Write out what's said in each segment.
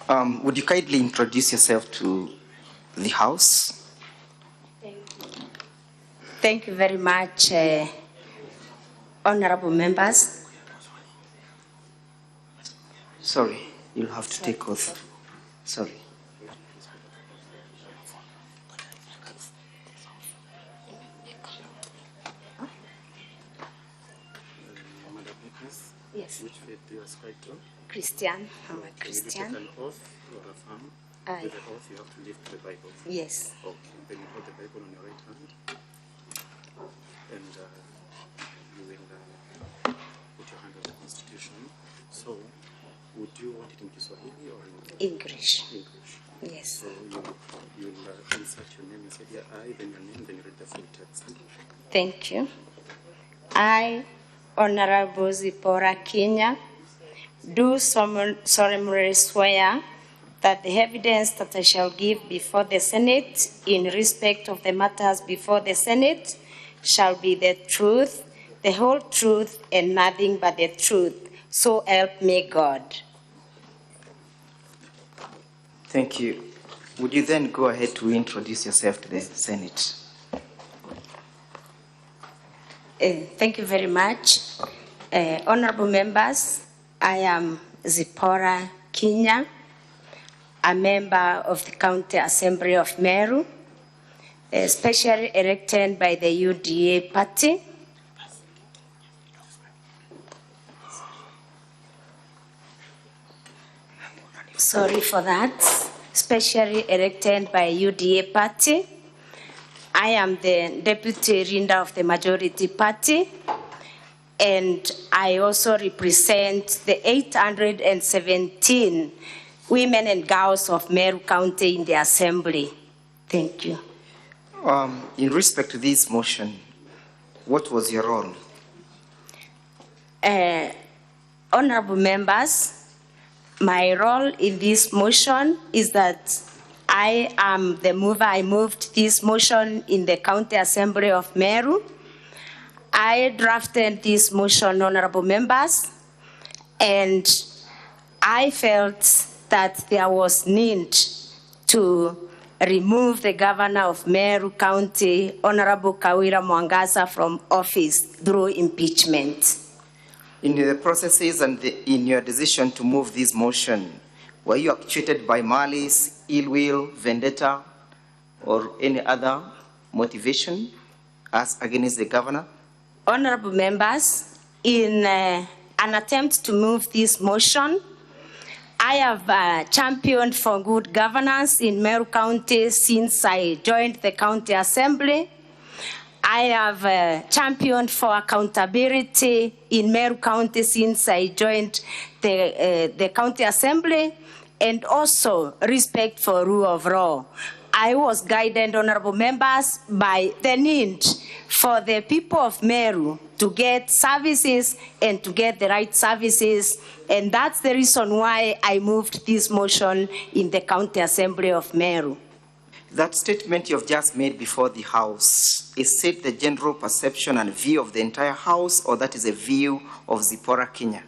Would you kindly introduce yourself to the House? Thank you. Thank you very much, honorable members. Sorry, you'll have to take oath. Sorry. Yes. Which faith do you ascribe to? Christian. I'm a Christian. Will you take an oath or affirm? With the oath, you have to live to the Bible. Yes. Okay. Then you hold the Bible on your right hand, and you will put your hand on the Constitution. So, would you want it in Kiswahili or in English? English. Yes. So you'll insert your name inside your I, then your name, then you read the full text. Thank you. I, Honorable Zipporah Kenya, do solemnly swear that the evidence that I shall give before the Senate in respect of the matters before the Senate shall be the truth, the whole truth, and nothing but the truth. So help me God. Thank you. Would you then go ahead to introduce yourself to the Senate? Thank you very much. Honorable members, I am Zipporah Kenya, a member of the County Assembly of Meru, specially elected by the UDA party. Sorry for that. Specially elected by UDA party. I am the deputy leader of the majority party, and I also represent the 817 women and girls of Meru County in the assembly. Thank you. In respect to this motion, what was your role? Honorable members, my role in this motion is that I am the mover. I moved this motion in the County Assembly of Meru. I drafted this motion, honorable members, and I felt that there was need to remove the governor of Meru County, Honorable Kawira Mwangaza, from office through impeachment. In the processes and in your decision to move this motion, were you actuated by malice, ill will, vendetta, or any other motivation as against the governor? Honorable members, in an attempt to move this motion, I have championed for good governance in Meru County since I joined the County Assembly. I have championed for accountability in Meru County since I joined the County Assembly, and also respect for rule of law. I was guided, honorable members, by the need for the people of Meru to get services and to get the right services, and that's the reason why I moved this motion in the County Assembly of Meru. That statement you have just made before the House, is it the general perception and view of the entire House, or that is a view of Zipporah Kenya?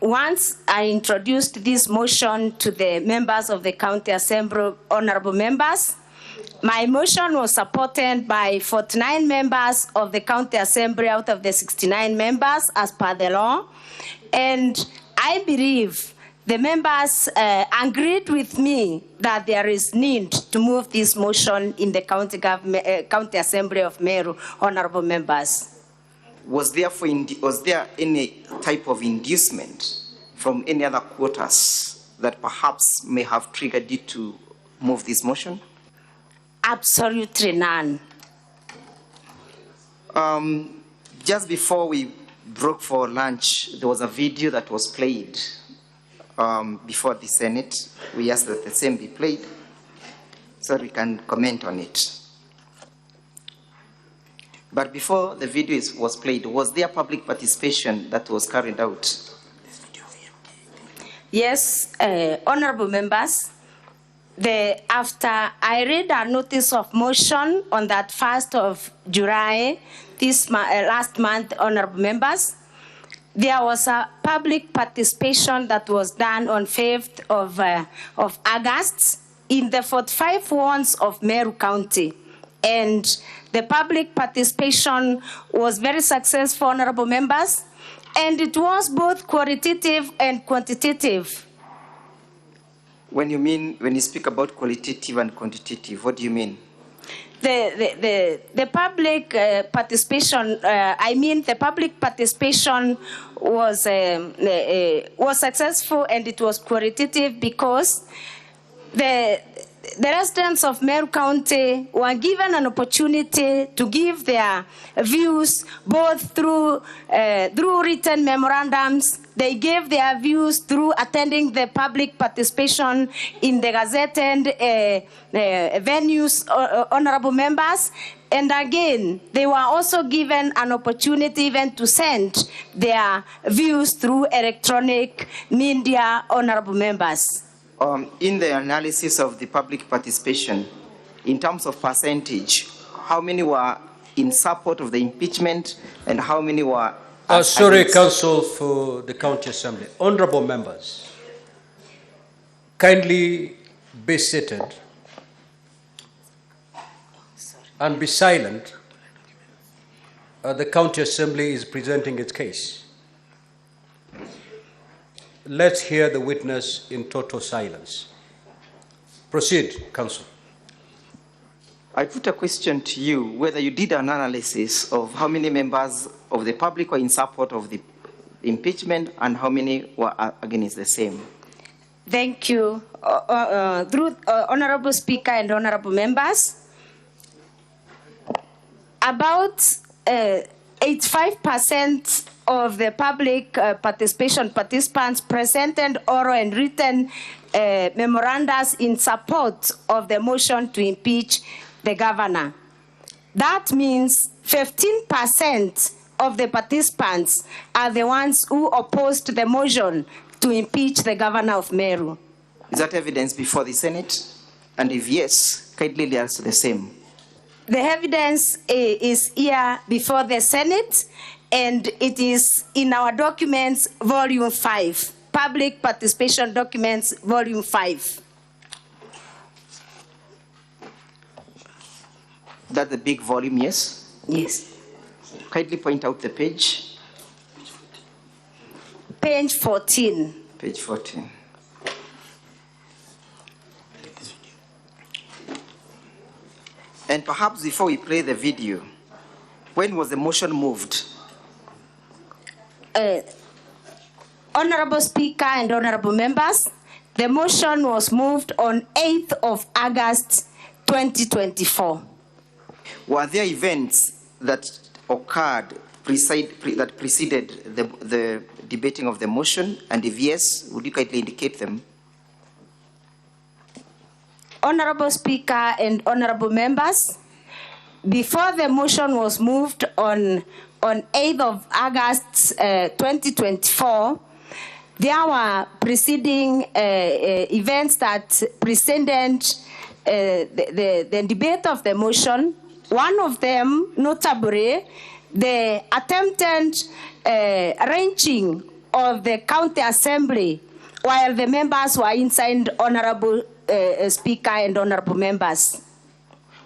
Once I introduced this motion to the members of the County Assembly, honorable members, my motion was supported by 49 members of the County Assembly out of the 69 members as per the law. And I believe the members agreed with me that there is need to move this motion in the County Assembly of Meru, honorable members. Was there any type of inducement from any other quarters that perhaps may have triggered you to move this motion? Absolutely none. Just before we broke for lunch, there was a video that was played before the Senate. We asked that the same be played so we can comment on it. But before the video was played, was there public participation that was carried out? Yes, honorable members, after I read a notice of motion on that 1st of July, last month, honorable members, there was a public participation that was done on 5th of August in the 45 wards of Meru County. And the public participation was very successful, honorable members, and it was both qualitative and quantitative. When you speak about qualitative and quantitative, what do you mean? The public participation, the public participation was successful, and it was qualitative because the residents of Meru County were given an opportunity to give their views both through written memorandums. They gave their views through attending the public participation in the gazetted venues, honorable members. And again, they were also given an opportunity even to send their views through electronic media, honorable members. In the analysis of the public participation, in terms of percentage, how many were in support of the impeachment and how many were sorry, against? Counsel for the County Assembly. Honorable members, kindly be seated and be silent. The County Assembly is presenting its case. Let's hear the witness in total silence. Proceed, Counsel. I put a question to you, whether you did an analysis of how many members of the public were in support of the impeachment and how many were against the same. Thank you. Honorable Speaker and honorable members, about 85% of the public participants presented oral and written memorandums in support of the motion to impeach the governor. That means 15% of the participants are the ones who opposed the motion to impeach the governor of Meru. Is that evidence before the Senate? And if yes, kindly let us the same. The evidence is here before the Senate, and it is in our documents, volume 5, public participation documents, volume 5. That's the big volume, yes? Yes. Kindly point out the page. Page 14. Page 14. And perhaps before we play the video, when was the motion moved? Honorable Speaker and honorable members, the motion was moved on 8th of August 2024. Were there events that occurred that preceded the debating of the motion? And if yes, would you kindly indicate them? Honorable Speaker and honorable members, before the motion was moved on 8th of August 2024, there were preceding events that preceded the debate of the motion. One of them, notably, the attempted arranging of the county assembly while the members were inside, honorable Speaker and honorable members.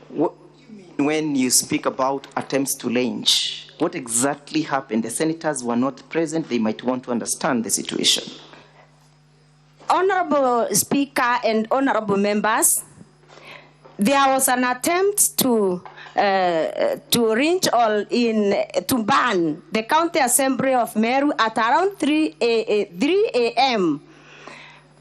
What do you mean when you speak about attempts to lynch? What exactly happened? The senators were not present. They might want to understand the situation. Honorable Speaker and honorable members, there was an attempt to lynch to ban the county assembly of Meru at around 3 a.m.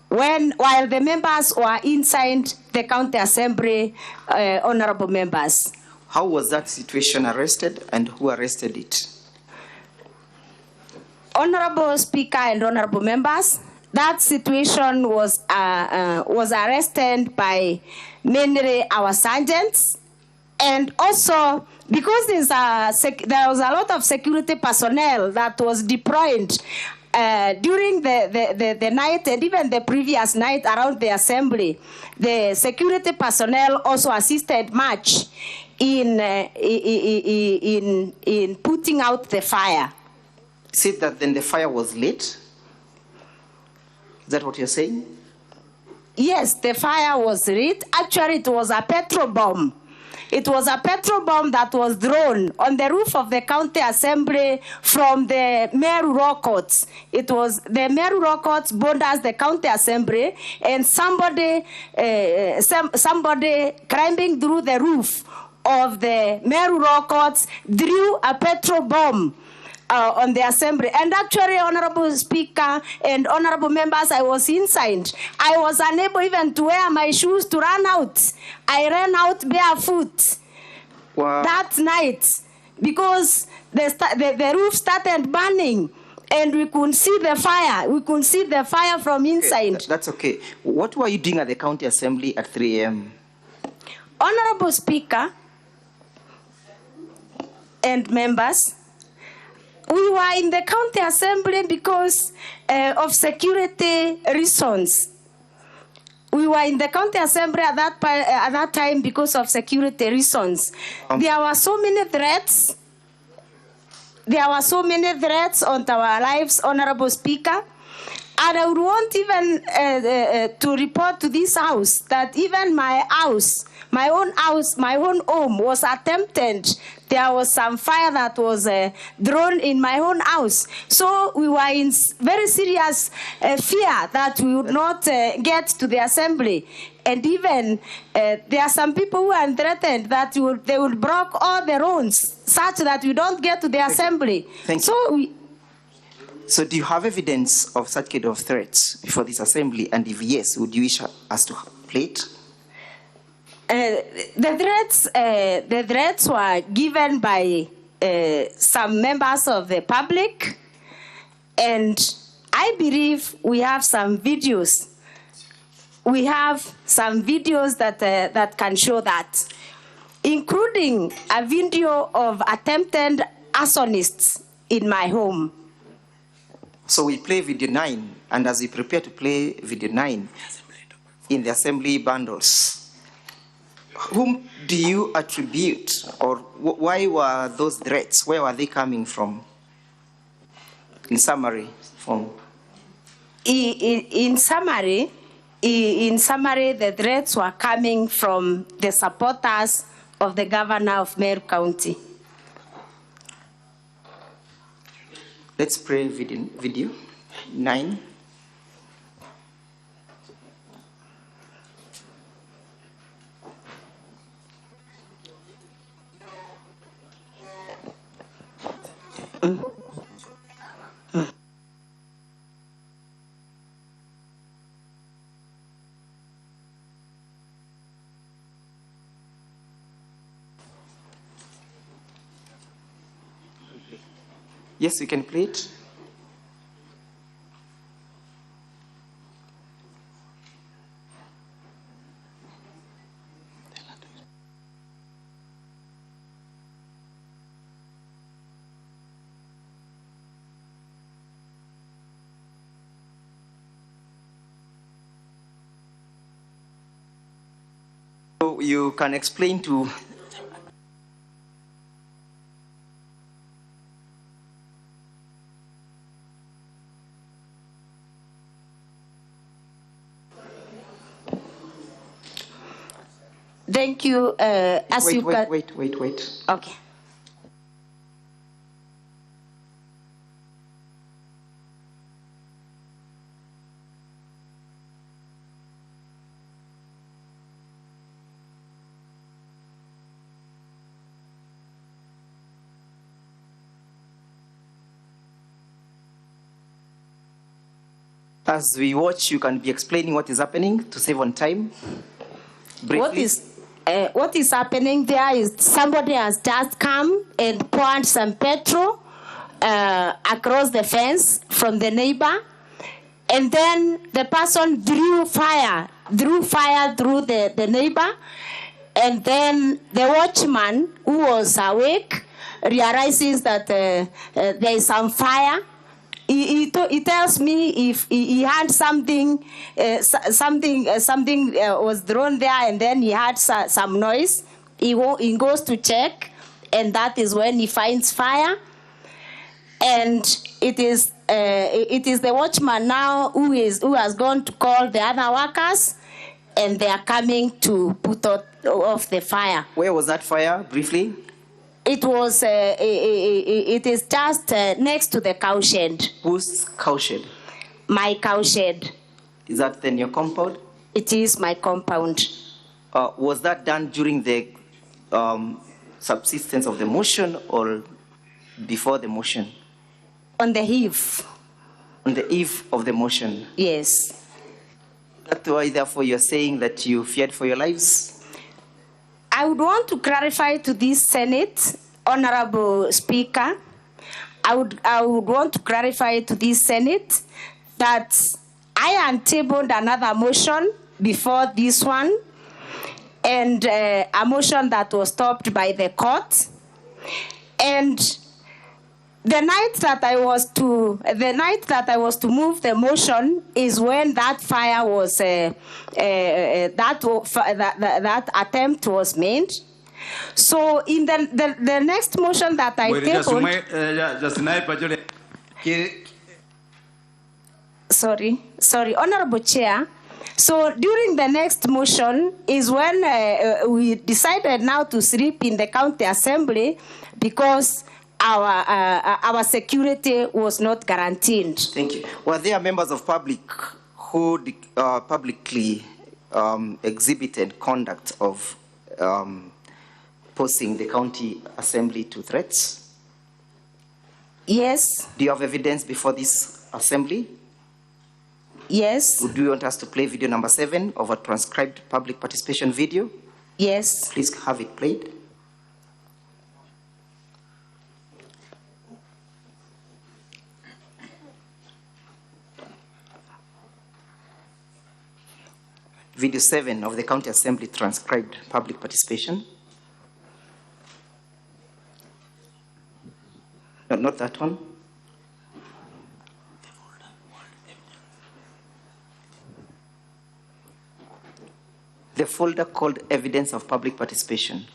while the members were inside the county assembly, honorable members. How was that situation arrested and who arrested it? Honorable Speaker and honorable members, that situation was arrested by mainly our sergeants, and also because there was a lot of security personnel that was deployed during the night and even the previous night around the assembly. The security personnel also assisted much in putting out the fire. Is it that then the fire was lit? Is that what you're saying? Yes, the fire was lit. Actually, it was a petrol bomb. It was a petrol bomb that was thrown on the roof of the county assembly from the Meru Rockets. It was the Meru Rockets borders the county assembly, and somebody climbing through the roof of the Meru Rockets threw a petrol bomb on the assembly. And actually, Honorable Speaker and honorable members, I was inside. I was unable even to wear my shoes to run out. I ran out barefoot. Wow. That night because the roof started burning and we couldn't see the fire. We couldn't see the fire from inside. Okay, that's okay. What were you doing at the county assembly at 3 a.m.? Honorable Speaker and members, we were in the county assembly because of security reasons. We were in the county assembly at that time because of security reasons. There were so many threats. There were so many threats on our lives, Honorable Speaker. And I would want even to report to this house that even my own home was attempted. There was some fire that was thrown in my own house. So we were in very serious fear that we would not get to the assembly. And even there are some people who are threatened that they would block all the roads such that we don't get to the assembly. Thank you. So do you have evidence of such kind of threats before this assembly? And if yes, would you wish us to play it? The threats were given by some members of the public, and I believe we have some videos. We have some videos that can show that, including a video of attempted arsonists in my home. So we play video 9, and as we prepare to play video 9 in the assembly bundles, whom do you attribute, or why were those threats? Where were they coming from? In summary, In summary, the threats were coming from the supporters of the governor of Meru County. Let's play video 9. Yes, we can play it. So you can explain to Thank you. Wait. Okay. As we watch, you can be explaining what is happening to save on time. Briefly. What is happening there is somebody has just come and poured some petrol across the fence from the neighbor, and then the person drew fire through the neighbor, and then the watchman who was awake realizes that there is some fire. He tells me if he had something was thrown there, and then he had some noise. He goes to check, and that is when he finds fire. And it is the watchman now who has gone to call the other workers, and they are coming to put off the fire. Where was that fire, briefly? It was. It is just next to the cow shed. Whose cow shed? My cow shed. Is that then your compound? It is my compound. Was that done during the subsistence of the motion or before the motion? On the eve. On the eve of the motion? Yes. That's why, therefore, you're saying that you feared for your lives? I would want to clarify to this Senate, Honorable Speaker, I would want to clarify to this Senate that I untabled another motion before this one, and a motion that was stopped by the court. And the night that I was to move the motion is when that fire was that attempt was made. So in the next motion that I tabled. Sorry, Honorable Chair. So during the next motion is when we decided now to sleep in the county assembly because our security was not guaranteed. Thank you. Were there members of public who publicly exhibited conduct of posting the county assembly to threats? Yes. Do you have evidence before this assembly? Yes. Do you want us to play video number 7 of a transcribed public participation video? Yes. Please have it played. Video 7 of the County Assembly transcribed public participation. No, not that one. The folder called Evidence of Public Participation.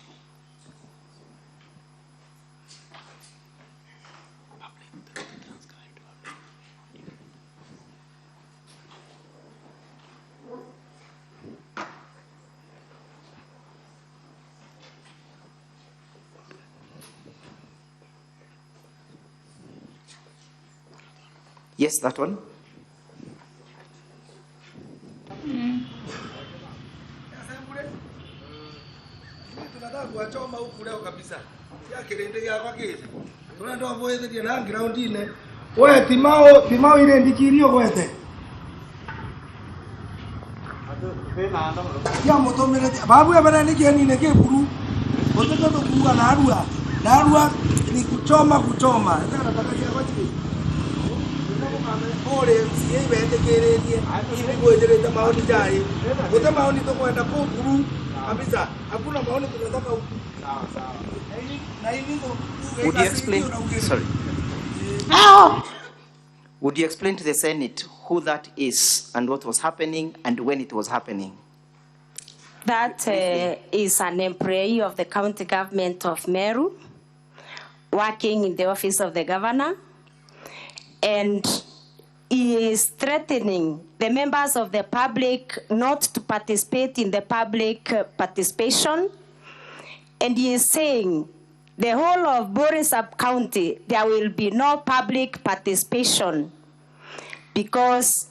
Yes, that one. Wachoma huku leo kabisa. Ya kirende ya kwake. Tunaenda mboye ndio na ground ine. Wewe timao ile ndikirio gwete. Ya motomere babu ya bana niki ni neke buru. Otaka to kuwa na arua. Na arua ni kuchoma. Ndio nataka ya kwake. Ole siye bende keretie. Ni gojerete maoni jai. Gote maoni to kwenda ko buru. Kabisa. Hakuna maoni tunataka huku. Would you explain? Sorry. Would you explain to the Senate who that is and what was happening and when it was happening? That is an employee of the county government of Meru, working in the office of the governor, and he is threatening the members of the public not to participate in the public participation. And he is saying the whole of Bore sub-county, there will be no public participation because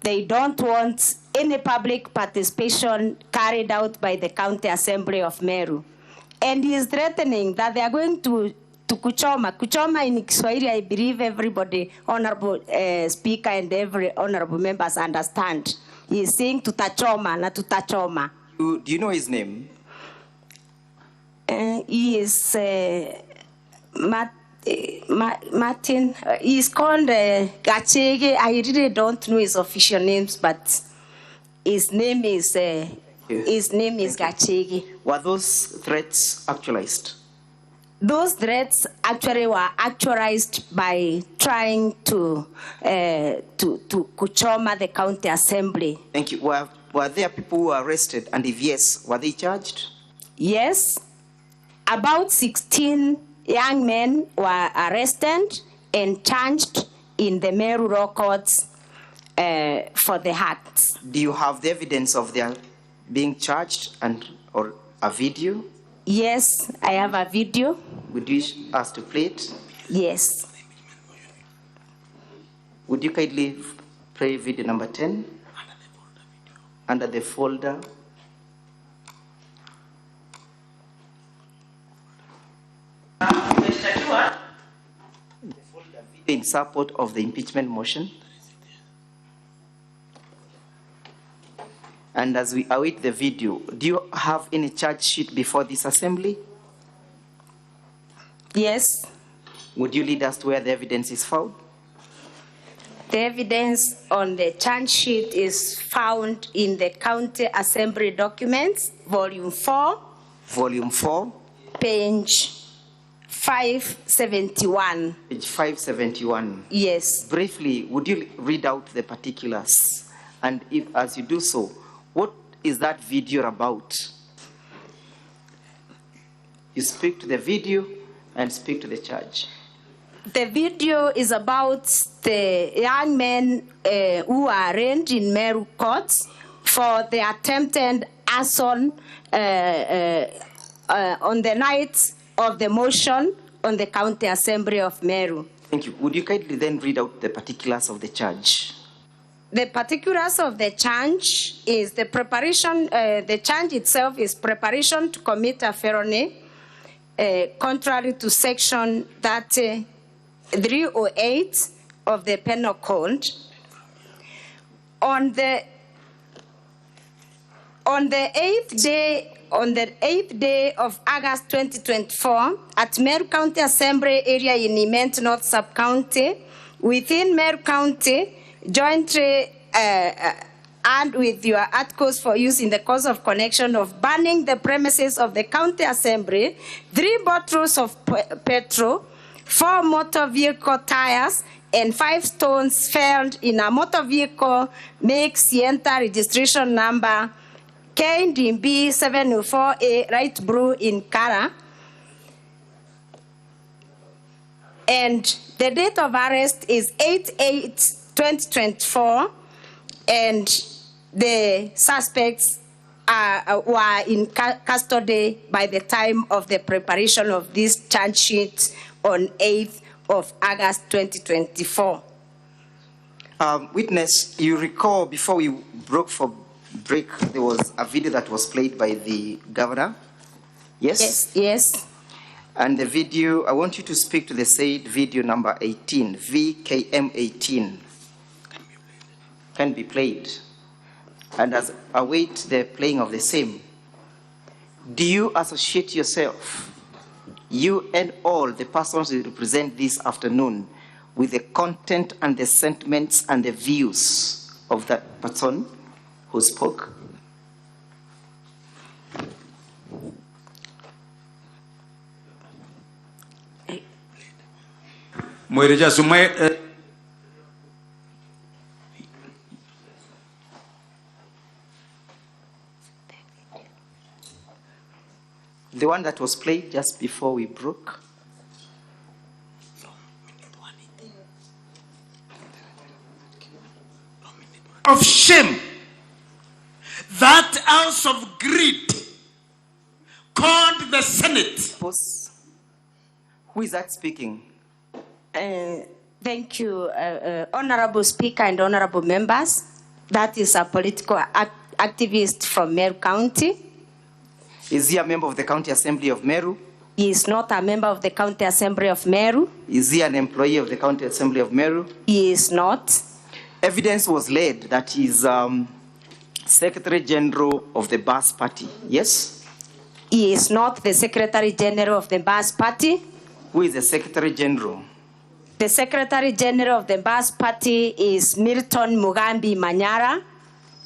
they don't want any public participation carried out by the County Assembly of Meru. And he is threatening that they are going to kuchoma. Kuchoma in Kiswahili, I believe everybody, Honorable Speaker and every honorable members understand. He is saying tutachoma na tutachoma. Do you know his name? He is Martin. He's called Gachege. I really don't know his official names, but his name is Gachege. Were those threats actualized? Those threats actually were actualized by trying to kuchoma the county assembly. Thank you. Were there people who were arrested, and if yes, were they charged? Yes. About 16 young men were arrested and charged in the Meru Law Courts for the acts. Do you have the evidence of their being charged or a video? Yes, I have a video. Would you wish us to play it? Yes. Would you kindly play video number 10? Under the folder. In support of the impeachment motion. And as we await the video, do you have any charge sheet before this assembly? Yes. Would you lead us to where the evidence is found? The evidence on the charge sheet is found in the County Assembly Documents, Volume 4. Volume 4. Page 571. Page 571. Yes. Briefly, would you read out the particulars? And if, as you do so, what is that video about? You speak to the video and speak to the charge. The video is about the young men who are arraigned in Meru courts for the attempted arson on the night of the motion on the County Assembly of Meru. Thank you. Would you kindly then read out the particulars of the charge? The particulars of the charge is the preparation, the charge itself is preparation to commit a felony contrary to section 308 of the Penal Code. On the 8th day of August 2024, at Meru County Assembly area in Immense North Sub-County, within Meru County, jointly and with your articles for use in the course of connection of burning the premises of the County Assembly, 3 bottles of petrol, 4 motor vehicle tires, and 5 stones found in a motor vehicle make Sienta registration number KDB 704A light blue in color. And the date of arrest is 8/8/2024, and the suspects were in custody by the time of the preparation of this charge sheet on 8th of August 2024. Witness, you recall before we broke for break, there was a video that was played by the governor? Yes? Yes, yes. And the video, I want you to speak to the said video number 18, VKM 18. Can be played. And as await the playing of the same, do you associate yourself, you and all the persons who represent this afternoon, with the content and the sentiments and the views of that person who spoke? The one that was played just before we broke. Of shame, that house of greed called the Senate. Who is that speaking? Thank you, Honorable Speaker and Honorable Members. That is a political activist from Meru County. Is he a member of the County Assembly of Meru? He is not a member of the County Assembly of Meru. Is he an employee of the County Assembly of Meru? He is not. Evidence was laid that he is Secretary General of the Bas Party, yes? He is not the Secretary General of the Bas Party. Who is the Secretary General? The Secretary General of the Bas Party is Milton Mugambi Manyara.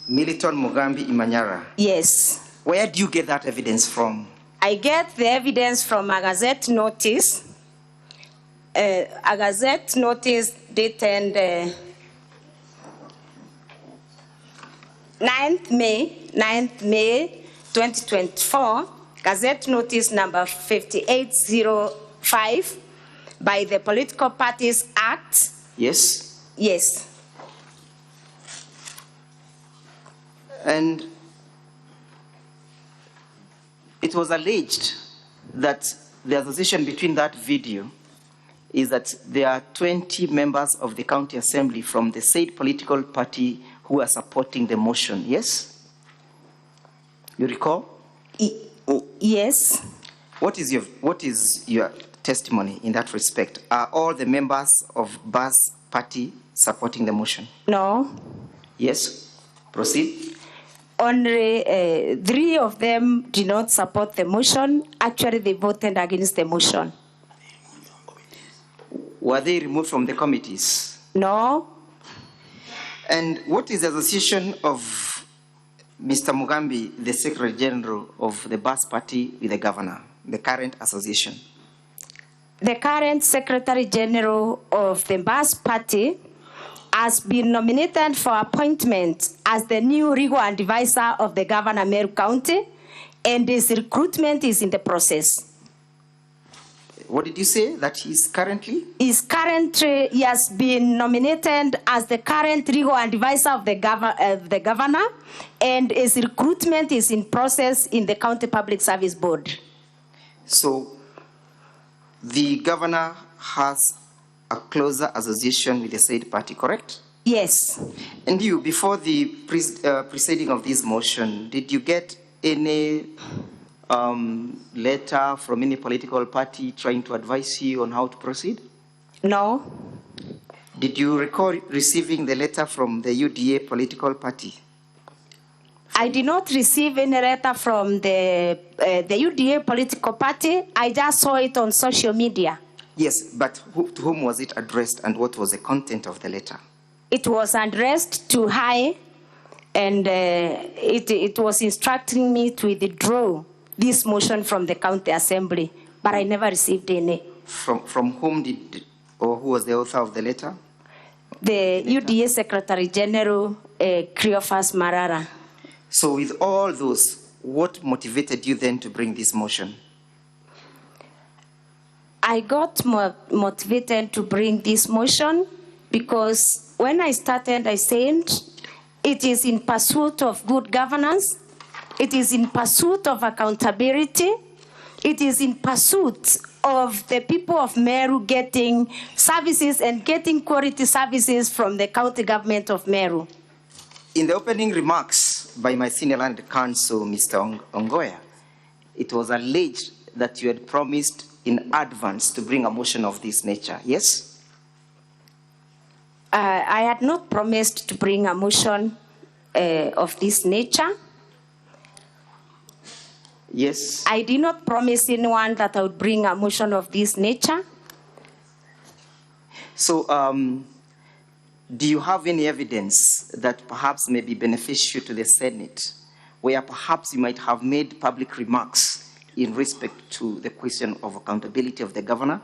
Milton Mugambi Imanyara. Yes. Where do you get that evidence from? I get the evidence from a Gazette notice. A Gazette notice dated 9th May 2024, Gazette notice number 5805, by the Political Parties Act. Yes? Yes. And it was alleged that the association between that video is that there are 20 members of the county assembly from the said political party who are supporting the motion, yes? You recall? Yes. What is your testimony in that respect? Are all the members of BAS party supporting the motion? No. Yes? Proceed. Only 3 of them did not support the motion. Actually, they voted against the motion. Were they removed from the committees? No. And what is the association of Mr. Mugambi, the Secretary General of the BAS party, with the governor, the current association? The current Secretary General of the BAS party has been nominated for appointment as the new legal advisor of the governor Meru County, and his recruitment is in the process. What did you say that he's currently? He has been nominated as the current legal advisor of the governor, and his recruitment is in process in the County Public Service Board. So the governor has a closer association with the said party, correct? Yes. And you, before the proceeding of this motion, did you get any letter from any political party trying to advise you on how to proceed? No. Did you recall receiving the letter from the UDA political party? I did not receive any letter from the UDA political party. I just saw it on social media. Yes, but to whom was it addressed, and what was the content of the letter? It was addressed to High, and it was instructing me to withdraw this motion from the county assembly, but I never received any. From whom or who was the author of the letter? The UDA Secretary General, Cleophas Marara. So with all those, what motivated you then to bring this motion? I got motivated to bring this motion because when I started, I said, it is in pursuit of good governance. It is in pursuit of accountability. It is in pursuit of the people of Meru getting services and getting quality services from the county government of Meru. In the opening remarks by my senior land counsel, Mr. Ongoya, it was alleged that you had promised in advance to bring a motion of this nature, yes? I had not promised to bring a motion of this nature. Yes. I did not promise anyone that I would bring a motion of this nature. So, do you have any evidence that perhaps may be beneficial to the Senate, where perhaps you might have made public remarks in respect to the question of accountability of the governor?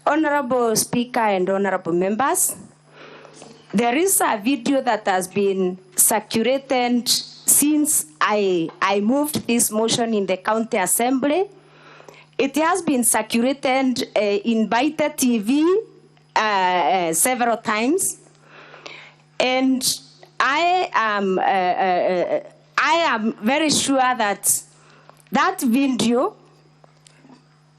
Honorable Speaker and honorable members, there is a video that has been circulated since I moved this motion in the county assembly. It has been circulated in Baita TV several times, and I am very sure that that video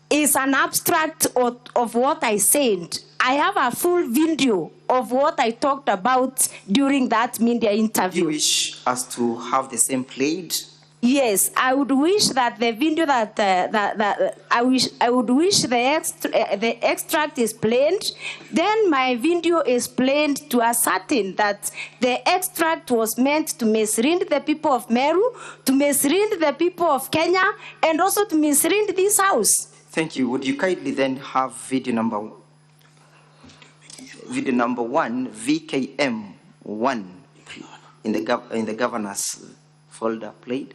is an abstract of what I said. I have a full video of what I talked about during that media interview. Do you wish us to have the same played? Yes, I would wish that the video I would wish the extract is played. Then my video is played to ascertain that the extract was meant to mislead the people of Meru, to mislead the people of Kenya, and also to mislead this house. Thank you. Would you kindly then have video number 1, VKM1, in the governor's folder played?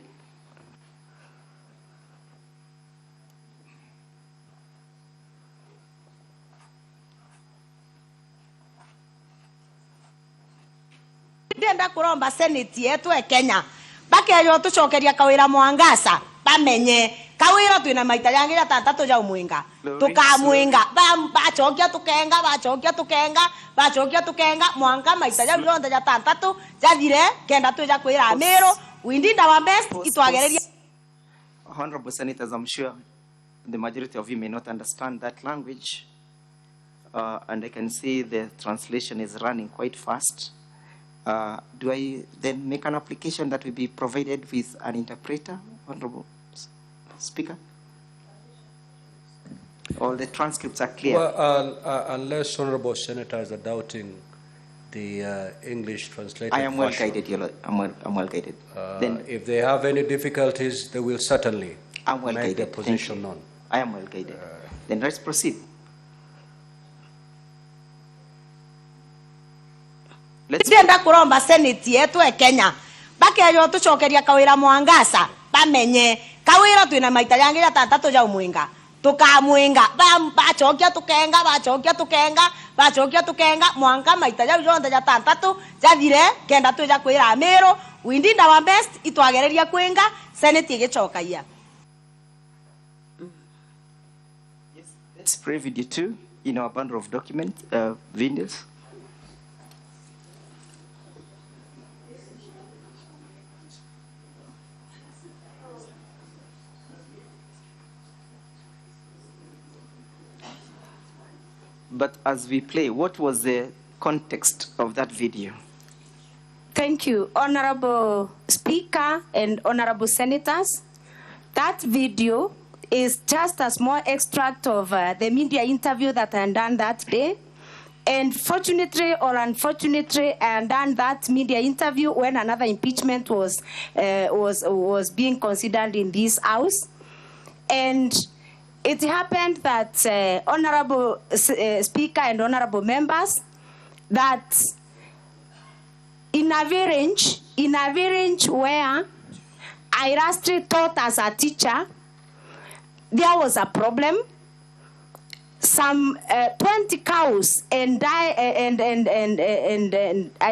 Ndenda kuromba seneti yetu Kenya bakeyo tucokeria Kawira Mwangaza bamenye Kawira Kawira twina maita yangi ya tantatu ja umwinga tukamwinga bachokia tukenga mwanga maita ya yonda ya tantatu jathire kenda tuja kwira Meru. We did our best. Honorable Senators, I'm sure the majority of you may not understand that language, and I can see the translation is running quite fast. Do I then make an application that will be provided with an interpreter, Honorable Speaker? All the transcripts are clear. Well, unless Honorable Senators are doubting the English translated I am well version. guided, I'm well guided. Then If they have any difficulties, they will certainly I'm well make their guided. position known. I am well guided. Then let's proceed. Ndenda kuromba seneti yetu e Kenya bakeyo tucokeria Kawira Mwangaza bamenye Kawira twina maita yangi ya tantatu ja umwinga tukamwinga bachokia tukenga mwanga maita ya yonda ya tantatu jathire kenda tuja kwira Meru. We did our best itwagereria kwinga seneti igicokaia. Let's play video 2 in our bundle of document videos. But as we play, what was the context of that video? Thank you, Honorable Speaker and Honorable Senators. That video is just a small extract of the media interview that I done that day. And fortunately or unfortunately, I done that media interview when another impeachment was being considered in this House. And it happened that, Honorable Speaker and Honorable Members, that in a range where I lastly taught as a teacher, there was a problem. Some 20 cows and I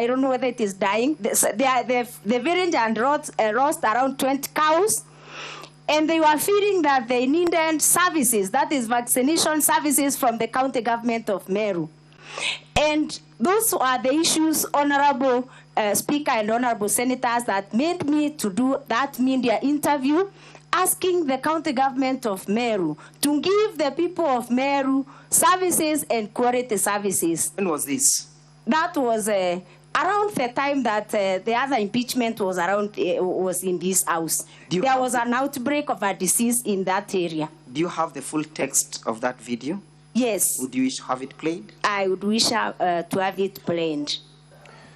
don't know whether it is dying. The village and lost around 20 cows, and they were feeling that they needed services, that is vaccination services from the county government of Meru. And those are the issues, Honorable Speaker and Honorable Senators, that made me to do that media interview, asking the county government of Meru to give the people of Meru services and quality services. When was this? That was around the time that the other impeachment was was in this House. There was an outbreak of a disease in that area. Do you have the full text of that video? Yes. Would you wish to have it played? I would wish to have it played.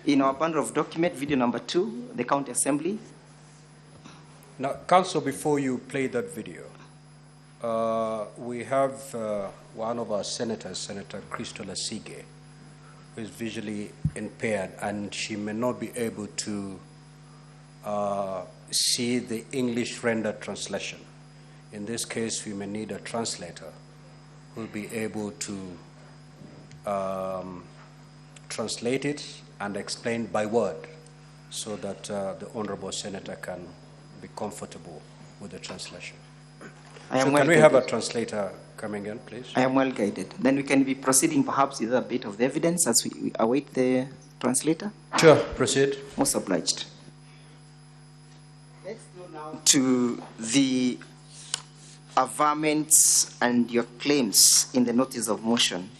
In our bundle of document, video number 2, the county assembly. Now, Council, before you play that video, we have one of our senators, Senator Christola Sige, who is visually impaired, and she may not be able to see the English rendered translation. In this case, we may need a translator who will be able to translate it and explain by word so that the Honorable Senator can be comfortable with the translation. Can we have a translator coming in, please? I am well guided. Then we can be proceeding perhaps with a bit of the evidence as we await the translator. Sure, proceed. Most obliged. Let's go now to the averments and your claims in the notice of motion.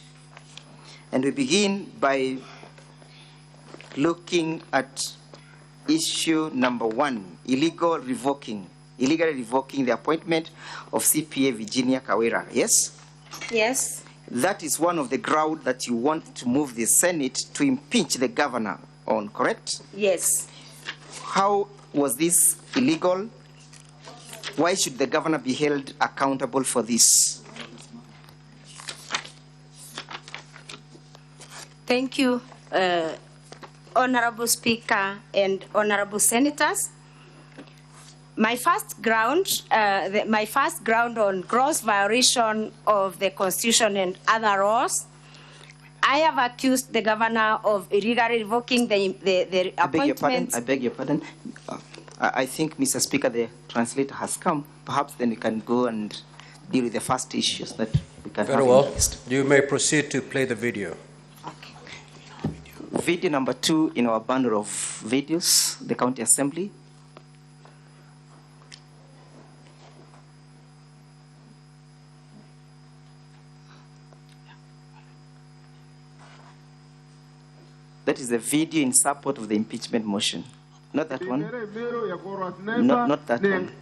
And we begin by looking at issue number 1, illegally revoking the appointment of CPA Virginia Kawira, yes? Yes. That is one of the grounds that you want to move the Senate to impeach the governor on, correct? Yes. How was this illegal? Why should the governor be held accountable for this? Thank you, Honorable Speaker and Honorable Senators. My first ground on gross violation of the Constitution and other laws, I have accused the governor of illegally revoking the appointment. I beg your pardon. I think, Mr. Speaker, the translator has come. Perhaps then we can go and deal with the first issues that we can have. Very well. Interest. You may proceed to play the video. Okay. Video number 2 in our bundle of videos, the County Assembly. That is the video in support of the impeachment motion. Not that one. Not that one.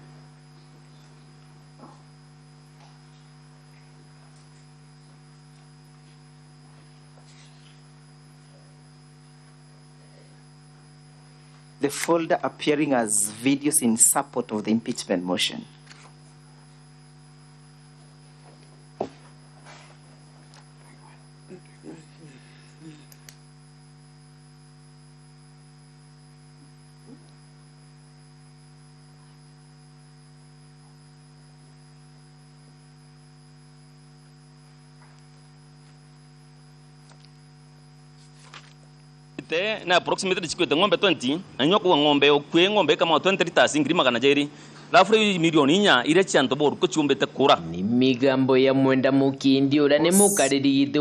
The folder appearing as videos in support of the impeachment motion. na approximately chikwete ng'ombe 20 anyoko ng'ombe okwe ng'ombe kama 20 liters ngiri magana jeri lafure milioni nya ire chanto boru ko chumbete kura ni migambo ya mwenda mukindi ura ne mukaririite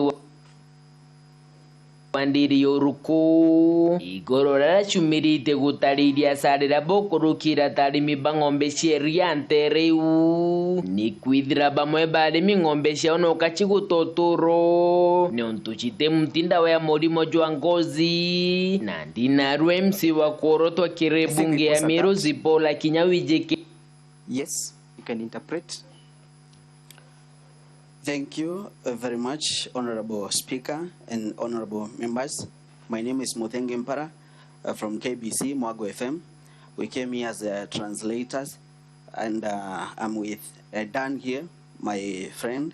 wandiri yoruko igorora chumirite gutariria sarira bokorukira tarimi bang'ombe cieriante reu ni kwithira bamwe barimi ng'ombe ciao no kachigutotoro ne ontuchite mtinda wa murimo jwa ngozi na ndinarwe msi wa korotwa kirebunge ya miro zipola kinyawijeke. Yes, you can interpret. Thank you very much, Honorable Speaker and honorable members. My name is Muthenge Mpara from KBC, Mwago FM. We came here as translators, and I'm with Dan here, my friend.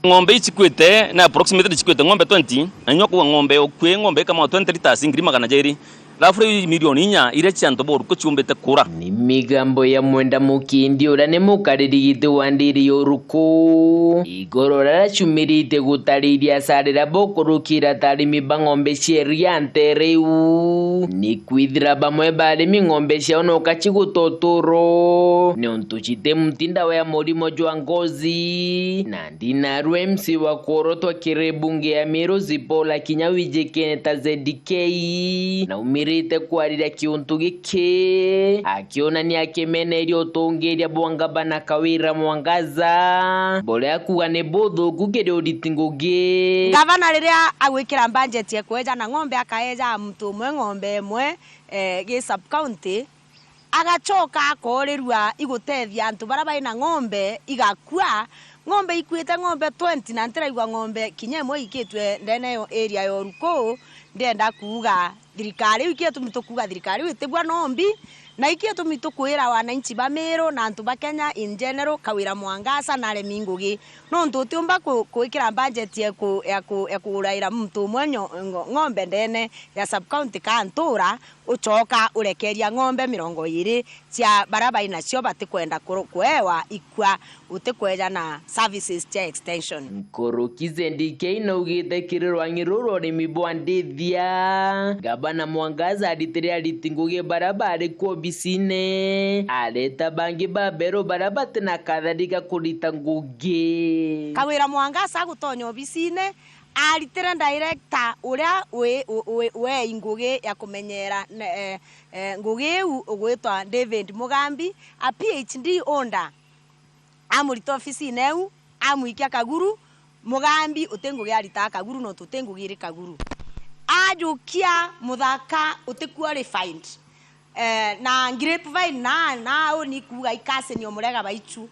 ng'ombe chikwete na approximately chikwete ng'ombe 20 anyoko ng'ombe okwe ng'ombe kama 20 liters ngiri magana jeri lafure milioni nya ire chanto boru ko chumbete kura ni migambo ya mwenda mukindi ura ne mukaririite wandiri yoruko igorora chumirite gutariria sarira bokorukira tarimi bang'ombe cieriante reu ni kwithira bamwe barimi ng'ombe ciao no kachigutotoro ne ontuchite mtinda wa murimo jwa ngozi na ndinarwe msi wa korotwa kirebunge ya miro zipola kinyawijeke tazedikei na mirite kwarira kiuntu giki akiona ni akemene irio tongeria ngabana Kawira Mwangaza bole akuga ne bodho kugere uritingoge ngabana riria agwikira budget ye kweja na ng'ombe akaeja mtu mwe ng'ombe mwe gi sub county agachoka akorirwa igutethia antu bara na ng'ombe igakua ng'ombe ikuite ng'ombe 20 na ntiraigwa ng'ombe kinyemwe ikitwe ndene yo area yo ruko ndenda kuuga thirikari ikietu mitukuga thirikari witibwa nombi na ikietu mitukwira wananchi ba Meru na antu ba Kenya in general Kawira Mwangaza na aremi ngugi no ntutumba kuikira budget ya kuraira mtu mwenyo ng'ombe ndene ya sub county kantura uchoka urekeria ng'ombe 20 cia baraba inacio batikwenda kuewa ikwa utikweja na services cia extension korokize ndike inaugite kirirwa ngiruro ni mibwandithia ngabana Mwangaza aditiria ritinguge barabara ko bisine aleta bangi babero barabate na kadhalika kulita ngugi Kawira Mwangaza gutonyo bisine aritira director uria we ngugi ya kumenyera ngugi ugwitwa David Mugambi a PhD onda amurito office neu amuikia kaguru mugambi utengugia rita Kaguru no tutengugire Kaguru ajukia muthaka utiqualified na grapevine na oni kuga ikase ni omurega baichu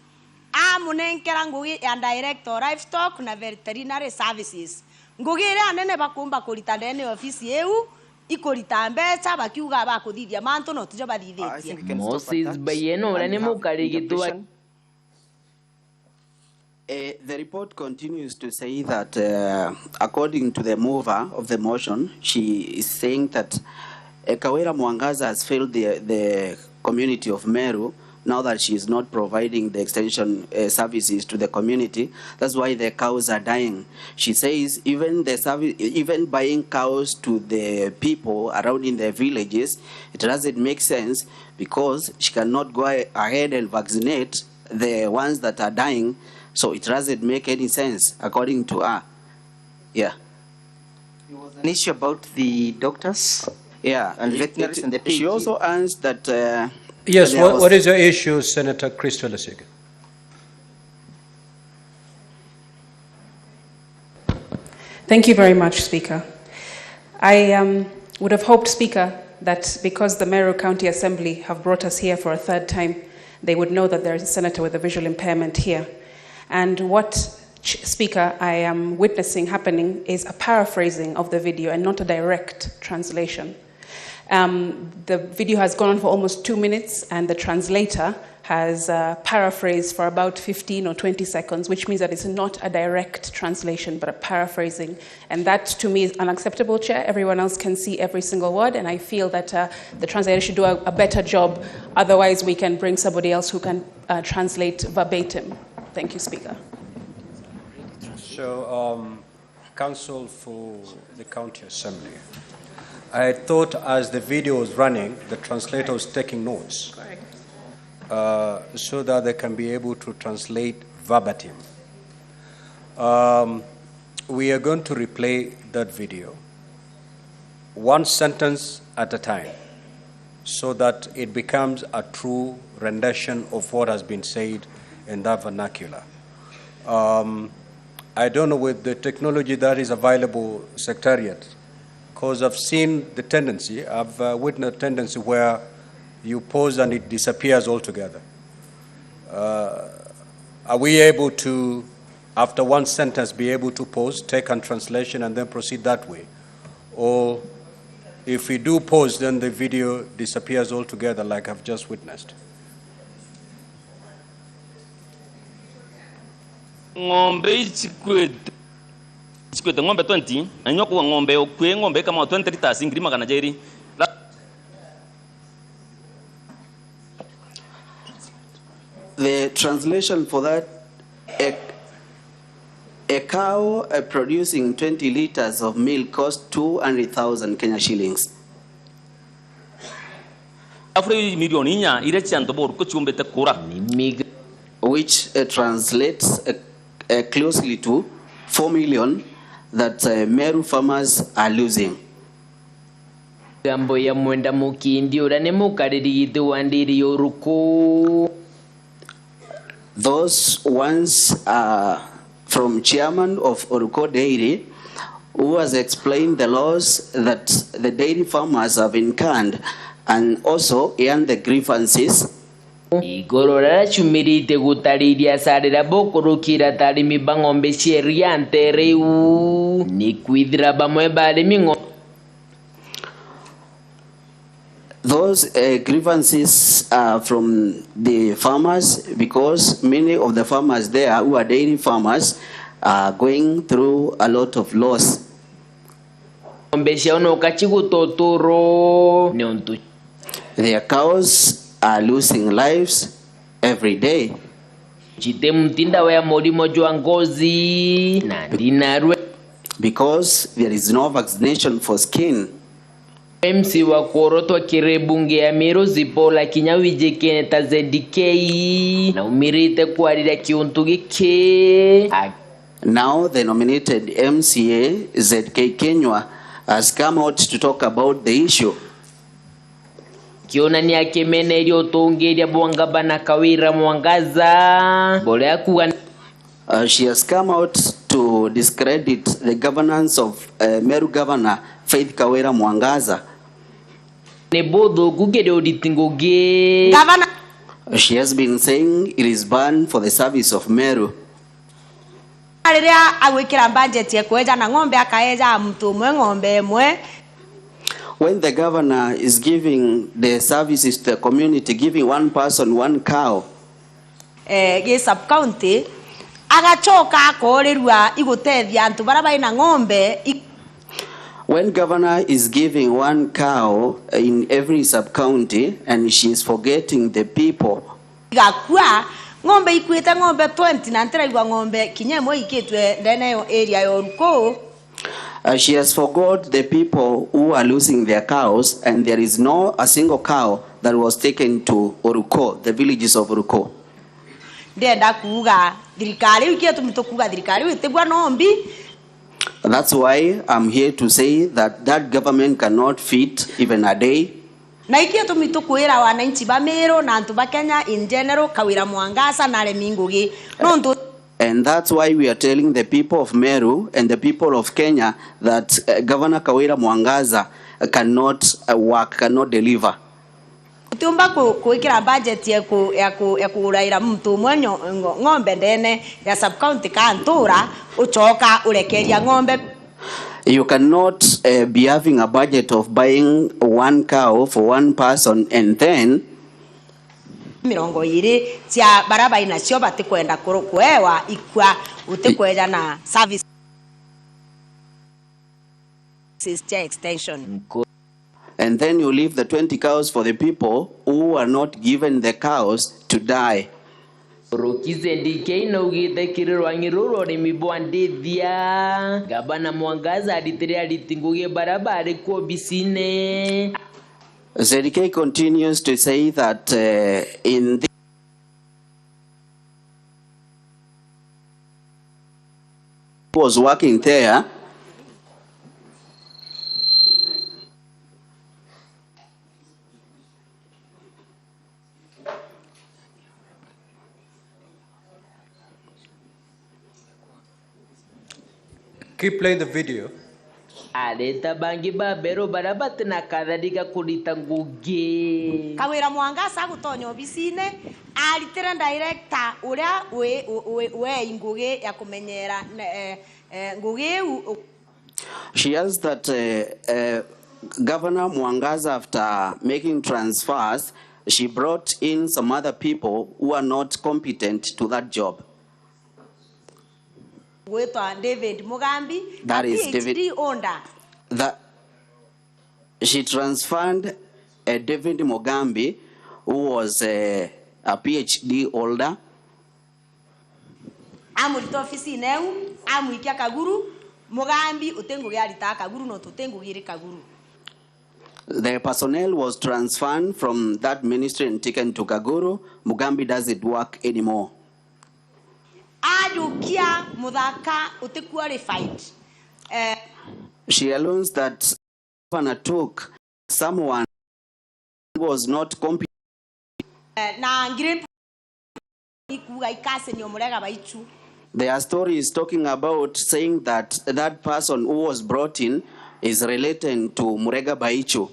amunenkera ngugi ya director livestock na veterinary services ngugire anene bakumba kurita ndene ofisi eu ikorita mbeca bakiuga bakuthithia mantu no tujo bathithitie Moses Bayeno ura ni mukarigitwa. The report continues to say that, according to the mover of the motion, she is saying that Kawira Mwangaza has failed the community of Meru now that she is not providing the extension services to the community. That's why the cows are dying. She says even buying cows to the people around in the villages, it doesn't make sense because she cannot go ahead and vaccinate the ones that are dying. So it doesn't make any sense, according to her. Yeah. It was an issue about the doctors. Yeah. And veterinaries and the PG. She also answered that. Yes, what is your issue, Senator Christo Lasige? Thank you very much, Speaker. I would have hoped, Speaker, that because the Meru County Assembly have brought us here for a third time, they would know that there is a senator with a visual impairment here. And what, Speaker, I am witnessing happening is a paraphrasing of the video and not a direct translation. The video has gone on for almost 2 minutes, and the translator has paraphrased for about 15 or 20 seconds, which means that it's not a direct translation, but a paraphrasing. And that, to me, is unacceptable, Chair. Everyone else can see every single word, and I feel that the translator should do a better job. Otherwise, we can bring somebody else who can translate verbatim. Thank you, Speaker. So, Counsel for the County Assembly. I thought as the video was running, the translator was taking notes. Correct. So that they can be able to translate verbatim. We are going to replay that video, one sentence at a time, so that it becomes a true rendition of what has been said in that vernacular. I don't know with the technology that is available, Secretariat, because I've seen the tendency, I've witnessed a tendency where you pause and it disappears altogether. Are we able to, after one sentence, be able to pause, take a translation, and then proceed that way? Or if we do pause, then the video disappears altogether like I've just witnessed? Ngombe chikwete ngombe 20 anyoko ngombe okwe ngombe kama 20 liters ngirima kana jeri. The translation for that, a cow producing 20 liters of milk costs 200,000 Kenya shillings. Which translates closely to 4 million that Meru farmers are losing. Gambo ya mwenda mukindi ura ne mukariri wandiri yoruko. Those ones are from chairman of Oruko Dairy, who has explained the laws that the dairy farmers have incurred and also and the grievances. Igorora chumirite gutariria sarira bokorukira tarimi bangombe cieriante reu ni kwithira bamwe barimi ngo. Those grievances are from the farmers because many of the farmers there who are dairy farmers are going through a lot of loss. Their cows are losing lives every day. Because there is no vaccination for skin. MC wa kuorotwa kirebunge ya Meru zipola kinyawije kene tazedikei na umirite kuarira kiuntu gike. Now the nominated MCA ZK Kenywa has come out to talk about the issue. Kiona ni akemene ilio tuongeria ngabana Kawira Mwangaza. Bole akuwa. She has come out to discredit the governance of Meru Governor Faith Kawira Mwangaza. Governor. She has been saying it is banned for the service of Meru. When the governor is giving the services to the community, giving one person one cow, sub-county, when governor is giving one cow in every sub-county and she is forgetting the people, ngombe ikwite ngombe 20 na ntira igwa ngombe kinyemo ikitwe ndene area yoruko. She has forgot the people who are losing their cows, and there is no a single cow that was taken to Oruko, the villages of Oruko. Ndenda kuga dirikali ikietu mitokuga dirikali witegwa nombi. That's why I'm here to say that that government cannot feed even a day. Na ikietu mitokuira wananchi ba Meru na antu ba Kenya in general Kawira Mwangaza na Lemingugi. No. And that's why we are telling the people of Meru and the people of Kenya that Governor Kawira Mwangaza cannot work, cannot deliver. Tumba kuikira budget ya kuraira mtu mwenyo ngombe ndene ya sub-county kantura uchoka ulekeria ngombe. You cannot be having a budget of buying one cow for one person and then mirongo iri cia baraba inacio batikwenda kuewa ikwa utikweja na service extension. And then you leave the 20 cows for the people who are not given the cows to die. Ngabana Mwangaza alitinguge barabara kwa bisine. ZDK continues to say that in the was working there, keep playing the video. Aleta bangi babero barabate na kadhalika kulita nguge. Kawira Mwangaza gutonyo obisine alitera director uria we nguge ya kumenyera nguge. She has that Governor Mwangaza, after making transfers, she brought in some other people who are not competent to that job. David Mugambi, that is PhD David owner. That she transferred David Mugambi, who was a PhD holder. Amulito ofisi neu amuikia Kaguru Mugambi utenguge alita Kaguru no tutengugire Kaguru. The personnel was transferred from that ministry and taken to Kaguru. Mugambi doesn't work anymore. She allows that governor took someone who was not competent. Their story is talking about saying that that person who was brought in is related to Murega Baichu.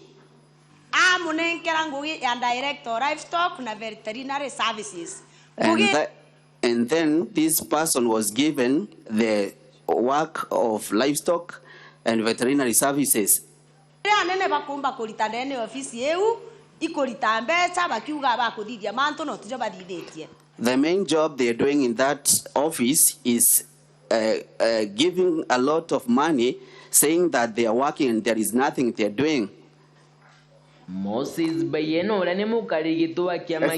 Director livestock na veterinary services. And then this person was given the work of livestock and veterinary services. The main job they're doing in that office is giving a lot of money, saying that they are working and there is nothing they're doing. I think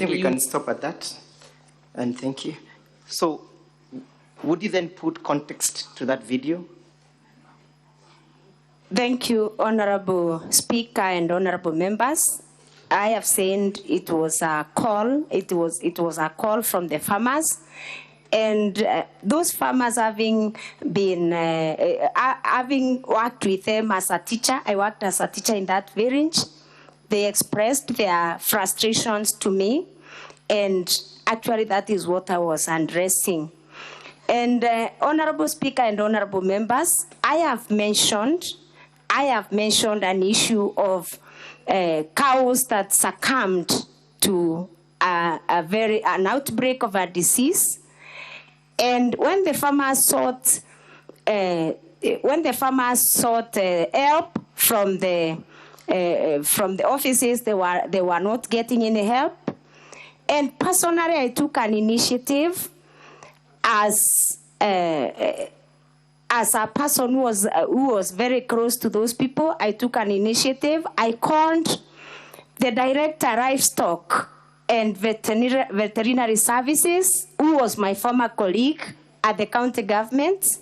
we can stop at that. And thank you. So, would you then put context to that video? Thank you, Honorable Speaker and Honorable Members. I have said it was a call. It was a call from the farmers, and those farmers having been having worked with them as a teacher. I worked as a teacher in that village. They expressed their frustrations to me, and actually that is what I was addressing. And Honorable Speaker and honorable members, I have mentioned an issue of cows that succumbed to an outbreak of a disease. And when the farmers sought help from the offices, they were not getting any help. And personally, I took an initiative as a person who was very close to those people. I took an initiative. I called the director livestock and veterinary services, who was my former colleague at the county government.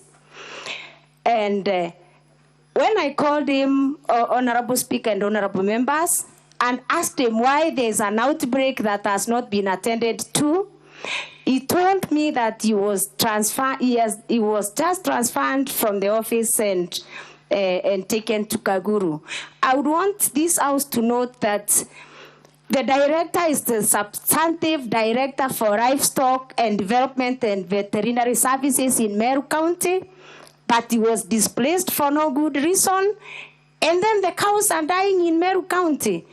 And when I called him, Honorable Speaker and honorable members, and asked him why there's an outbreak that has not been attended to, he told me that he was just transferred from the office and taken to Kuhagurwo. I would want this house to note that the director is the substantive director for livestock and development and veterinary services in Meru County, but he was displaced for no good reason. And then the cows are dying in Meru County.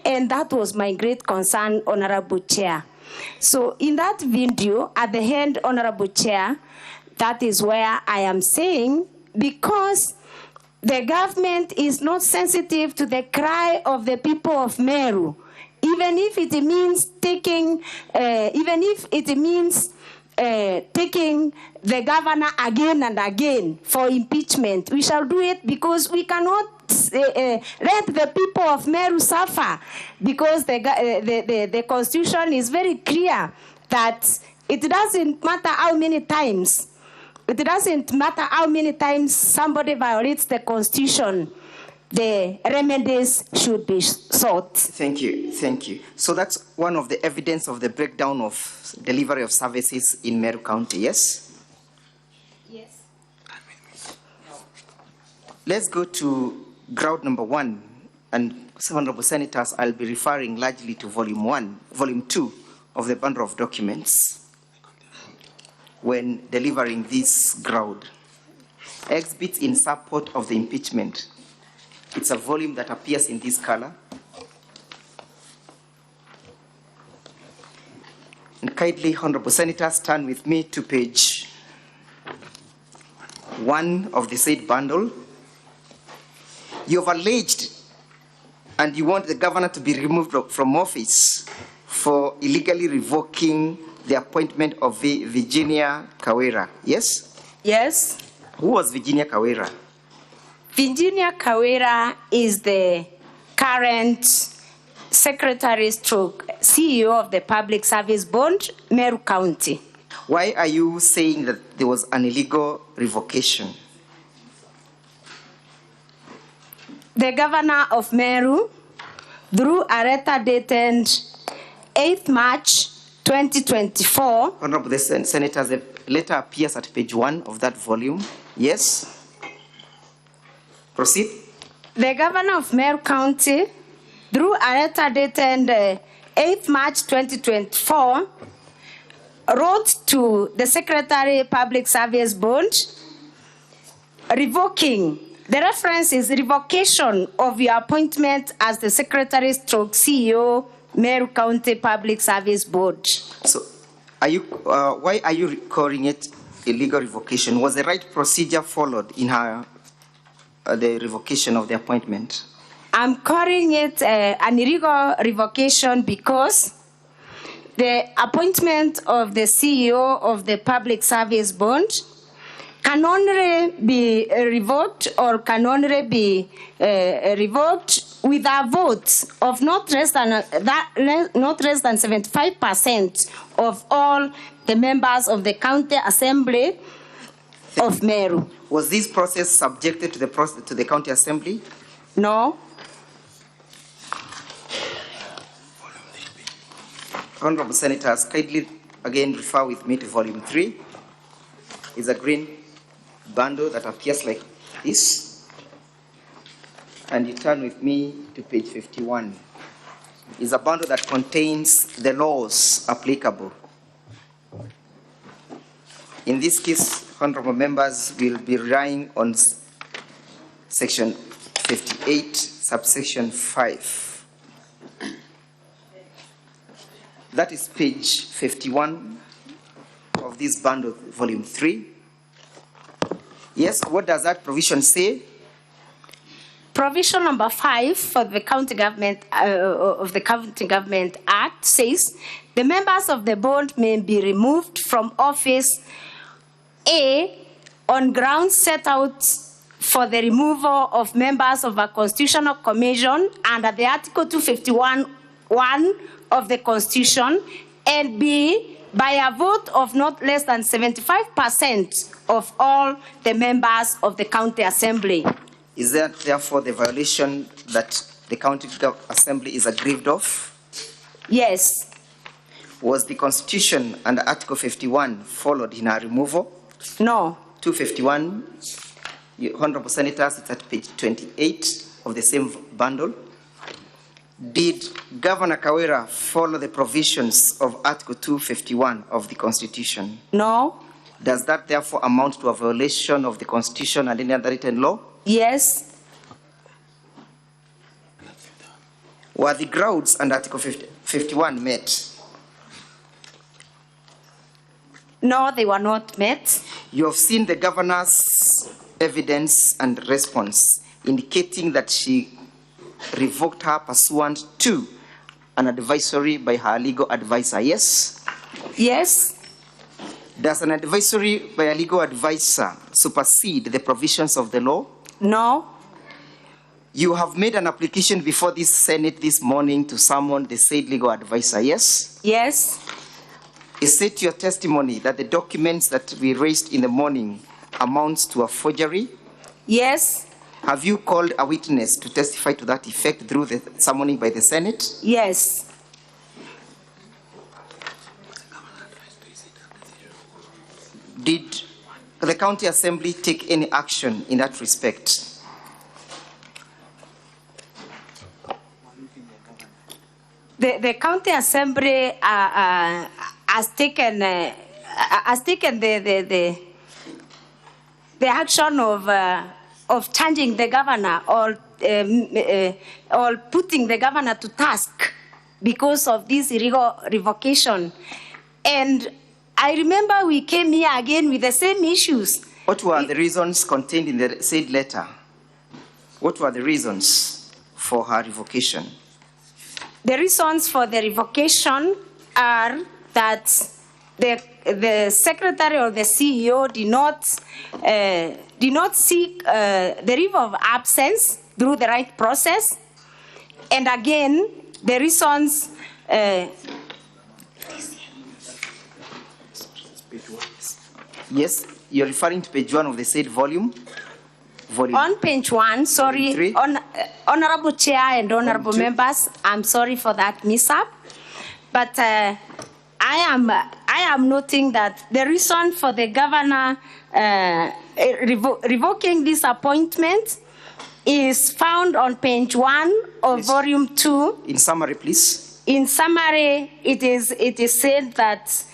And that was my great concern, Honorable Chair. So in that video, at the end, Honorable Chair, that is where I am saying, because the government is not sensitive to the cry of the people of Meru, even if it means taking the governor again and again for impeachment, we shall do it, because we cannot let the people of Meru suffer, because the constitution is very clear that it doesn't matter how many times somebody violates the constitution, the remedies should be sought. Thank you. So that's one of the evidence of the breakdown of delivery of services in Meru County, yes? Yes. Let's go to ground number 1, and honorable senators, I'll be referring largely to volume 2 of the bundle of documents when delivering this ground. Exhibits in support of the impeachment. It's a volume that appears in this color. And kindly, honorable senators, turn with me to page 1 of the said bundle. You have alleged and you want the governor to be removed from office for illegally revoking the appointment of Virginia Kawira, yes? Yes. Who was Virginia Kawira? Virginia Kawira is the current Secretary/CEO of the Public Service Board, Meru County. Why are you saying that there was an illegal revocation? The governor of Meru, through a letter dated 8th March 2024. Honorable Senators, the letter appears at page 1 of that volume. Yes? Proceed. The governor of Meru County, through a letter dated 8th March 2024, wrote to the Secretary Public Service Board revoking. The reference is revocation of your appointment as the Secretary/CEO, Meru County Public Service Board. So, why are you calling it illegal revocation? Was the right procedure followed in the revocation of the appointment? I'm calling it an illegal revocation because the appointment of the CEO of the Public Service Board can only be revoked or can only be revoked with a vote of not less than 75% of all the members of the County Assembly of Meru. Was this process subjected to the County Assembly? No. Honorable Senators, kindly again refer with me to volume 3. It's a green bundle that appears like this. And you turn with me to page 51. It's a bundle that contains the laws applicable. In this case, honorable members will be relying on section 58, subsection 5. That is page 51 of this bundle, volume 3. Yes, what does that provision say? Provision number 5 for the County Government of the County Government Act says the members of the board may be removed from office A on grounds set out for the removal of members of a constitutional commission under the Article 251(1) of the Constitution, and B by a vote of not less than 75% of all the members of the County Assembly. Is that therefore the violation that the County Assembly is aggrieved of? Yes. Was the Constitution under Article 51 followed in our removal? No. 251, Honorable Senators, it's at page 28 of the same bundle. Did Governor Kawira follow the provisions of Article 251 of the Constitution? No. Does that therefore amount to a violation of the Constitution and any other written law? Yes. Were the grounds under Article 51 met? No, they were not met. You have seen the governor's evidence and response indicating that she revoked her pursuant to an advisory by her legal advisor, yes? Yes. Does an advisory by a legal advisor supersede the provisions of the law? No. You have made an application before this Senate this morning to summon the said legal advisor, yes? Yes. Is it your testimony that the documents that we raised in the morning amounts to a forgery? Yes. Have you called a witness to testify to that effect through the summoning by the Senate? Yes. Did the County Assembly take any action in that respect? The County Assembly has taken the action of changing the governor or putting the governor to task because of this illegal revocation. And I remember we came here again with the same issues. What were the reasons contained in the said letter? What were the reasons for her revocation? The reasons for the revocation are that the secretary or the CEO did not seek the leave of absence through the right process. And again, the reasons yes, you're referring to page 1 of the said volume? On page 1, sorry, Honorable Chair and Honorable Members, I'm sorry for that mishap. But I am noting that the reason for the governor revoking this appointment is found on page 1 of volume 2. In summary, please. In summary, it is said that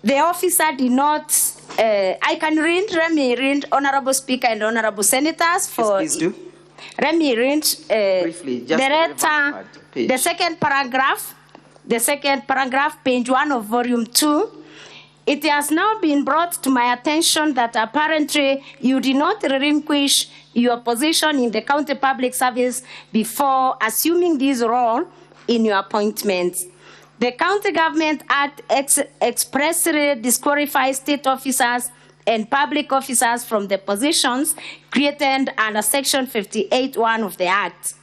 the officer did not, I can read, let me read, Honorable Speaker and Honorable Senators. For, yes, please do. Let me read briefly, just the second paragraph, page 1 of volume 2. It has now been brought to my attention that apparently you did not relinquish your position in the County Public Service before assuming this role in your appointment. The County Government Act expressly disqualifies state officers and public officers from the positions created under Section 58(1) of the Act.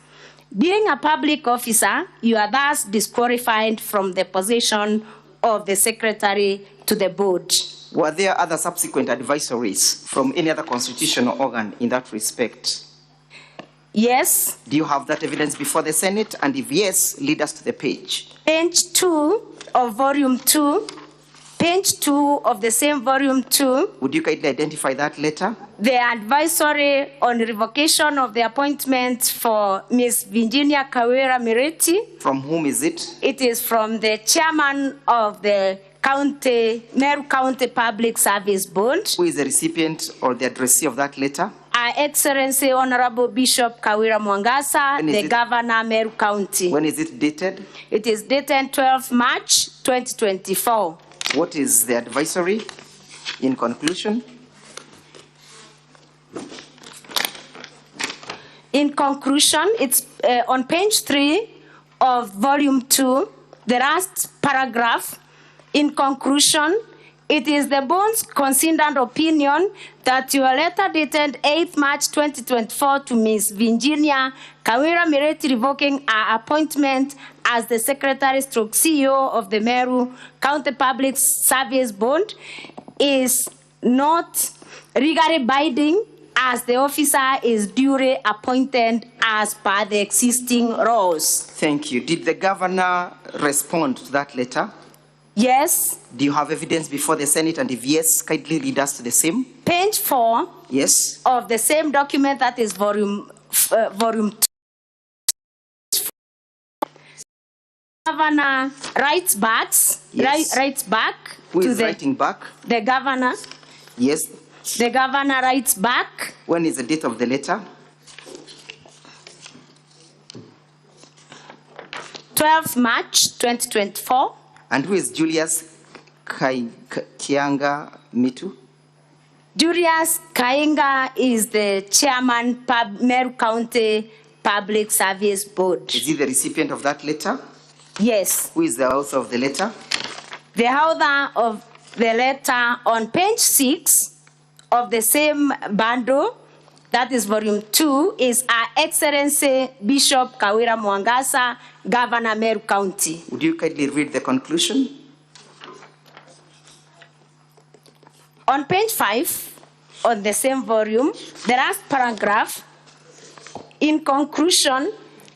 Being a public officer, you are thus disqualified from the position of the Secretary to the Board. Were there other subsequent advisories from any other constitutional organ in that respect? Yes. Do you have that evidence before the Senate? And if yes, lead us to the page. Page 2 of volume 2. Page 2 of the same volume 2. Would you kindly identify that letter? The advisory on revocation of the appointment for Ms. Virginia Kawira Mireti. From whom is it? It is from the chairman of the Meru County Public Service Board. Who is the recipient or the addressee of that letter? Our Excellency Honorable Bishop Kawira Mwangaza, the Governor, Meru County. When is it dated? It is dated 12 March 2024. What is the advisory in conclusion? In conclusion, it's on page 3 of volume 2, the last paragraph. In conclusion, it is the board's considered opinion that your letter dated 8 March 2024 to Ms. Virginia Kawira Mireti revoking her appointment as the Secretary/CEO of the Meru County Public Service Board is not legally binding, as the officer is duly appointed as per the existing laws. Thank you. Did the governor respond to that letter? Yes. Do you have evidence before the Senate? And if yes, kindly read us to the same. Page 4 yes. of the same document, that is volume 2. Governor writes back. Yes. Writes back. Who to is writing back? The governor. Yes. The governor writes back. When is the date of the letter? 12 March 2024. And who is Julius Kianga Mitu? Julius Kainga is the chairman Meru County Public Service Board. Is he the recipient of that letter? Yes. Who is the author of the letter? The author of the letter on page 6 of the same bundle, that is volume 2, is Our Excellency Bishop Kawira Mwangaza, Governor Meru County. Would you kindly read the conclusion? On page 5 of the same volume, the last paragraph, in conclusion,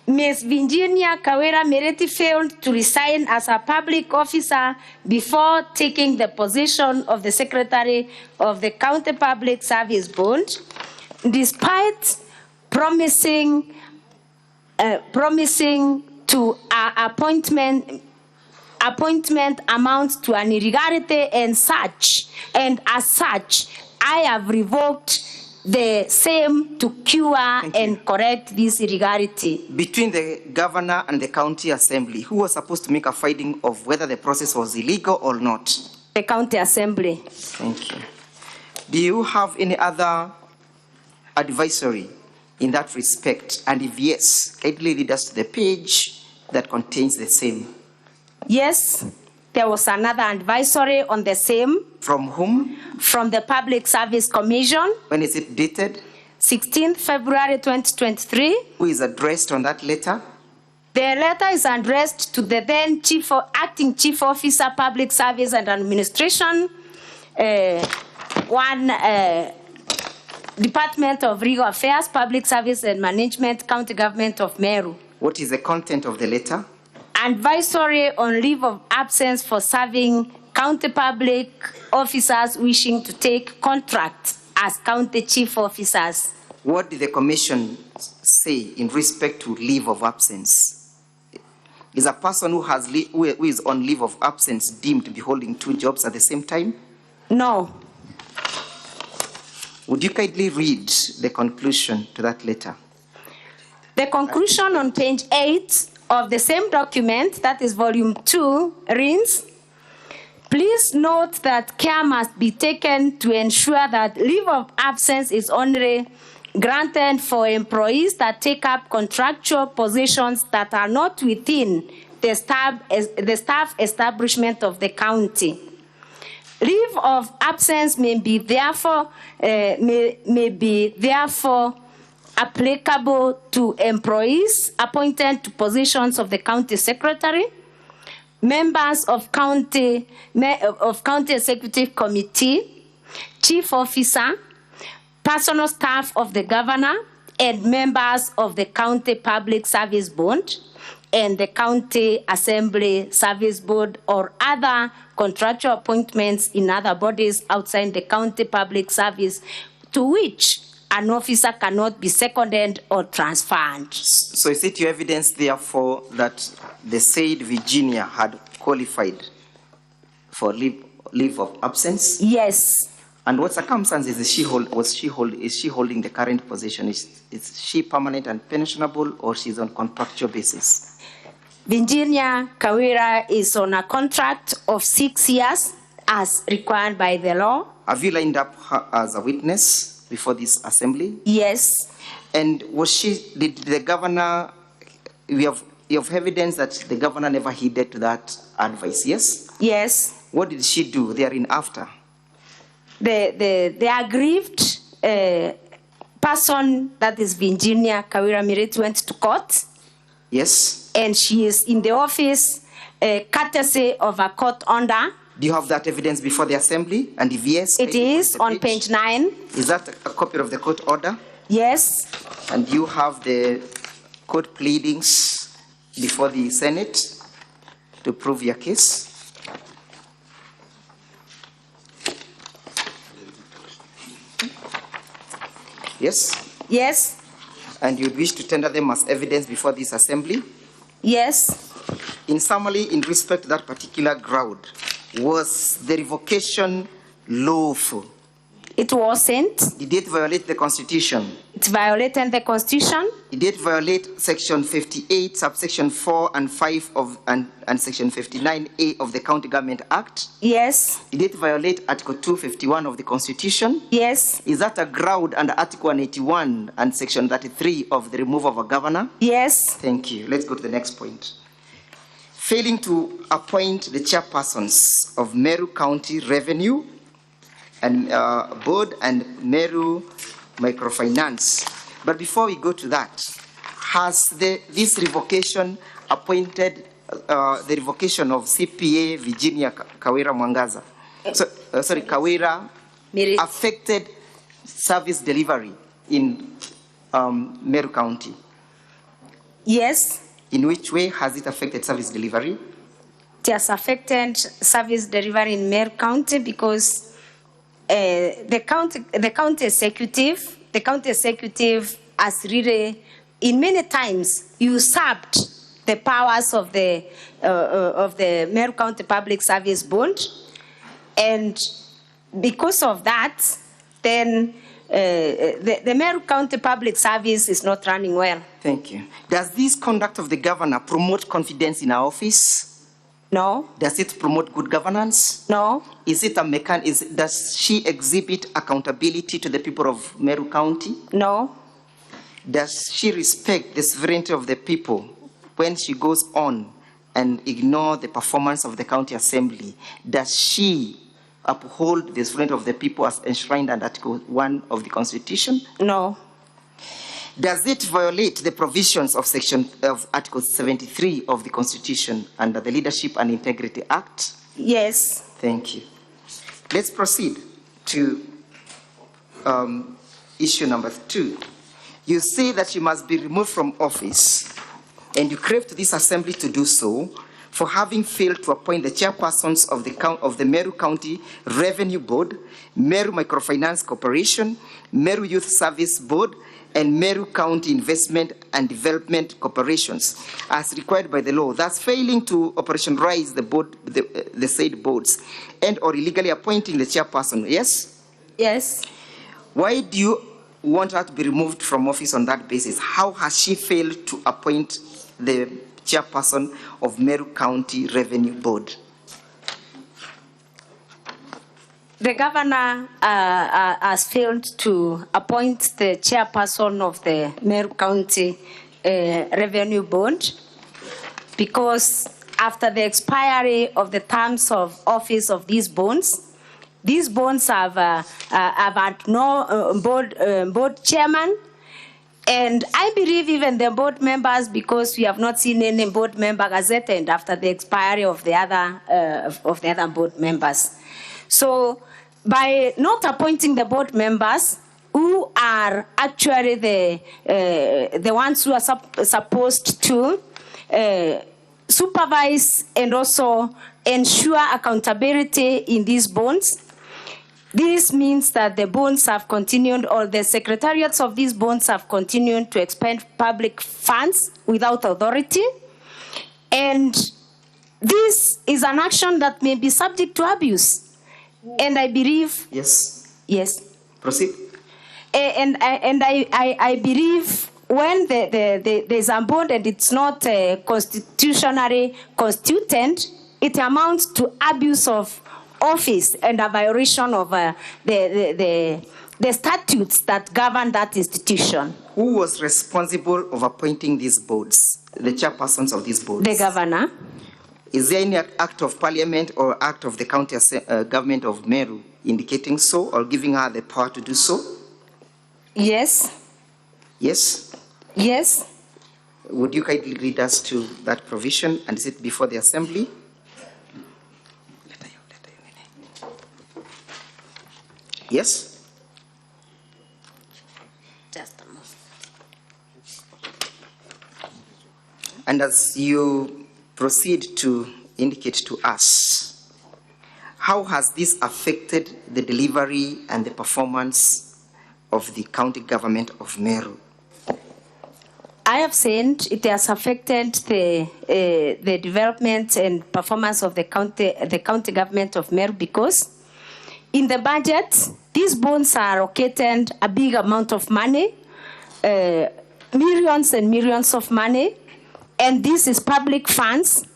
Ms. Virginia Kawira Mireti failed to resign as a public officer before taking the position of the Secretary of the County Public Service Board, despite promising to appointment amounts to an irregularity and as such, I have revoked the same to cure and correct this irregularity. Between the governor and the county assembly, who was supposed to make a finding of whether the process was illegal or not? The county assembly. Thank you. Do you have any other advisory in that respect? And if yes, kindly lead us to the page that contains the same. Yes, there was another advisory on the same. From whom? From the Public Service Commission. When is it dated? 16th February 2023. Who is addressed on that letter? The letter is addressed to the then Acting Chief Officer, Public Service and Administration, Department of Legal Affairs, Public Service and Management, County Government of Meru. What is the content of the letter? Advisory on leave of absence for serving county public officers wishing to take contract as county chief officers. What did the commission say in respect to leave of absence? Is a person who is on leave of absence deemed to be holding 2 jobs at the same time? No. Would you kindly read the conclusion to that letter? The conclusion on page 8 of the same document, that is volume 2, reads, please note that care must be taken to ensure that leave of absence is only granted for employees that take up contractual positions that are not within the staff establishment of the county. Leave of absence may be therefore applicable to employees appointed to positions of the county secretary, members of county executive committee, chief officer, personal staff of the governor, and members of the County Public Service Board and the County Assembly Service Board or other contractual appointments in other bodies outside the county public service to which an officer cannot be seconded or transferred. So is it your evidence, therefore, that the said Virginia had qualified for leave of absence? Yes. And what circumstances is she holding the current position? Is she permanent and pensionable, or she's on contractual basis? Virginia Kawira is on a contract of 6 years as required by the law. Have you lined up her as a witness before this assembly? Yes. And did the governor, you have evidence that the governor never heeded to that advice, yes? Yes. What did she do therein after? The aggrieved person, that is Virginia Kawira Mirit, went to court. Yes. And she is in the office courtesy of a court order. Do you have that evidence before the assembly? And if yes, it is on page 9. Is that a copy of the court order? Yes. And you have the court pleadings before the Senate to prove your case? Yes? Yes. And you wish to tender them as evidence before this assembly? Yes. In summary, in respect to that particular ground, was the revocation lawful? It wasn't. Did it violate the Constitution? It violated the Constitution. Did it violate Section 58, subsection 4 and 5 and Section 59A of the County Government Act? Yes. Did it violate Article 251 of the Constitution? Yes. Is that a ground under Article 181 and Section 33 of the removal of a governor? Yes. Thank you. Let's go to the next point. Failing to appoint the chairpersons of Meru County Revenue and Board and Meru Microfinance. But before we go to that, has this revocation appointed the revocation of CPA Virginia Kawira Mwangaza? Kawira affected service delivery in Meru County? Yes. In which way has it affected service delivery? It has affected service delivery in Meru County because the county executive has really, in many times, usurped the powers of the Meru County Public Service Board, and because of that, then the Meru County Public Service is not running well. Thank you. Does this conduct of the governor promote confidence in our office? No. Does it promote good governance? No. Is it does she exhibit accountability to the people of Meru County? No. Does she respect the sovereignty of the people when she goes on and ignore the performance of the county assembly? Does she uphold the sovereignty of the people as enshrined in Article 1 of the Constitution? No. Does it violate the provisions of Article 73 of the Constitution under the Leadership and Integrity Act? Yes. Thank you. Let's proceed to issue number 2. You say that she must be removed from office, and you crave to this assembly to do so for having failed to appoint the chairpersons of the Meru County Revenue Board, Meru Microfinance Corporation, Meru Youth Service Board, and Meru County Investment and Development Corporations, as required by the law, thus failing to operationalize the said boards, and or illegally appointing the chairperson. Yes? Yes. Why do you want her to be removed from office on that basis? How has she failed to appoint the chairperson of Meru County Revenue Board? The governor has failed to appoint the chairperson of the Meru County Revenue Board because after the expiry of the terms of office of these bonds have had no board chairman, and I believe even the board members, because we have not seen any board member gazetted after the expiry of the other board members. So by not appointing the board members, who are actually the ones who are supposed to supervise and also ensure accountability in these bonds. This means that the bonds have continued, or the secretariats of these bonds have continued to expend public funds without authority. And this is an action that may be subject to abuse. And I believe... Yes. Yes. Proceed. And I believe when there's a bond and it's not constitutionally constituted, it amounts to abuse of office and a violation of the statutes that govern that institution. Who was responsible of appointing these boards, the chairpersons of these boards? The governor. Is there any act of parliament or act of the county government of Meru indicating so or giving her the power to do so? Yes. Yes? Yes. Would you kindly read us to that provision and sit before the assembly? Yes? Just a moment. And as you proceed to indicate to us, how has this affected the delivery and the performance of the county government of Meru? I have said it has affected the development and performance of the county government of Meru because in the budget, these bonds are allocated a big amount of money, millions and millions of money, and this is public funds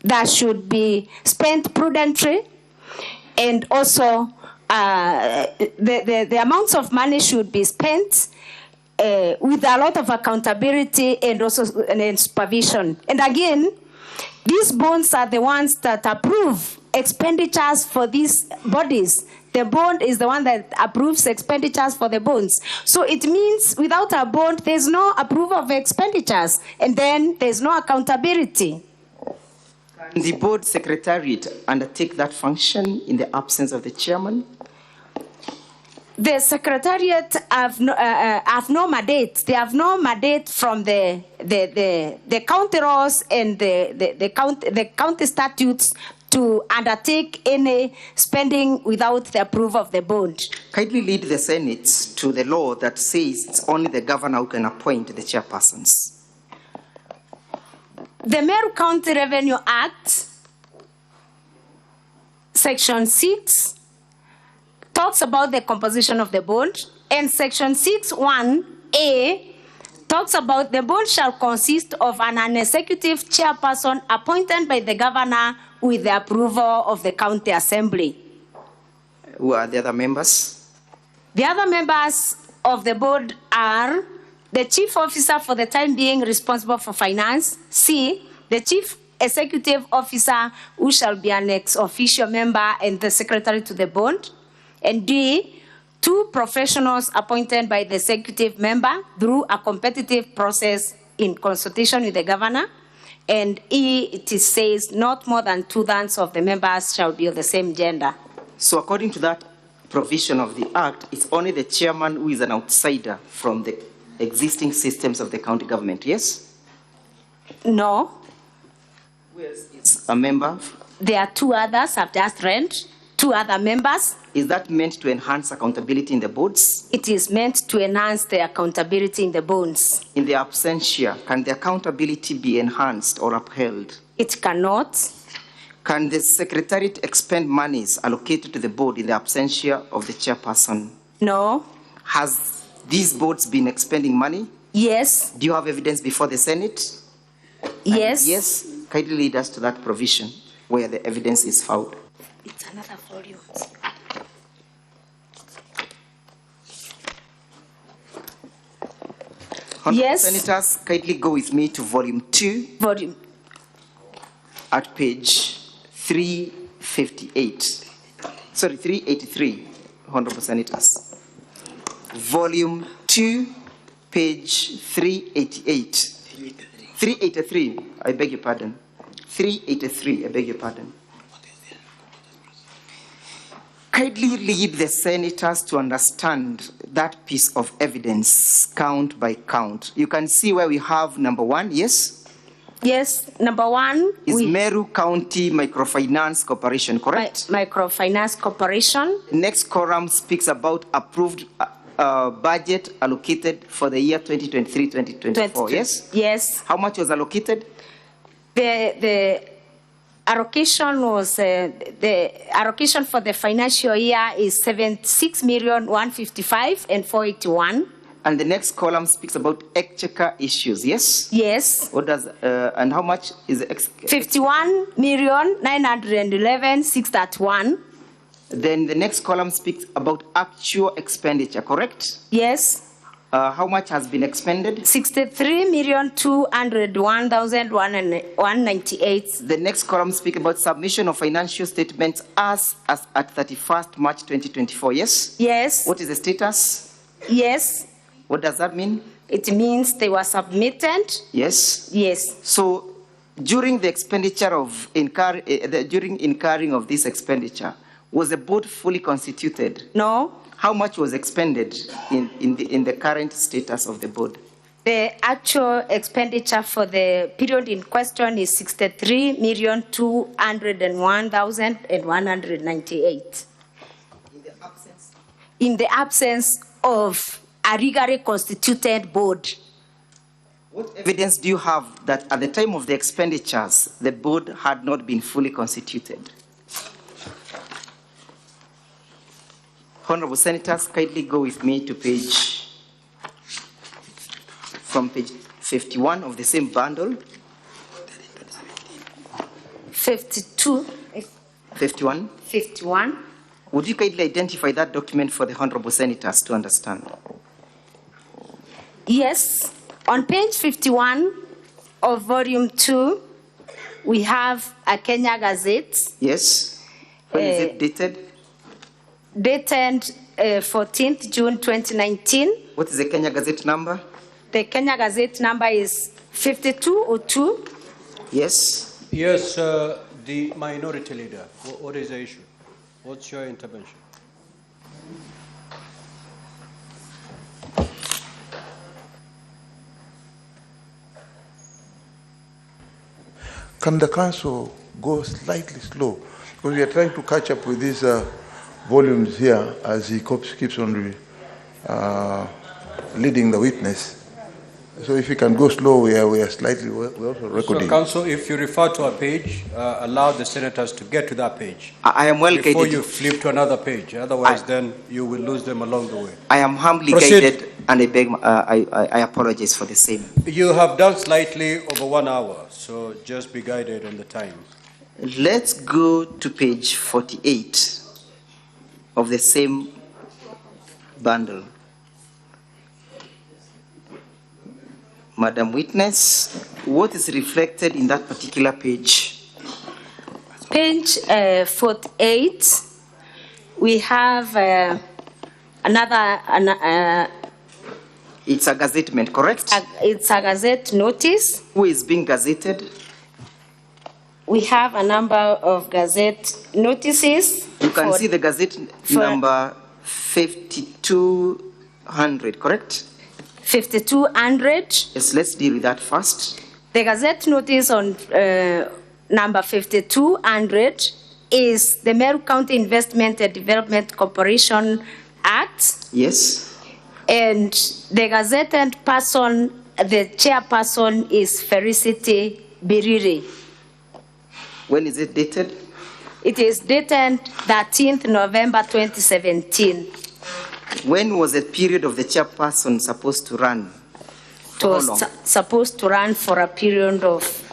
that should be spent prudently, and also the amounts of money should be spent with a lot of accountability and also supervision. And again, these bonds are the ones that approve expenditures for these bodies. The bond is the one that approves expenditures for the bonds. So it means without a bond, there's no approval of expenditures, and then there's no accountability. Can the board secretariat undertake that function in the absence of the chairman? The secretariat have no mandate. They have no mandate from the county laws and the county statutes to undertake any spending without the approval of the board. Kindly lead the Senate to the law that says it's only the governor who can appoint the chairpersons. The Meru County Revenue Act, Section 6, talks about the composition of the board, and Section 6(1)(a) talks about the board shall consist of an executive chairperson appointed by the governor with the approval of the county assembly. Who are the other members? The other members of the board are the chief officer for the time being responsible for finance, C, the chief executive officer who shall be an ex-officio member and the secretary to the board, and D, 2 professionals appointed by the executive member through a competitive process in consultation with the governor, and E, it says not more than 2/3 of the members shall be of the same gender. So according to that provision of the Act, it's only the chairman who is an outsider from the existing systems of the county government, yes? No. Who else is a member? There are 2 others I've just read, 2 other members. Is that meant to enhance accountability in the boards? It is meant to enhance the accountability in the bonds. In the absentia, can the accountability be enhanced or upheld? It cannot. Can the secretariat expend monies allocated to the board in the absentia of the chairperson? No. Has these boards been expending money? Yes. Do you have evidence before the Senate? Yes. And yes. Kindly lead us to that provision where the evidence is found. It's another volume. Yes. Senators, kindly go with me to volume 2. Volume. At page 358. Sorry, 383, Honorable Senators. Volume 2, page 388. 383, I beg your pardon. 383, I beg your pardon. kindly lead the senators to understand that piece of evidence count by count. You can see where we have number 1, yes? Yes, number 1 is Meru County Microfinance Corporation, correct? Microfinance Corporation. Next column speaks about approved budget allocated for the year 2023-2024, yes? Yes. How much was allocated? The allocation was, the allocation for the financial year is 76,155,481. And the next column speaks about exchequer issues, yes? Yes. What does, and how much is the 51,911,631. Then the next column speaks about actual expenditure, correct? Yes. How much has been expended? 63,201,198. The next column speaks about submission of financial statements as at 31st March 2024, yes? Yes. What is the status? Yes. What does that mean? It means they were submitted. Yes. Yes. So during the expenditure of during incurring of this expenditure, was the board fully constituted? No. How much was expended in the current status of the board? The actual expenditure for the period in question is 63,201,198. In the absence of a legally constituted board. What evidence do you have that at the time of the expenditures, the board had not been fully constituted? Honorable Senators, kindly go with me to page 51 of the same bundle. 52. 51. 51. Would you kindly identify that document for the Honorable Senators to understand? Yes. On page 51 of volume 2, we have a Kenya Gazette. Yes. When is it dated? Dated 14th June 2019. What is the Kenya Gazette number? The Kenya Gazette number is 5202. Yes. Yes, the minority leader. What is the issue? What's your intervention? Can the council go slightly slow? Because we are trying to catch up with these volumes here as he keeps on leading the witness. So if you can go slow, we are slightly, we're also recording. So, Council, if you refer to a page, allow the senators to get to that page. I am well before guided. You flip to another page. Otherwise, then you will lose them along the way. I am humbly guided, and I beg, I apologize for the same. You have done slightly over 1 hour, so just be guided on the time. Let's go to page 48 of the same bundle. Madam Witness, what is reflected in that particular page? Page 48, we have another... It's a gazettement, correct? It's a gazette notice. Who is being gazetted? We have a number of gazette notices. You can see the gazette number 5200, correct? 5200. Yes, let's deal with that first. The gazette notice on number 5200 is the Meru County Investment and Development Corporation Act. Yes. And the gazetted person, the chairperson is Felicity Biriri. When is it dated? It is dated 13th November 2017. When was the period of the chairperson supposed to run? It was supposed to run for a period of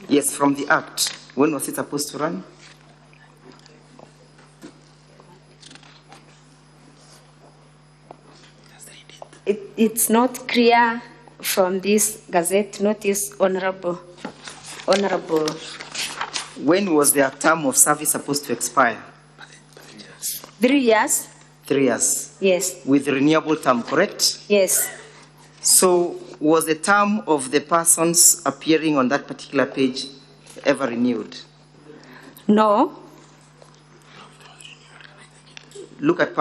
Yes, from the Act. When was it supposed to run? it's not clear from this Gazette notice, Honorable. When was their term of service supposed to expire? 3 years? 3 years. Yes. With renewable term, correct? Yes. So was the term of the persons appearing on that particular page ever renewed? No. Look at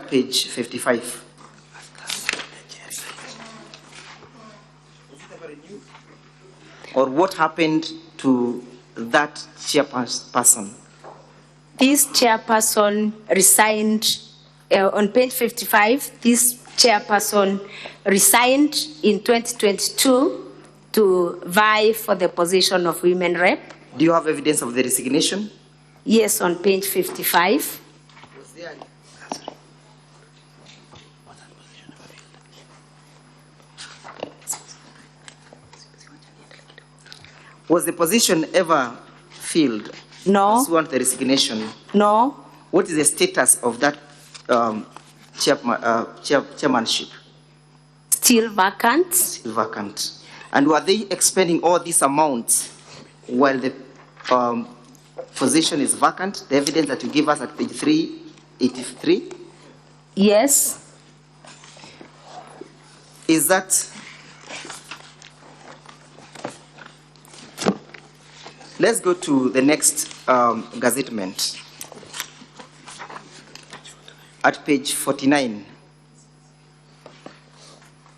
page 55. Or what happened to that chairperson? This chairperson resigned on page 55. This chairperson resigned in 2022 to vie for the position of women rep. Do you have evidence of the resignation? Yes, on page 55. Was the position ever filled? No. Pursuant to the resignation? No. What is the status of that chairmanship? Still vacant. Still vacant. And were they expending all these amounts while the position is vacant? The evidence that you give us at page 383? Yes. Is that... Let's go to the next gazettement. At page 49.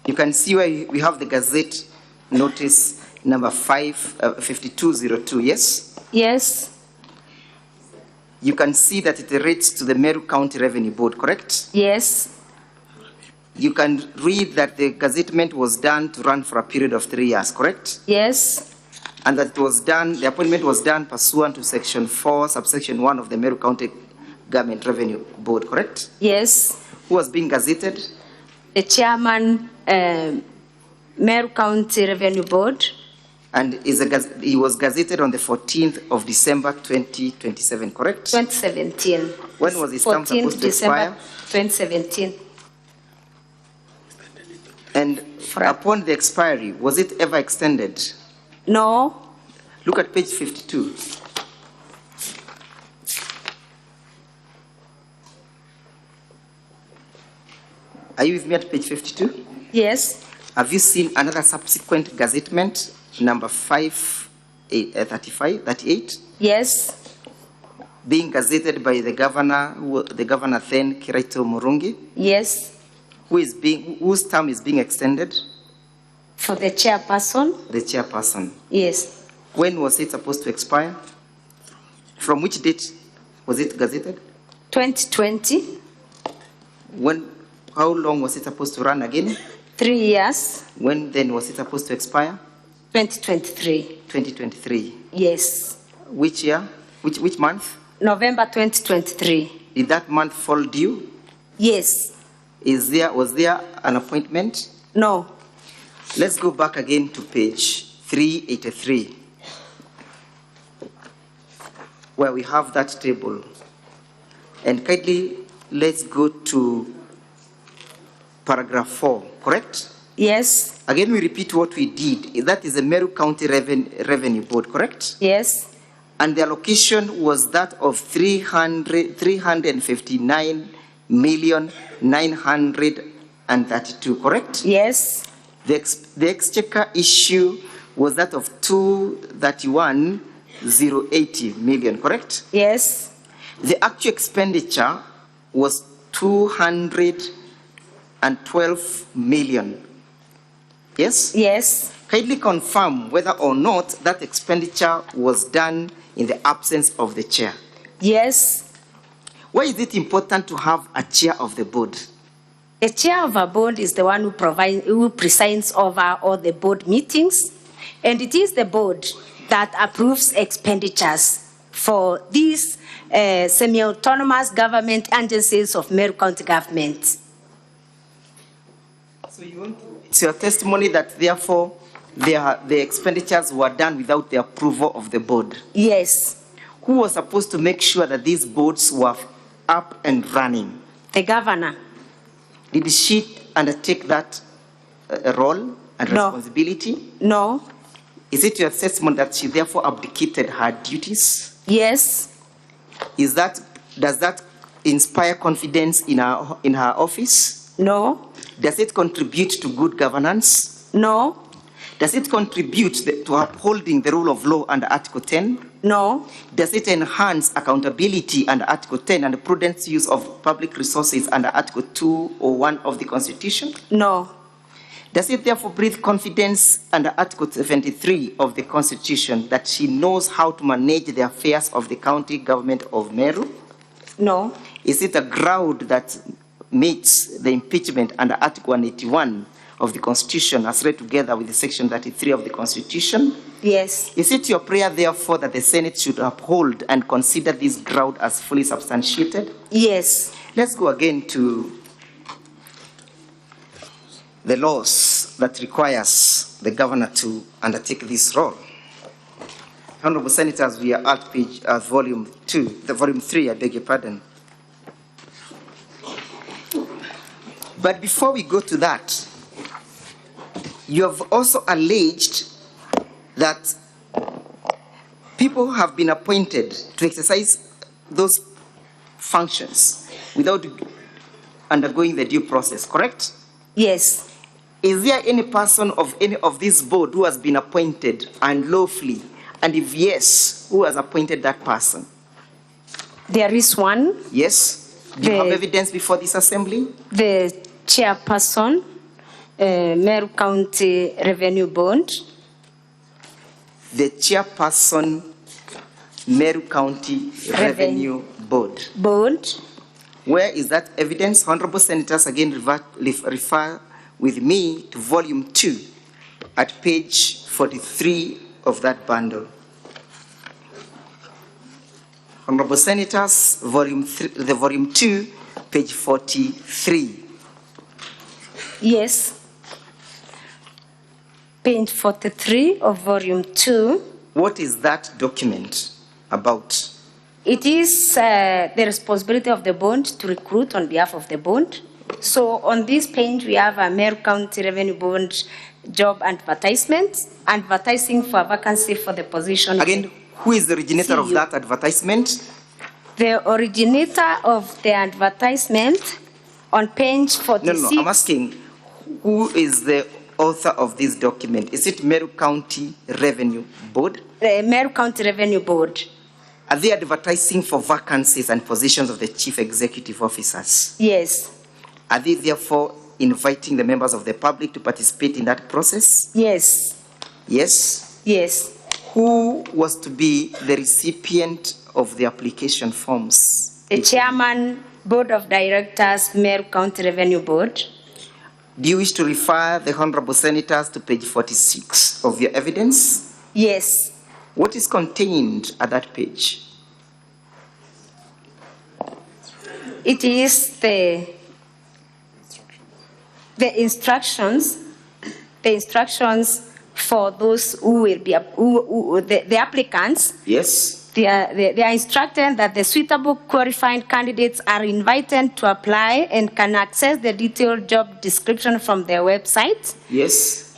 You can see where we have the Gazette notice number 5202, yes? Yes. You can see that it relates to the Meru County Revenue Board, correct? Yes. You can read that the gazettement was done to run for a period of 3 years, correct? Yes. And that it was done, the appointment was done pursuant to section 4, subsection 1 of the Meru County Government Revenue Board, correct? Yes. Who was being gazetted? The chairman, Meru County Revenue Board. And he was gazetted on the 14th of December 2027, correct? 2017. When was his term supposed to expire? 2017. And upon the expiry, was it ever extended? No. Look at page 52. Are you with me at page 52? Yes. Have you seen another subsequent gazettement, number 38? Yes. Being gazetted by the governor then, Kiraito Murungi? Yes. Whose term is being extended? For the chairperson? The chairperson. Yes. When was it supposed to expire? From which date was it gazetted? 2020. How long was it supposed to run again? 3 years. When then was it supposed to expire? 2023. 2023. Yes. Which year? Which month? November 2023. Did that month fall due? Yes. Was there an appointment? No. Let's go back again to page 383, where we have that table. And kindly, let's go to paragraph 4, correct? Yes. Again, we repeat what we did. That is the Meru County Revenue Board, correct? Yes. And the allocation was that of 359,932,000, correct? Yes. The exchequer issue was that of 231,080 million, correct? Yes. The actual expenditure was 212 million. Yes? Yes. Kindly confirm whether or not that expenditure was done in the absence of the chair. Yes. Why is it important to have a chair of the board? The chair of a board is the one who presides over all the board meetings, and it is the board that approves expenditures for these semi-autonomous government agencies of Meru County government. So it's your testimony that therefore the expenditures were done without the approval of the board? Yes. Who was supposed to make sure that these boards were up and running? The governor. Did she undertake that role and No. responsibility? No. Is it your assessment that she therefore abdicated her duties? Yes. Does that inspire confidence in her office? No. Does it contribute to good governance? No. Does it contribute to upholding the rule of law under Article 10? No. Does it enhance accountability under Article 10 and the prudent use of public resources under Article 2 or 1 of the Constitution? No. Does it therefore breathe confidence under Article 73 of the Constitution that she knows how to manage the affairs of the county government of Meru? No. Is it a ground that meets the impeachment under Article 181 of the Constitution as read together with the Section 33 of the Constitution? Yes. Is it your prayer, therefore, that the Senate should uphold and consider this ground as fully substantiated? Yes. Let's go again to the laws that requires the governor to undertake this role. Honorable Senators, we are at page volume 3, I beg your pardon. But before we go to that, you have also alleged that people have been appointed to exercise those functions without undergoing the due process, correct? Yes. Is there any person of any of this board who has been appointed unlawfully? And if yes, who has appointed that person? There is one. Yes. Do you have evidence before this assembly? The chairperson, Meru County Revenue Board. The chairperson, Meru County Revenue Board. Board. Where is that evidence? Honorable Senators, again refer with me to volume 2 at page 43 of that bundle. Honorable Senators, volume 2, page 43. Yes. Page 43 of volume 2. What is that document about? It is the responsibility of the board to recruit on behalf of the board. So on this page, we have a Meru County Revenue Board job advertisement, advertising for a vacancy for the position. Again, who is the originator of that advertisement? The originator of the advertisement on page 46. No, I'm asking, who is the author of this document? Is it Meru County Revenue Board? The Meru County Revenue Board. Are they advertising for vacancies and positions of the chief executive officers? Yes. Are they therefore inviting the members of the public to participate in that process? Yes. Yes? Yes. Who was to be the recipient of the application forms? The chairman, Board of Directors, Meru County Revenue Board. Do you wish to refer the Honorable Senators to page 46 of your evidence? Yes. What is contained at that page? It is the instructions for those who will be the applicants. Yes. They are instructed that the suitable qualified candidates are invited to apply and can access the detailed job description from their website. Yes.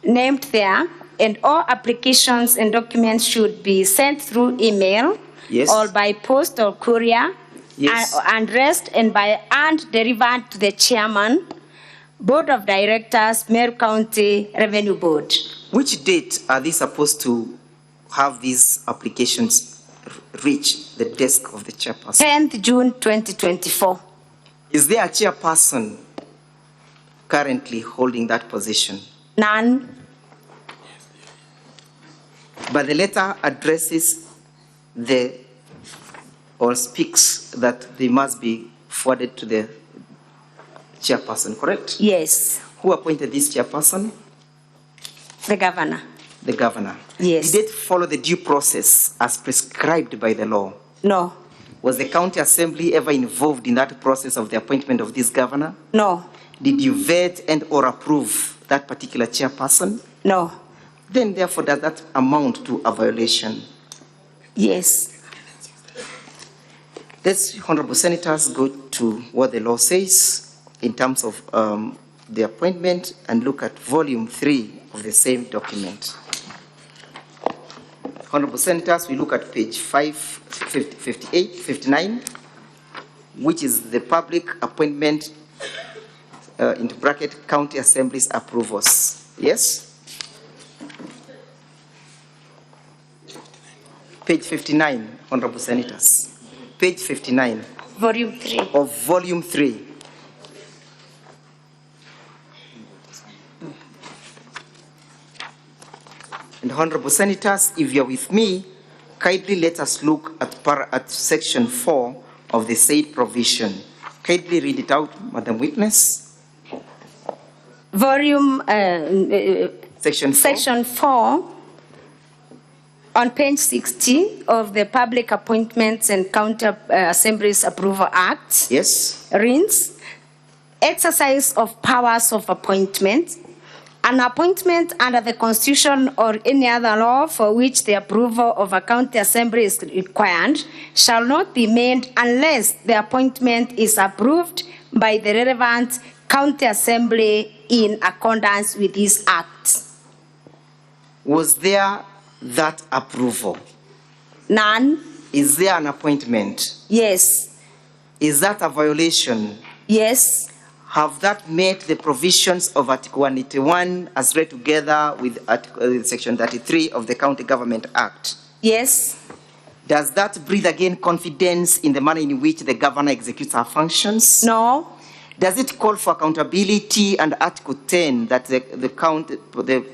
Named there, and all applications and documents should be sent through email. Yes. Or by post or courier. Yes. And addressed and delivered to the chairman, Board of Directors, Meru County Revenue Board. Which date are they supposed to have these applications reach the desk of the chairperson? 10th June 2024. Is there a chairperson currently holding that position? None. But the letter addresses or speaks that they must be forwarded to the chairperson, correct? Yes. Who appointed this chairperson? The governor. The governor. Yes. Did it follow the due process as prescribed by the law? No. Was the county assembly ever involved in that process of the appointment of this governor? No. Did you vet and or approve that particular chairperson? No. Then therefore does that amount to a violation? Yes. Let's, Honorable Senators, go to what the law says in terms of the appointment and look at volume 3 of the same document. Honorable Senators, we look at page 59, which is the public appointment, into bracket, county assemblies approvals. Yes? Page 59, Honorable Senators. Page 59. Volume 3. Of volume 3. And Honorable Senators, if you're with me, kindly let us look at section 4 of the said provision. Kindly read it out, Madam Witness. Volume, section 4. Section 4, on page 60 of the Public Appointments and County Assemblies Approval Act. Yes. Reads, exercise of powers of appointment. An appointment under the Constitution or any other law for which the approval of a county assembly is required shall not be made unless the appointment is approved by the relevant county assembly in accordance with this act. Was there that approval? None. Is there an appointment? Yes. Is that a violation? Yes. Have that met the provisions of Article 181 as read together with Section 33 of the County Government Act? Yes. Does that breathe again confidence in the manner in which the governor executes her functions? No. Does it call for accountability and Article 10 that the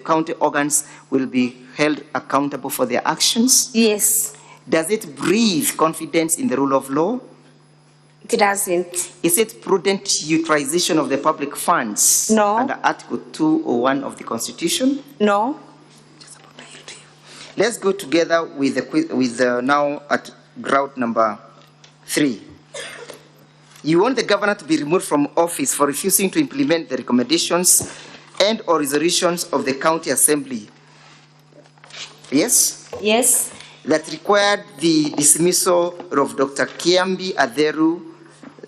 county organs will be held accountable for their actions? Yes. Does it breathe confidence in the rule of law? It doesn't. Is it prudent utilization of the public funds? No. Under Article 201 of the Constitution? No. Let's go together with now at ground number 3. You want the governor to be removed from office for refusing to implement the recommendations and or resolutions of the county assembly. Yes? Yes. That required the dismissal of Dr. Kiambi Aderu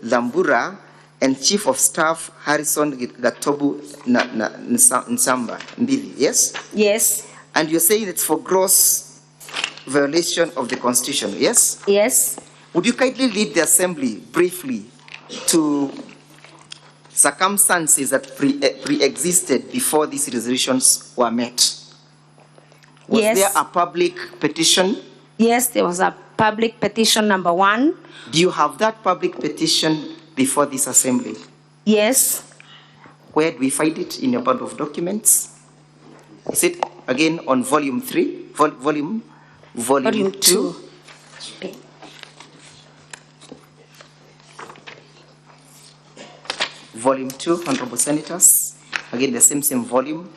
Lambura and Chief of Staff Harrison Gatobu Nsamba Mbili. Yes? Yes. And you're saying it's for gross violation of the Constitution. Yes? Yes. Would you kindly lead the assembly briefly to circumstances that pre-existed before these resolutions were met? Was there a public petition? Yes, there was a public petition number 1. Do you have that public petition before this assembly? Yes. Where do we find it in your bundle of documents? Is it again on volume 3? Volume 2? Volume 2, Honorable Senators. Again, the same volume.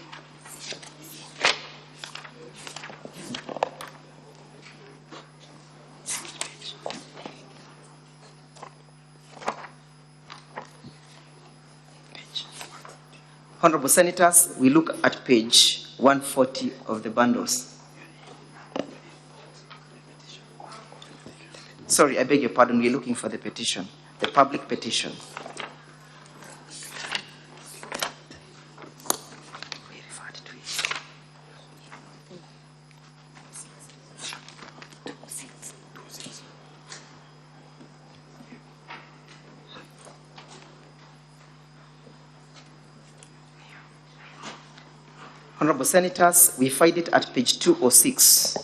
Honorable Senators, we look at page 140 of the bundles. Sorry, I beg your pardon, we're looking for the petition, the public petition. Honorable Senators, we find it at page 206.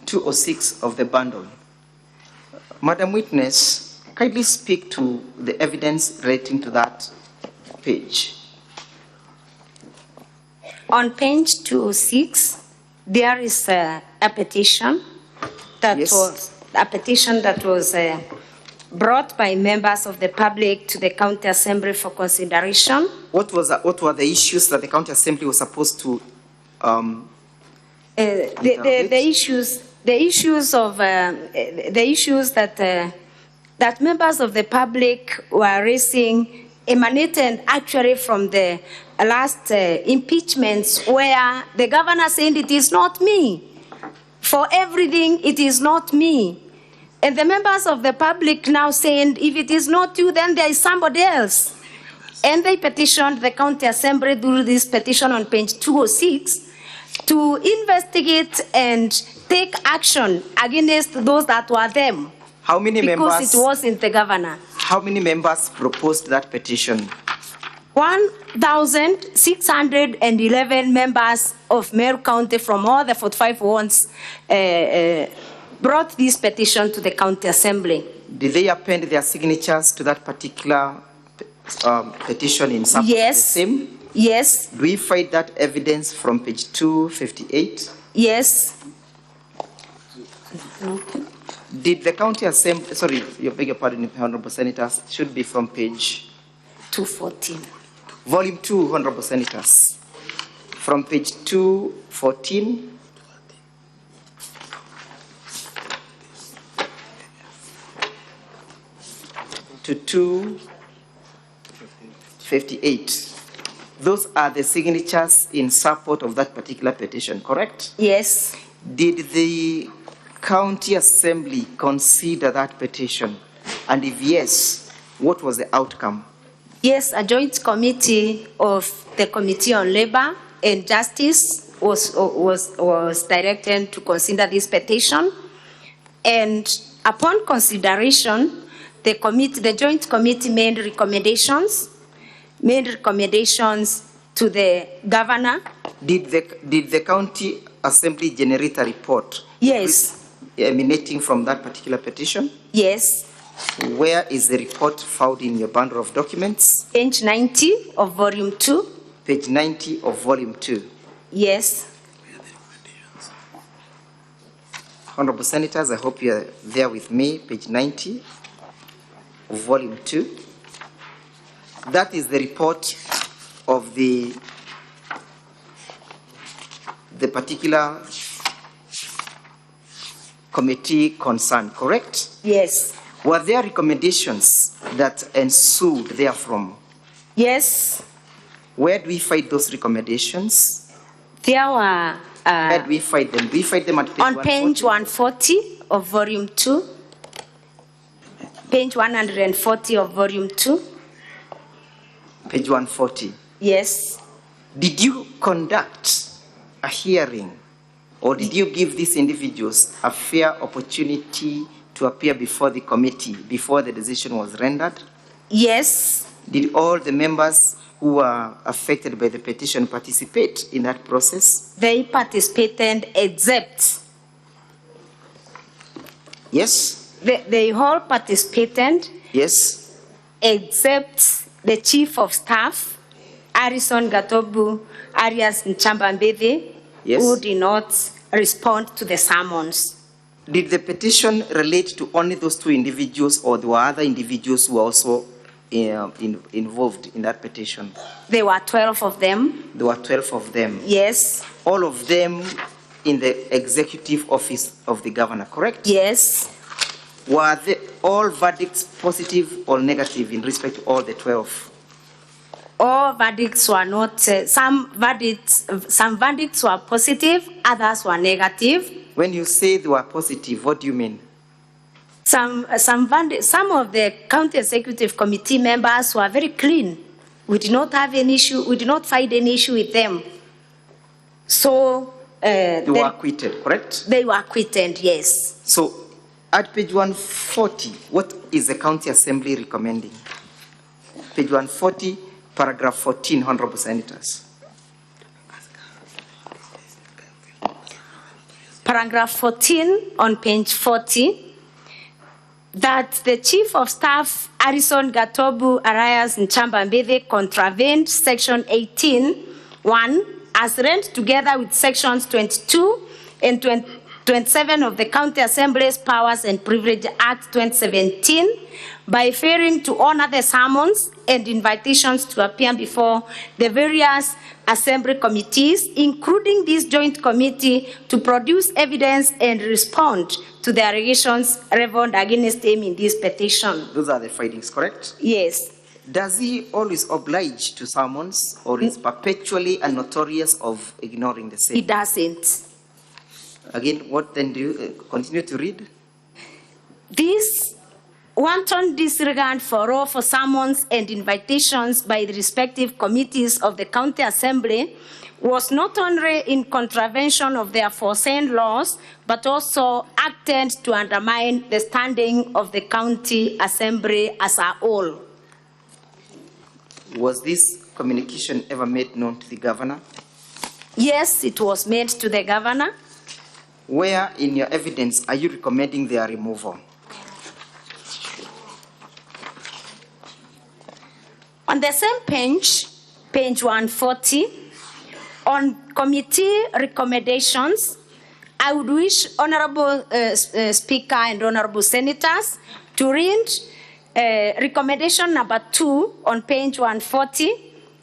206 of the bundle. Madam Witness, kindly speak to the evidence relating to that page. On page 206, there is a petition that was brought by members of the public to the County Assembly for consideration. What were the issues that the County Assembly was supposed to the issues that members of the public were raising emanated actually from the last impeachments, where the governor said it is not me. For everything, it is not me. And the members of the public now saying, if it is not you, then there is somebody else. And they petitioned the county assembly through this petition on page 206 to investigate and take action against those that were them. How many members? Because it wasn't the governor. How many members proposed that petition? 1,611 members of Meru County from all the 45 wards brought this petition to the county assembly. Did they append their signatures to that particular petition in support? Yes. The same? Yes. Do we find that evidence from page 258? Yes. Did the county assembly, sorry, you beg your pardon, Honorable Senators, should be from page 214. Volume 2, Honorable Senators. From page 214 to 258. Those are the signatures in support of that particular petition, correct? Yes. Did the county assembly consider that petition? And if yes, what was the outcome? Yes, a joint committee of the Committee on Labor and Justice was directed to consider this petition. And upon consideration, the joint committee made recommendations to the governor. Did the county assembly generate a report? Yes. Emanating from that particular petition? Yes. Where is the report found in your bundle of documents? Page 90 of volume 2. Page 90 of volume 2. Yes. Honorable Senators, I hope you are there with me. Page 90 of volume 2. That is the report of the particular committee concerned, correct? Yes. Were there recommendations that ensued therefrom? Yes. Where do we find those recommendations? There were... Where do we find them? Do we find them at page 140? On page 140 of volume 2. Page 140 of volume 2. Page 140. Yes. Did you conduct a hearing, or did you give these individuals a fair opportunity to appear before the committee before the decision was rendered? Yes. Did all the members who were affected by the petition participate in that process? They participated except... Yes. They all participated. Yes. Except the chief of staff, Harrison Gatobu Arias Nchambambede, yes, who did not respond to the summons. Did the petition relate to only those two individuals, or there were other individuals who were also involved in that petition? There were 12 of them. There were 12 of them. Yes. All of them in the executive office of the governor, correct? Yes. Were all verdicts positive or negative in respect to all the 12? All verdicts were not, some verdicts were positive, others were negative. When you say they were positive, what do you mean? Some of the county executive committee members were very clean. We did not have an issue, we did not find any issue with them. So they were acquitted, correct? They were acquitted, yes. So at page 140, what is the county assembly recommending? Page 140, paragraph 14, Honorable Senators. Paragraph 14 on page 40, that the Chief of Staff, Harrison Gatobu Arias Nchambambede, contravened section 18(1) as read together with sections 22 and 27 of the County Assembly's Powers and Privilege Act 2017 by failing to honor the summons and invitations to appear before the various assembly committees, including this joint committee, to produce evidence and respond to the allegations leveled against him in this petition. Those are the findings, correct? Yes. Does he always oblige to summons, or is perpetually and notorious of ignoring the same? He doesn't. Again, what then do you continue to read? This wanton disregard for lawful summons and invitations by the respective committees of the County Assembly was not only in contravention of the aforesaid laws, but also acted to undermine the standing of the County Assembly as a whole. Was this communication ever made known to the governor? Yes, it was made to the governor. Where in your evidence are you recommending their removal? On the same page, page 140, on committee recommendations, I would wish Honorable Speaker and Honorable Senators to read recommendation number 2 on page 140,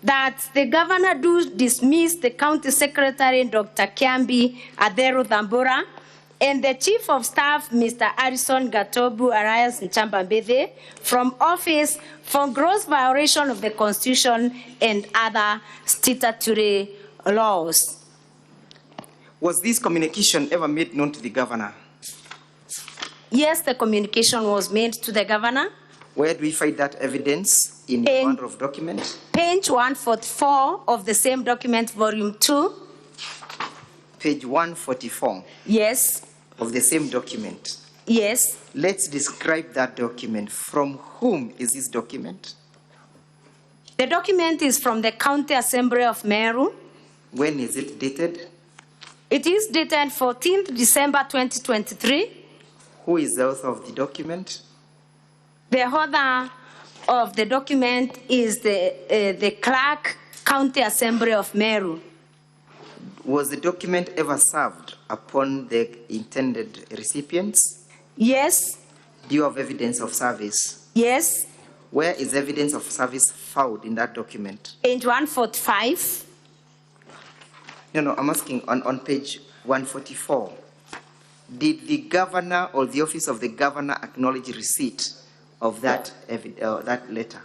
that the governor do dismiss the County Secretary, Dr. Kiambi Aderu Thambura, and the Chief of Staff, Mr. Harrison Gatobu Arias Nchambambede, from office for gross violation of the Constitution and other statutory laws. Was this communication ever made known to the governor? Yes, the communication was made to the governor. Where do we find that evidence in the bundle of documents? Page 144 of the same document, volume 2. Page 144. Yes. Of the same document. Yes. Let's describe that document. From whom is this document? The document is from the County Assembly of Meru. When is it dated? It is dated 14th December 2023. Who is the author of the document? The author of the document is the Clerk, County Assembly of Meru. Was the document ever served upon the intended recipients? Yes. Do you have evidence of service? Yes. Where is evidence of service found in that document? Page 145. No, I'm asking on page 144. Did the governor or the office of the governor acknowledge receipt of that letter?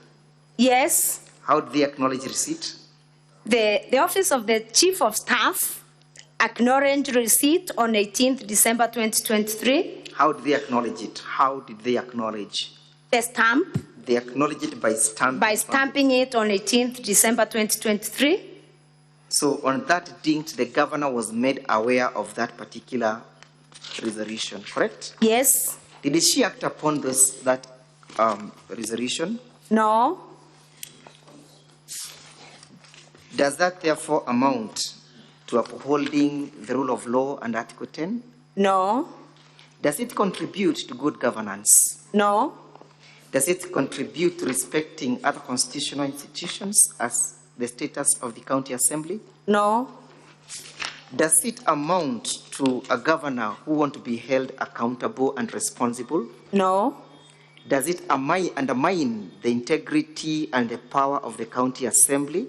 Yes. How did they acknowledge receipt? The office of the Chief of Staff acknowledged receipt on 18th December 2023. How did they acknowledge it? How did they acknowledge? The stamp. They acknowledged it by stamping. By stamping it on 18th December 2023. So on that date, the governor was made aware of that particular resolution, correct? Yes. Did she act upon that resolution? No. Does that therefore amount to upholding the rule of law and Article 10? No. Does it contribute to good governance? No. Does it contribute to respecting other constitutional institutions as the status of the County Assembly? No. Does it amount to a governor who wants to be held accountable and responsible? No. Does it undermine the integrity and the power of the County Assembly?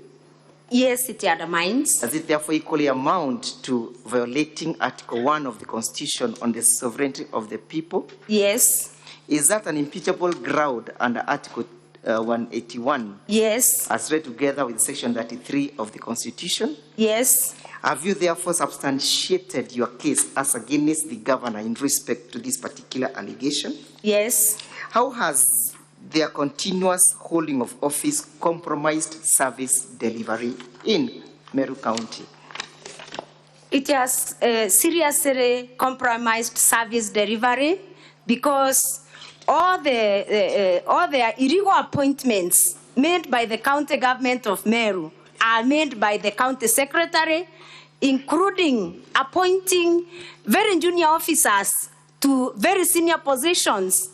Yes, it undermines. Does it therefore equally amount to violating Article 1 of the Constitution on the sovereignty of the people? Yes. Is that an impeachable ground under Article 181? Yes. As read together with Section 33 of the Constitution? Yes. Have you therefore substantiated your case as against the governor in respect to this particular allegation? Yes. How has their continuous holding of office compromised service delivery in Meru County? It has seriously compromised service delivery because all the illegal appointments made by the county government of Meru are made by the county secretary, including appointing very junior officers to very senior positions,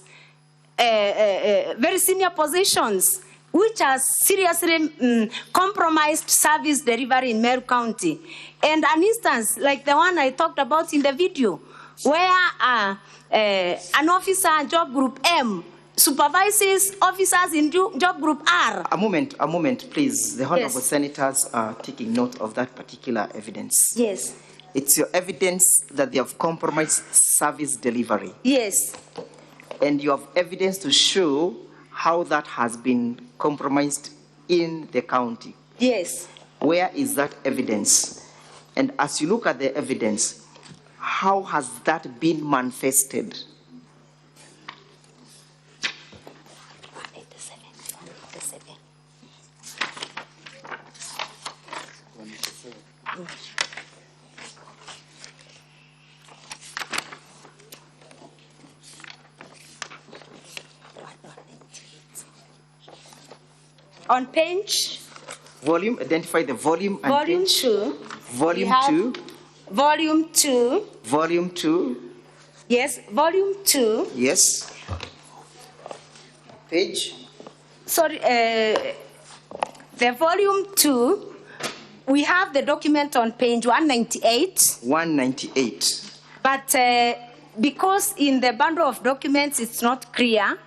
which has seriously compromised service delivery in Meru County. And an instance like the one I talked about in the video, where an officer in job group M supervises officers in job group R. A moment, please. The honorable senators are taking note of that particular evidence. Yes. It's your evidence that they have compromised service delivery. Yes. And you have evidence to show how that has been compromised in the county. Yes. Where is that evidence? And as you look at the evidence, how has that been manifested? On page. Volume, identify the volume and Volume page. 2. Volume We have 2. Volume 2. Volume 2. Yes, volume 2. Yes. Page. Sorry, the volume 2, we have the document on page 198. 198. But because in the bundle of documents it's not clear,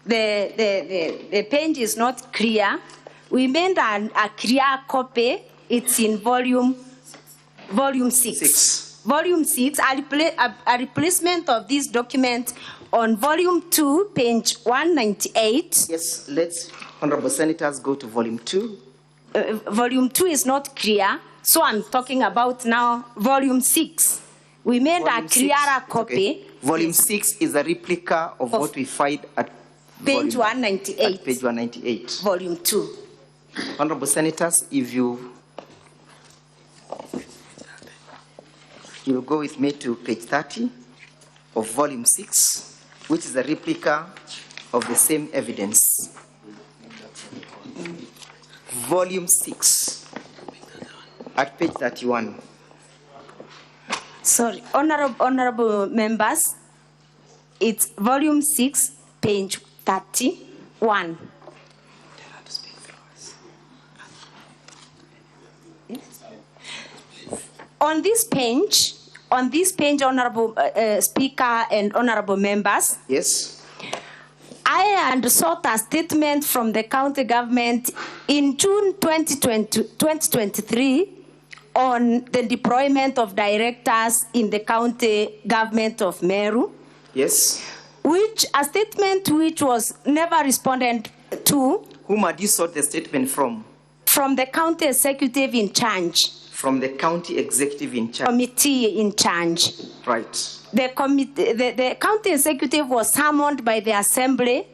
the page is not clear, we made a clear copy. It's in volume 6. Volume 6, a replacement of this document on volume 2, page 198. Yes, let's, honorable senators, go to volume 2. Volume 2 is not clear, so I'm talking about now volume 6. We made Volume a clearer copy. Okay. Volume 6 is a replica of what we find at Page volume- 198. At page 198. Volume 2. Honorable senators, if you'll go with me to page 30 of volume 6, which is a replica of the same evidence. Volume 6 at page 31. Sorry, honorable members, it's volume 6, page 31. On this page, honorable speaker and honorable members. Yes. I had sought a statement from the county government in June 2023 on the deployment of directors in the county government of Meru. Yes. Which a statement which was never responded to. Whom had you sought the statement from? From the county executive in charge. From the county executive in charge. Committee in charge. Right. The county executive was summoned by the assembly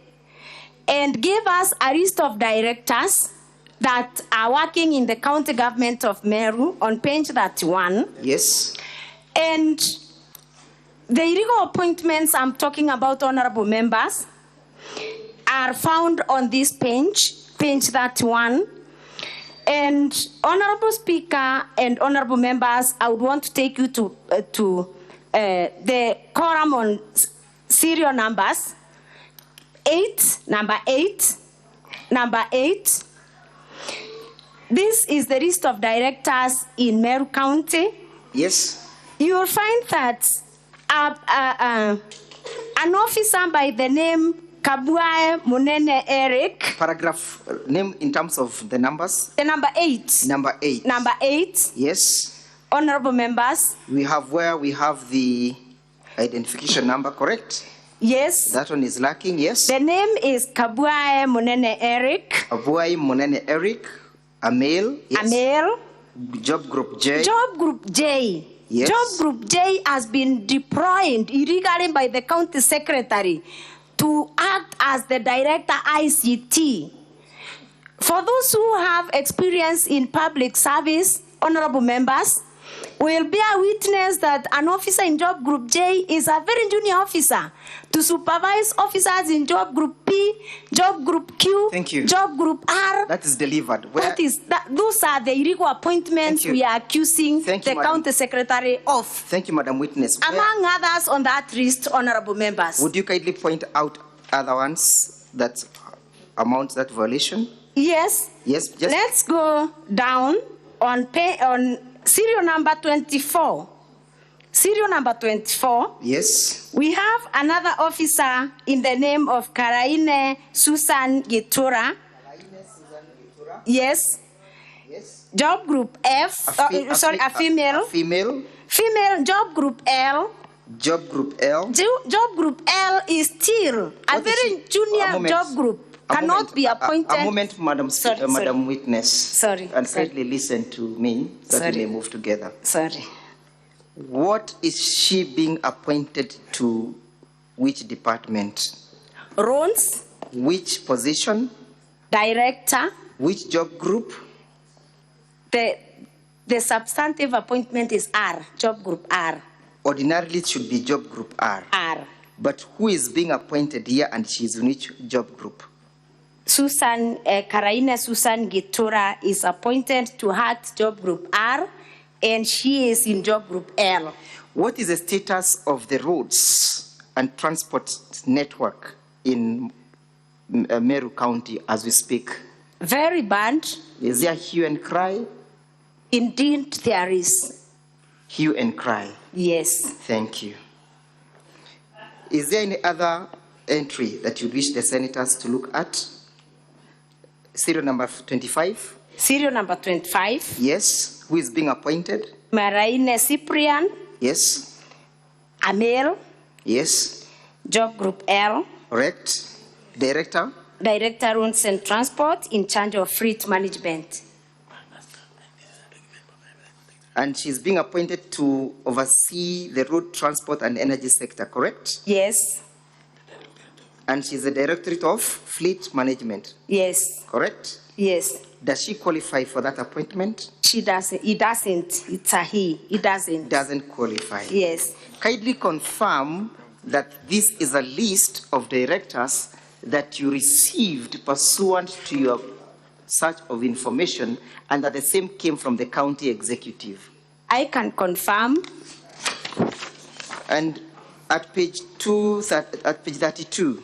and gave us a list of directors that are working in the county government of Meru on page 31. Yes. And the illegal appointments I'm talking about, honorable members, are found on this page 31. And honorable speaker and honorable members, I would want to take you to the column on serial numbers. Number 8. This is the list of directors in Meru County. Yes. You will find that an officer by the name Kabwae Munene Eric. Paragraph name in terms of the numbers. The number 8. Number 8. Number 8. Yes. Honorable members. We have the identification number, correct? Yes. That one is lacking, yes. The name is Kabwae Munene Eric. Kabwae Munene Eric, a male. Yes. A male. Job group J. Job group J. Yes. Job group J has been deployed illegally by the county secretary to act as the director ICT. For those who have experience in public service, honorable members, will bear witness that an officer in job group J is a very junior officer to supervise officers in job group P, job group Q, Thank you. job group R. That is delivered. Those are the illegal appointments we are accusing the county secretary of. Thank you, Madam Witness. Among others on that list, honorable members. Would you kindly point out other ones that amount that violation? Yes. Yes. Just Let's go down on serial number 24. Serial number 24. Yes. We have another officer in the name of Karaine Susan Gitura. Yes. Yes. Job group F. A female. Female. Female job group L. Job group L. Job group L is still a very junior job group. Cannot be appointed. A moment, Madam Witness. Sorry. And kindly listen to me so that we may move together. Sorry. What is she being appointed to? Which department? Roles. Which position? Director. Which job group? The substantive appointment is R, job group R. Ordinarily, it should be job group R. R. But who is being appointed here and she is in which job group? Karaina Susan Gitura is appointed to HAT Job Group R, and she is in Job Group L. What is the status of the roads and transport network in Meru County as we speak? Very bad. Is there hue and cry? Indeed, there is. Hue and cry. Yes. Thank you. Is there any other entry that you wish the senators to look at? Serial number 25? Serial number 25. Yes. Who is being appointed? Maraine Cyprian. Yes. Amel. Yes. Job Group L. Correct. Director? Director Roads and Transport in charge of fleet management. And she's being appointed to oversee the road transport and energy sector, correct? Yes. And she's the Directorate of Fleet Management. Yes. Correct? Yes. Does she qualify for that appointment? She doesn't. He doesn't. It's a he. He doesn't. Doesn't qualify. Yes. Kindly confirm that this is a list of directors that you received pursuant to your search of information and that the same came from the county executive. I can confirm. And at page 32,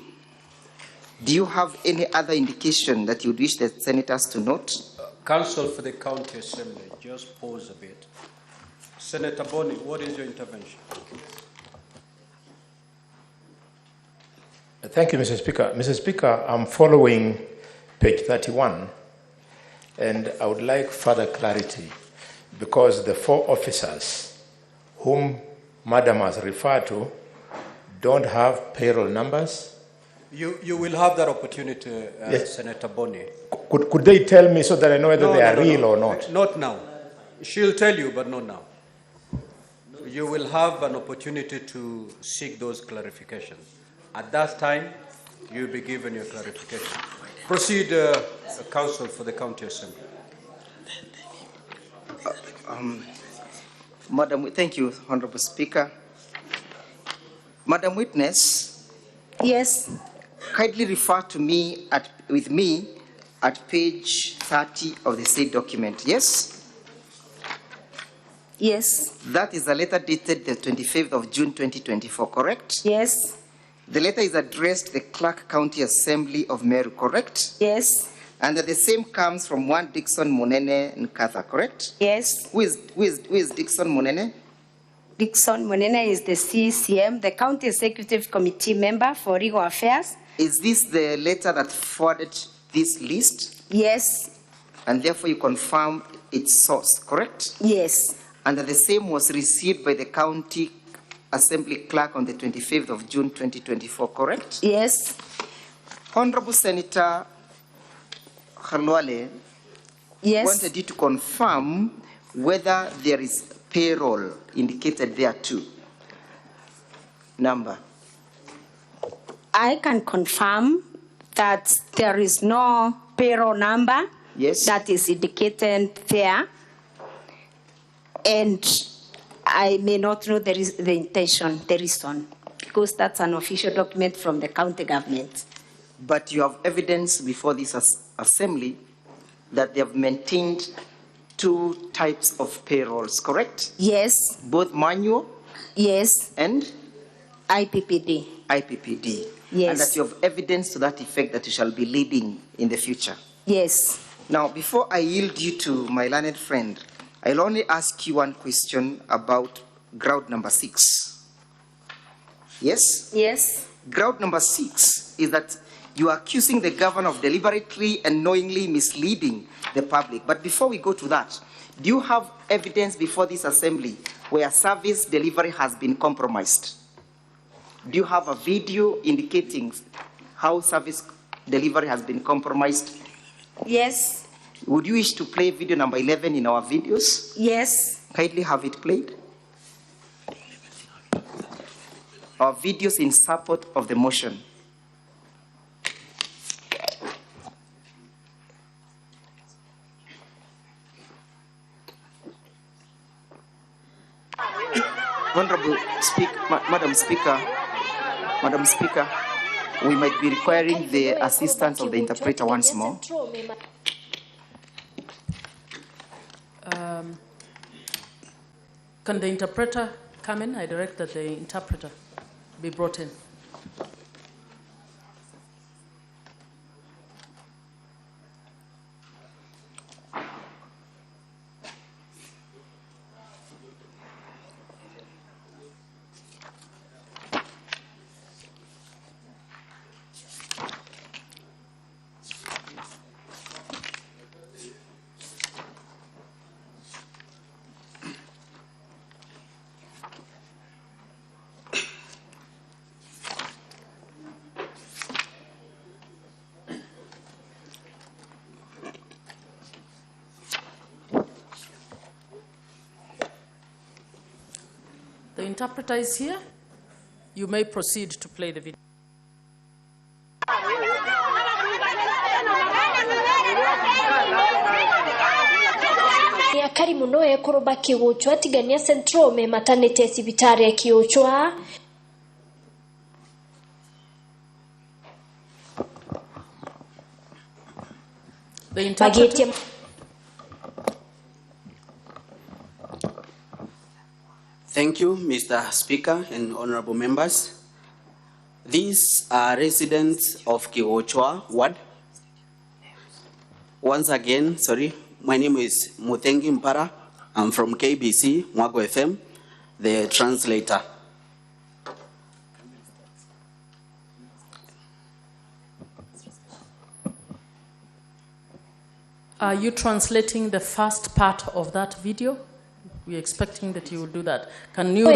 do you have any other indication that you would wish the senators to note? Counsel for the County Assembly, just pause a bit. Senator Boni, what is your intervention? Thank you, Mr. Speaker. Mr. Speaker, I'm following page 31, and I would like further clarity because the 4 officers whom Madam has referred to don't have payroll numbers. You will have that opportunity, Yes. Senator Boni. Could they tell me so that I know whether they are real or not? Not now. She'll tell you, but not now. You will have an opportunity to seek those clarifications. At that time, you'll be given your clarification. Proceed, Counsel for the County Assembly. Madam, thank you, Honorable Speaker. Madam Witness. Yes. Kindly refer to me with me at page 30 of the said document. Yes? Yes. That is a letter dated the 25th of June 2024, correct? Yes. The letter is addressed to the Clark County Assembly of Meru, correct? Yes. And the same comes from one Dixon Munene Nkatha, correct? Yes. Who is Dixon Munene? Dixon Munene is the CCM, the County Executive Committee member for Legal Affairs. Is this the letter that forwarded this list? Yes. And therefore you confirm its source, correct? Yes. And the same was received by the County Assembly Clerk on the 25th of June 2024, correct? Yes. Honorable Senator Khalwale wanted you to confirm whether there is payroll indicated there too. Number. I can confirm that there is no payroll number that is indicated there. And I may not know the intention, the reason, because that's an official document from the county government. But you have evidence before this assembly that they have maintained 2 types of payrolls, correct? Yes. Both manual? Yes. And? IPPD. IPPD. Yes. And that you have evidence to that effect that you shall be leading in the future. Yes. Now, before I yield you to my learned friend, I'll only ask you one question about ground number 6. Yes? Yes. Ground number 6 is that you are accusing the governor of deliberately and knowingly misleading the public. But before we go to that, do you have evidence before this assembly where service delivery has been compromised? Do you have a video indicating how service delivery has been compromised? Yes. Would you wish to play video number 11 in our videos? Yes. Kindly have it played. Our videos in support of the motion. Honorable Speaker, Madam Speaker, We might be requiring the assistance of the interpreter once more. Can the interpreter come in? I direct that the interpreter be brought in. The interpreter is here. You may proceed to play the video. Akari muno ekoroba kiuchwa tigania central me maternity sibitari kiuchwa. The interpreter. Thank you, Mr. Speaker and honorable members. These are residents of Kiwochwa ward. Once again, my name is Muthengi Mpara. I'm from KBC, Mwangaza FM, the translator. Are you translating the first part of that video? We're expecting that you will do that. Can you...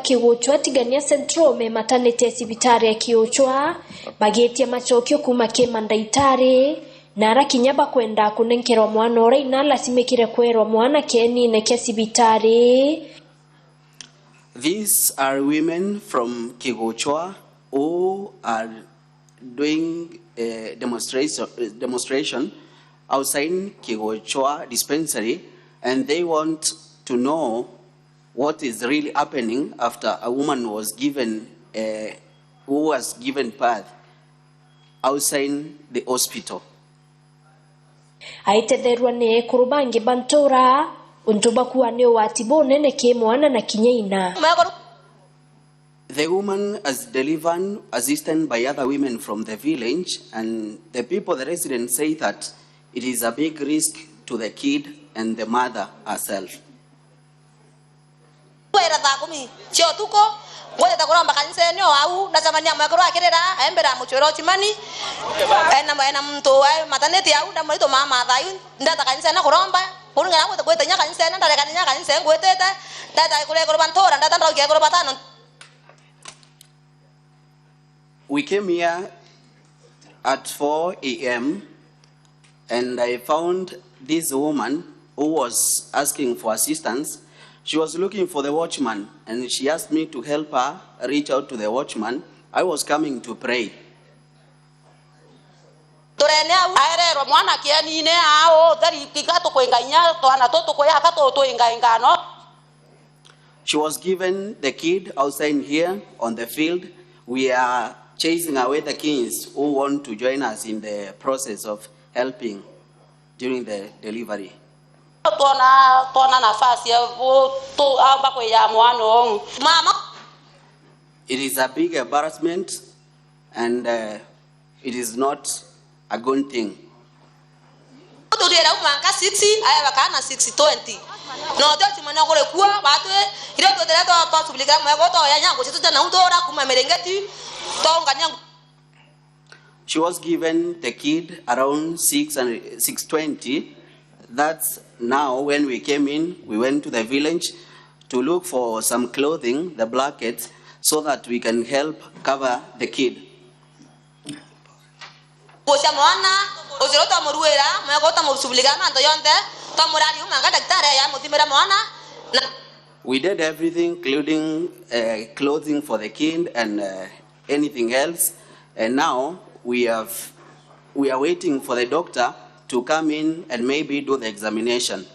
Kiuchwa tigania central me maternity sibitari kiuchwa bagetia machokio kuma kemandaitari nara kinyaba kwenda kunenkerwa mwana ora inala simekire kwerwa mwana keni neke sibitari. These are women from Kigochwa who are doing a demonstration outside Kigochwa dispensary, and they want to know what is really happening after a woman was given, who was given birth outside the hospital. Aitederwa ne kurubangi bantora untuba kuwa ne watibo nene ke mwana na kinyeina. The woman is delivered, assisted by other women from the village, and the people, the residents, say that it is a big risk to the kid and the mother herself. We came here at 4 a.m. and I found this woman who was asking for assistance. She was looking for the watchman, and she asked me to help her reach out to the watchman. I was coming to pray. She was given the kid outside here on the field. We are chasing away the kids who want to join us in the process of helping during the delivery. It is a big embarrassment, and it is not a good thing. She was given the kid around 6:20. That's now when we came in, we went to the village to look for some clothing, the blankets, so that we can help cover the kid. We did everything, including clothing for the kid and anything else. And now we are waiting for the doctor to come in and maybe do the examination.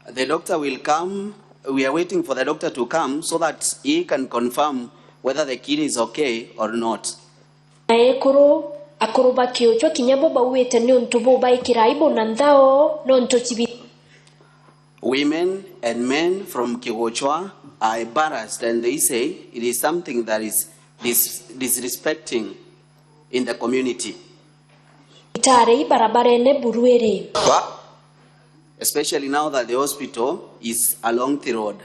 The doctor will come we are waiting for the doctor to come so that he can confirm whether the kid is okay or not. Ekuru akuruba kiochwa kinyabo bawete ni ontubo baikira ibo nandao no ntochibi. Women and men from Kigochwa are embarrassed, and they say it is something that is disrespecting in the community. Especially now that the hospital is along the road.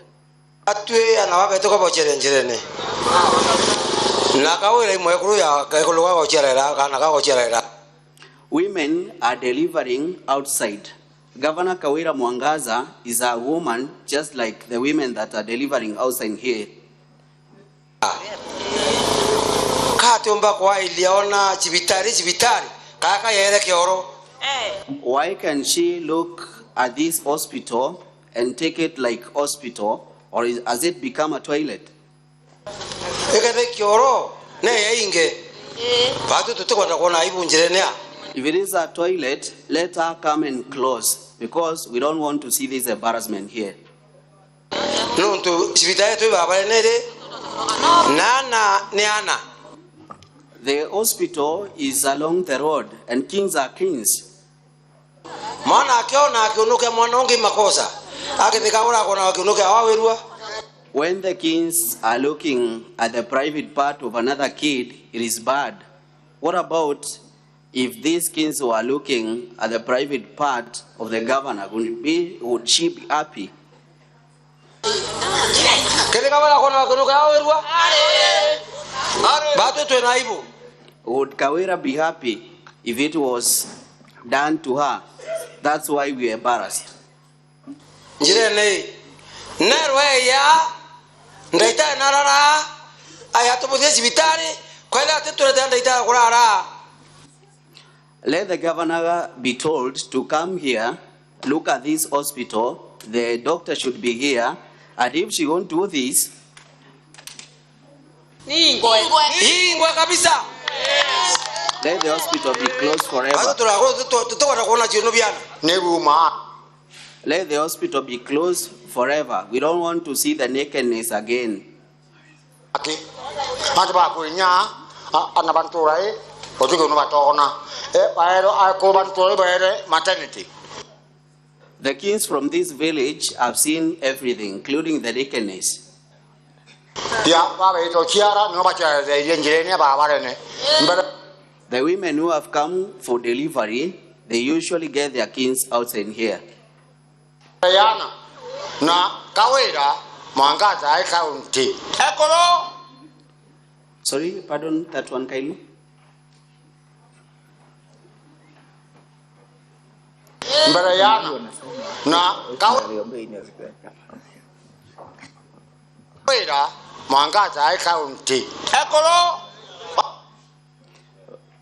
Women are delivering outside. Governor Kawira Mwangaza is a woman just like the women that are delivering outside here. Why can she look at this hospital and take it like hospital, or has it become a toilet? If it is a toilet, let her come and close, because we don't want to see this embarrassment here. The hospital is along the road, and kings are kings. When the kings are looking at the private part of another kid, it is bad. What about if these kings were looking at the private part of the governor? Would she be happy? Would Kawira be happy if it was done to her? That's why we are embarrassed. Let the governor be told to come here, look at this hospital. The doctor should be here, and if she won't do this, let the hospital be closed forever. Let the hospital be closed forever. We don't want to see the nakedness again. The kings from this village have seen everything, including the nakedness. The women who have come for delivery, they usually get their kings outside here. Sorry, pardon that one kindly.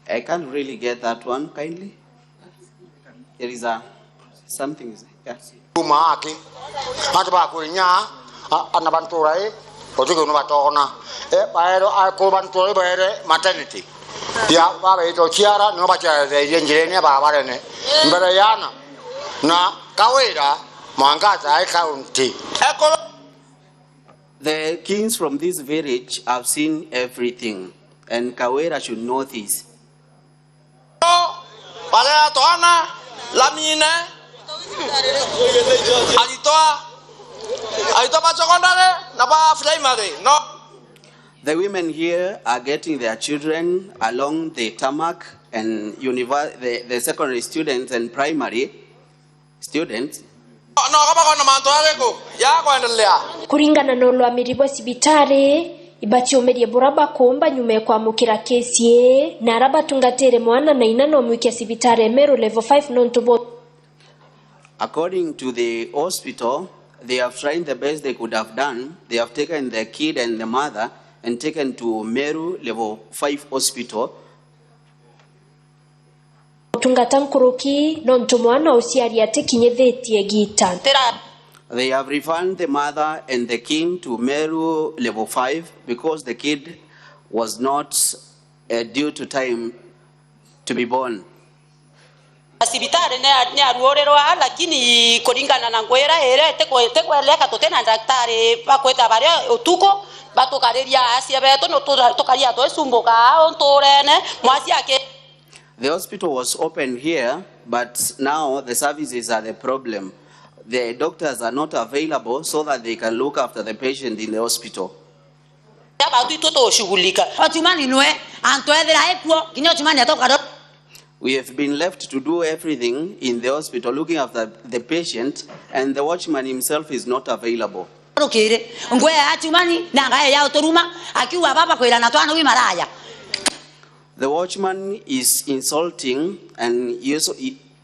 I can't really get that one kindly. There is a something. Yes. Maternity. The kings from this village have seen everything, and Kawira should know this. The women here are getting their children along the tarmac, and the secondary students and primary students. Kuringana na ulwamiri bwa sibitari ibatiomerie buraba kuomba nyume kwa mukira kesi na araba tungatere mwana na inano mwikia sibitari Meru level 5 non-to-both. According to the hospital, they have tried the best they could have done. They have taken the kid and the mother and taken to Meru level 5 hospital. Tungatankuruki non-to-mwana usiari ate kinyevetie gita. They have refunded the mother and the king to Meru level 5 because the kid was not due to time to be born. Sibitari ne aruorerwa lakini kulingana na ngwera ere tekweleka totena daktari bakweta bare otuko batokareria asia beto no tokaria to esumboka ontorene mwasi yake. The hospital was opened here, but now the services are the problem. The doctors are not available so that they can look after the patient in the hospital. We have been left to do everything in the hospital, looking after the patient, and the watchman himself is not available. The watchman is insulting, and he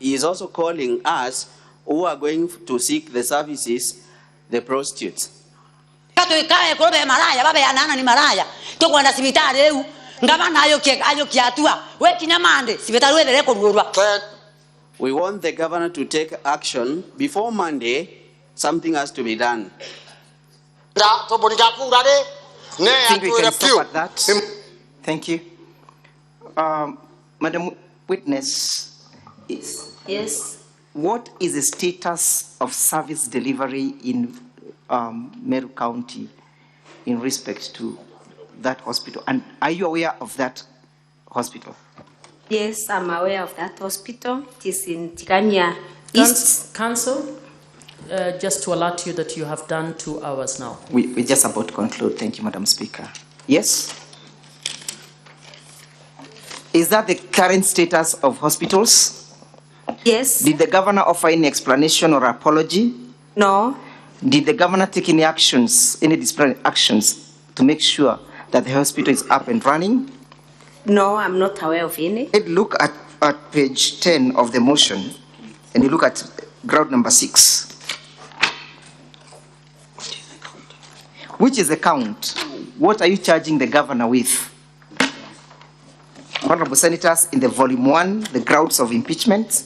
is also calling us who are going to seek the services, the prostitutes. We want the governor to take action. Before Monday, something has to be done. I think we can stop at that. Thank you. Madam Witness, Yes. What is the status of service delivery in Meru County in respect to that hospital? And are you aware of that hospital? Yes, I'm aware of that hospital. It is in Tigania East. Council, just to alert you that you have done 2 hours now. We're just about to conclude. Thank you, Madam Speaker. Yes? Is that the current status of hospitals? Yes. Did the governor offer any explanation or apology? No. Did the governor take any actions, any disciplinary actions to make sure that the hospital is up and running? No, I'm not aware of any. Look at page 10 of the motion, and you look at ground number 6. Which is the count? What are you charging the governor with? Honorable Senators, in the volume 1, the grounds of impeachment.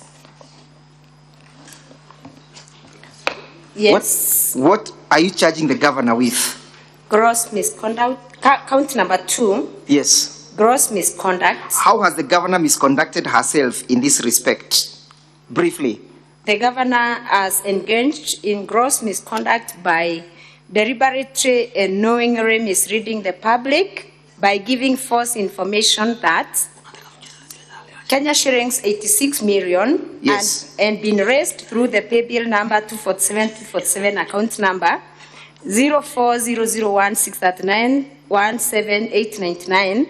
Yes. What are you charging the governor with? Gross misconduct. Count number 2. Yes. Gross misconduct. How has the governor misconducted herself in this respect? Briefly. The governor has engaged in gross misconduct by deliberately and knowingly misleading the public by giving false information that Kenya shillings 86 million yes. and been raised through the pay bill number 247 account number 0400163917,899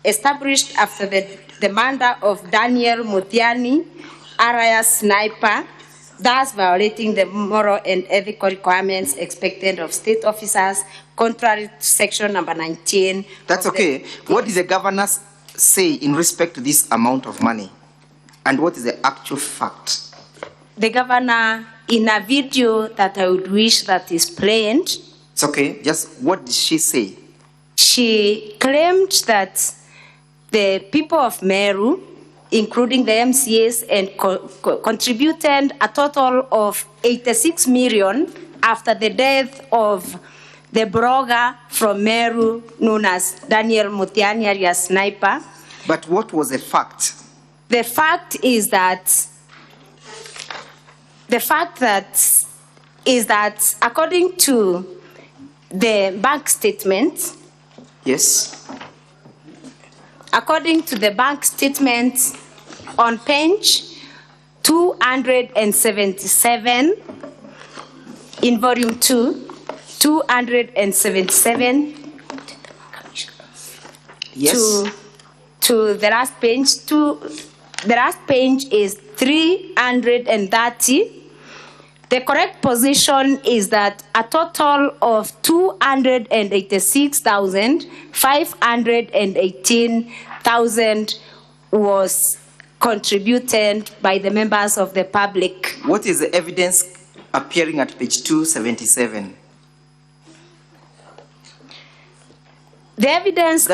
established after the murder of Daniel Mutiani, alias Sniper, thus violating the moral and ethical requirements expected of state officers, contrary to section number 19. That's okay. What did the governor say in respect to this amount of money? And what is the actual fact? The governor, in a video that I would wish that is played. It's okay. Just what did she say? She claimed that the people of Meru, including the MCAs, and contributed a total of 86 million after the death of the blogger from Meru known as Daniel Mutiani, alias Sniper. But what was the fact? The fact is that according to the bank statement. Yes. According to the bank statement on page 277 in volume 2, 277 yes. to the last page. The last page is 330. The correct position is that a total of 286,518,000 was contributed by the members of the public. What is the evidence appearing at page 277? The evidence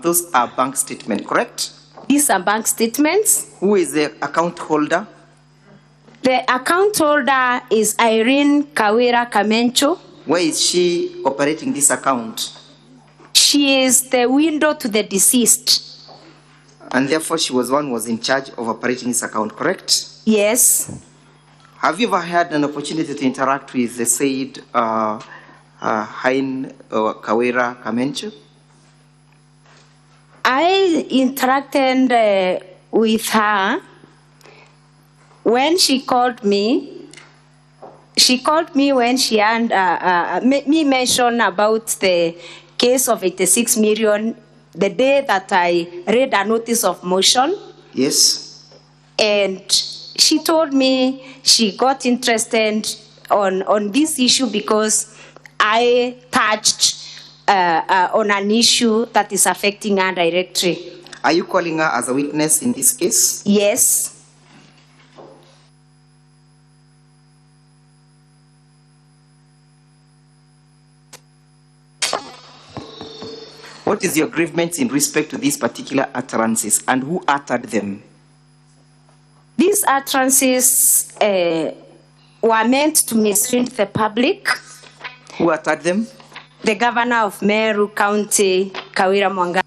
those are bank statements, correct? These are bank statements. Who is the account holder? The account holder is Irene Kawira Kamencho. Where is she operating this account? She is the widow to the deceased. And therefore, she was one who was in charge of operating this account, correct? Yes. Have you ever had an opportunity to interact with the said Hein Kawira Kamenchu? I interacted with her when she called me. She called me when she had me mention about the case of 86 million the day that I read a notice of motion. Yes. And she told me she got interested on this issue because I touched on an issue that is affecting her directly. Are you calling her as a witness in this case? Yes. What is your grievance in respect to these particular utterances and who uttered them? These utterances were meant to mislead the public. Who uttered them? The governor of Meru County, Kawira Mwangaza.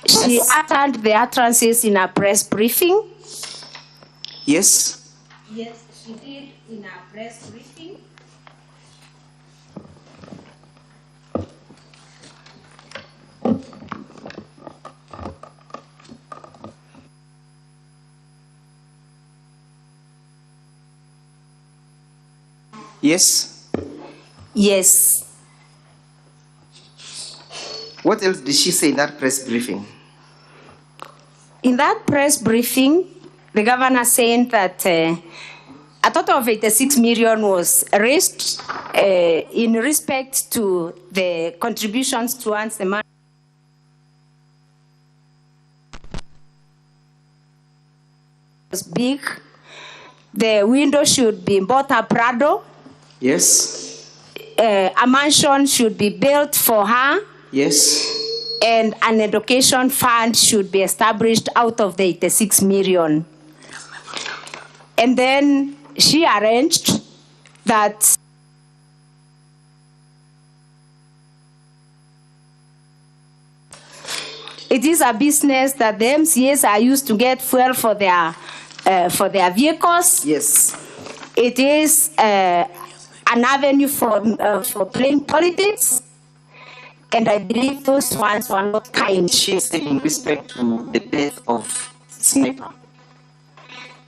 She uttered the utterances in a press briefing. Yes. Yes, she did in a press briefing. Yes. Yes. What else did she say in that press briefing? In that press briefing, the governor said that a total of 86 million was raised in respect to the contributions towards the man. Was big. The window should be bought a Prado. Yes. A mansion should be built for her. Yes. And an education fund should be established out of the 86 million. And then she arranged that it is a business that the MCAs are used to get fuel for their vehicles. Yes. It is an avenue for playing politics. And I believe those ones were not kind. She said in respect to the death of Sniper.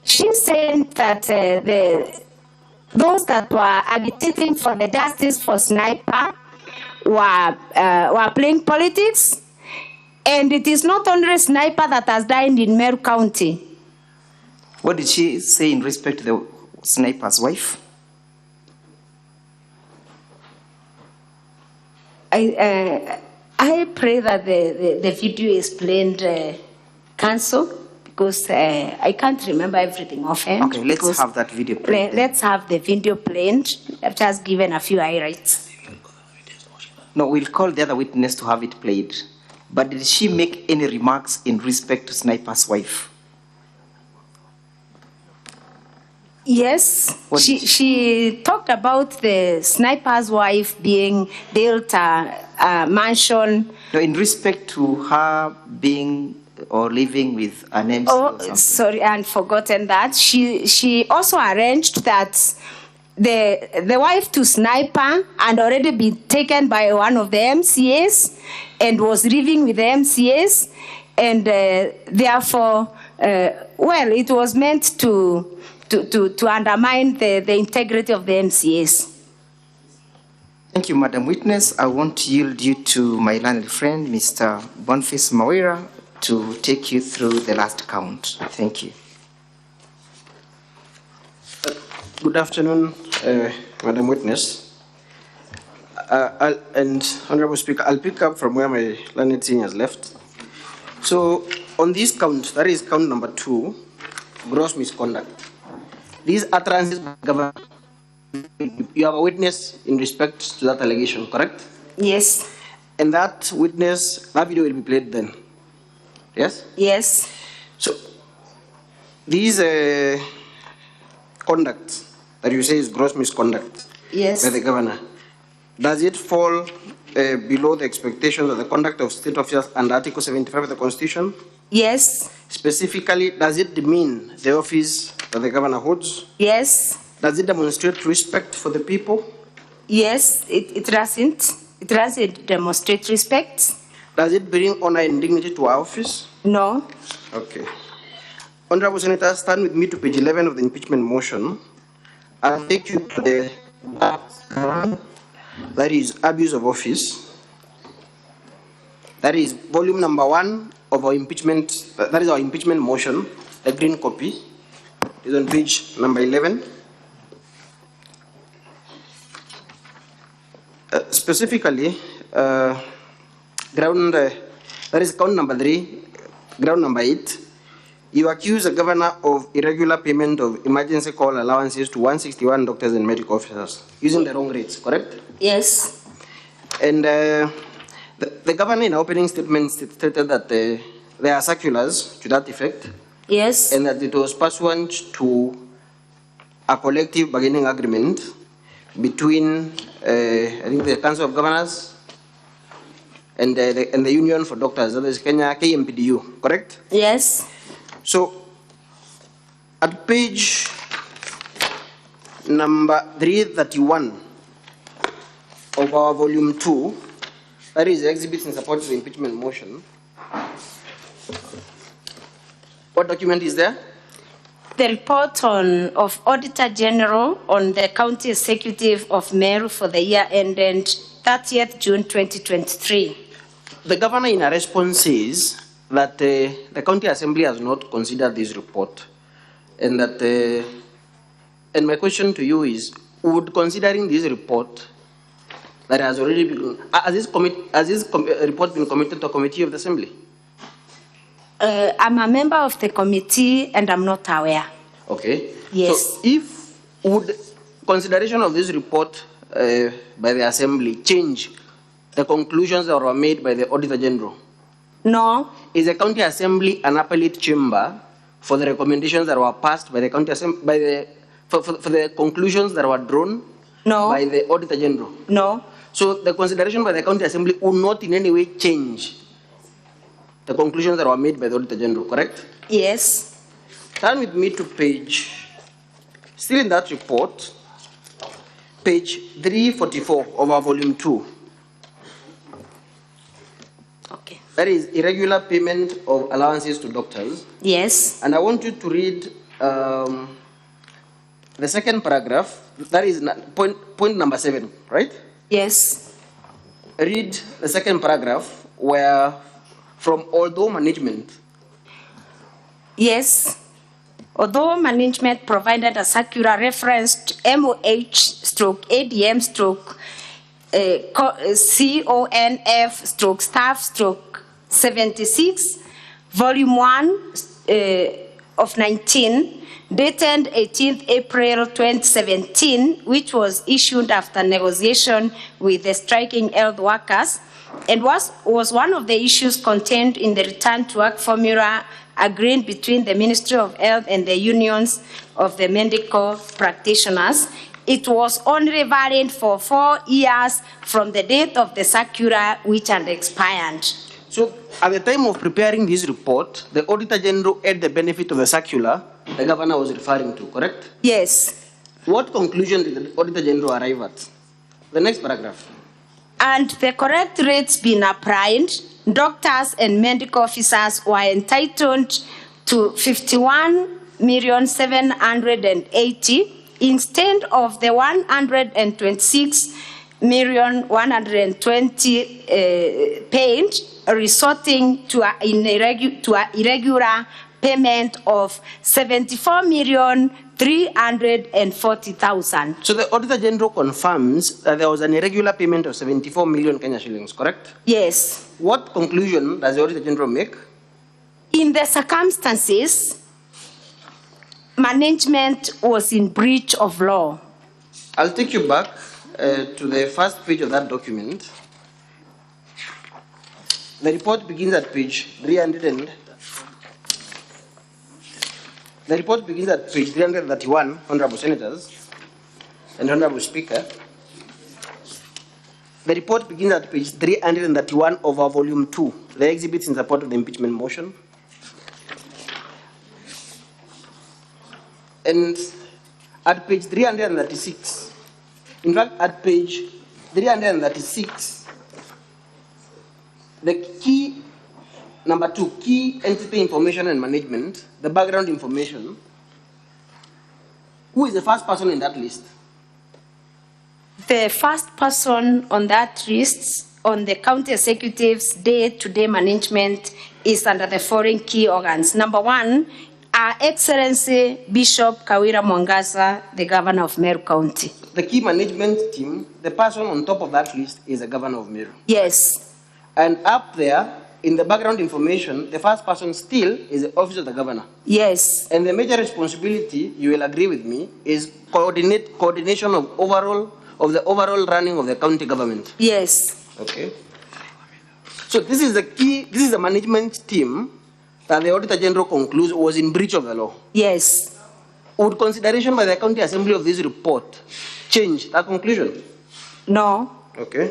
She said that those that were agitating for the justice for Sniper were playing politics. And it is not only Sniper that has died in Meru County. What did she say in respect to the Sniper's wife? I pray that the video is played cancel because I can't remember everything offhand. Okay, let's have that video played. Let's have the video played. I've just given a few highlights. No, we'll call the other witness to have it played. But did she make any remarks in respect to Sniper's wife? Yes, she talked about the Sniper's wife being built a mansion. No, in respect to her being or living with an MC or something. Sorry, and forgotten that. She also arranged that the wife to Sniper had already been taken by one of the MCAs and was living with the MCAs, and therefore, it was meant to undermine the integrity of the MCAs. Thank you, Madam Witness. I want to yield you to my learned friend, Mr. Boniface Mawira, to take you through the last count. Thank you. Good afternoon, Madam Witness. And Honorable Speaker, I'll pick up from where my learned senior has left. So, on this count, that is count number 2, gross misconduct. These utterances, Governor, you have a witness in respect to that allegation, correct? Yes. And that witness, that video will be played then. Yes? Yes. So, these conduct that you say is gross misconduct yes. by the governor, does it fall below the expectations of the conduct of state officers under Article 75 of the Constitution? Yes. Specifically, does it demean the office that the governor holds? Yes. Does it demonstrate respect for the people? Yes, it doesn't. It doesn't demonstrate respect. Does it bring honor and dignity to our office? No. Okay. Honorable Senator, stand with me to page 11 of the impeachment motion. I'll take you to the that is abuse of office. That is volume number 1 of our impeachment. That is our impeachment motion. The green copy is on page number 11. Specifically, that is count number 3, ground number 8. You accuse the governor of irregular payment of emergency call allowances to 161 doctors and medical officers using the wrong rates, correct? Yes. And the governor in opening statement stated that there are circulars to that effect. Yes. And that it was pursuant to a collective bargaining agreement between, I think, the Council of Governors and the Union for Doctors, that is Kenya, KMPDU, correct? Yes. So, at page number 331 of our volume 2, that is exhibits in support of the impeachment motion. What document is there? The report of Auditor General on the County Executive of Meru for the year ended 30th June 2023. The governor in a response says that the County Assembly has not considered this report, and that, and my question to you is, would considering this report that has already been, has this report been committed to a committee of the Assembly? I'm a member of the committee and I'm not aware. Okay. Yes. So if would consideration of this report by the Assembly change the conclusions that were made by the Auditor General? No. Is the County Assembly an appellate chamber for the recommendations that were passed by the County Assembly, for the conclusions that were drawn by the Auditor General? No. So the consideration by the County Assembly will not in any way change the conclusions that were made by the Auditor General, correct? Yes. Turn with me to page, still in that report, page 344 of our volume 2. Okay. That is irregular payment of allowances to doctors. Yes. And I want you to read the second paragraph, that is point number 7, right? Yes. Read the second paragraph where, from although management. Yes. Although management provided a circular referenced MOH/ADM/CONF/staff/76, volume 1 of 19, dated 18th April 2017, which was issued after negotiation with the striking health workers, and was one of the issues contained in the return to work formula agreed between the Ministry of Health and the unions of the medical practitioners. It was only valid for 4 years from the date of the circular, which had expired. So, at the time of preparing this report, the Auditor General had the benefit of the circular the governor was referring to, correct? Yes. What conclusion did the Auditor General arrive at? The next paragraph. And the correct rates being applied, doctors and medical officers were entitled to 51,780,000 instead of the 126,120,000 paid, resulting to an irregular payment of 74,340,000. So the Auditor General confirms that there was an irregular payment of 74 million Kenya shillings, correct? Yes. What conclusion does the Auditor General make? In the circumstances, management was in breach of law. I'll take you back to the first page of that document. The report begins at page 300. The report begins at page 331, Honorable Senators and Honorable Speaker. The report begins at page 331 of our volume 2, the exhibits in support of the impeachment motion. And at page 336, in fact, at page 336, the key, number 2, key entity information and management, the background information, who is the first person in that list? The first person on that list on the county executive's day-to-day management is under the following key organs. Number 1, Our Excellency Bishop Kawira Mwangaza, the Governor of Meru County. The key management team, the person on top of that list is the Governor of Meru. Yes. And up there, in the background information, the first person still is the Office of the Governor. Yes. And the major responsibility, you will agree with me, is coordination of the overall running of the county government. Yes. Okay. So this is the management team that the Auditor General concludes was in breach of the law. Yes. Would consideration by the County Assembly of this report change that conclusion? No. Okay.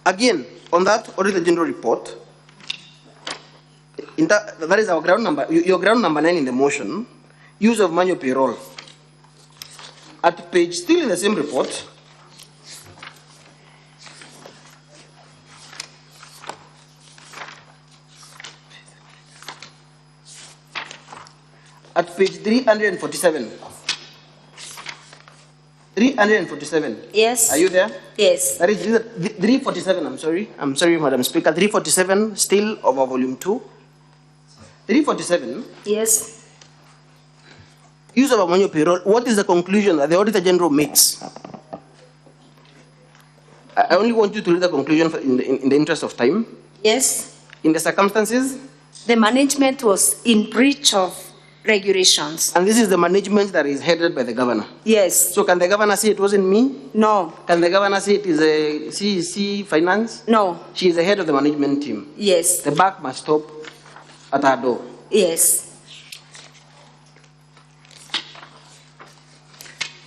Again, on that Auditor General report, that is our ground number, your ground number 9 in the motion, use of manual payroll. At page, still in the same report, at page 347. 347. Yes. Are you there? Yes. That is 347, I'm sorry, Madam Speaker. 347, still of our volume 2. 347. Yes. Use of manual payroll. What is the conclusion that the Auditor General makes? I only want you to read the conclusion in the interest of time. Yes. In the circumstances? The management was in breach of regulations. And this is the management that is headed by the governor? Yes. So can the governor say it wasn't me? No. Can the governor say it is a CEC finance? No. She is the head of the management team? Yes. The buck must stop at her door? Yes.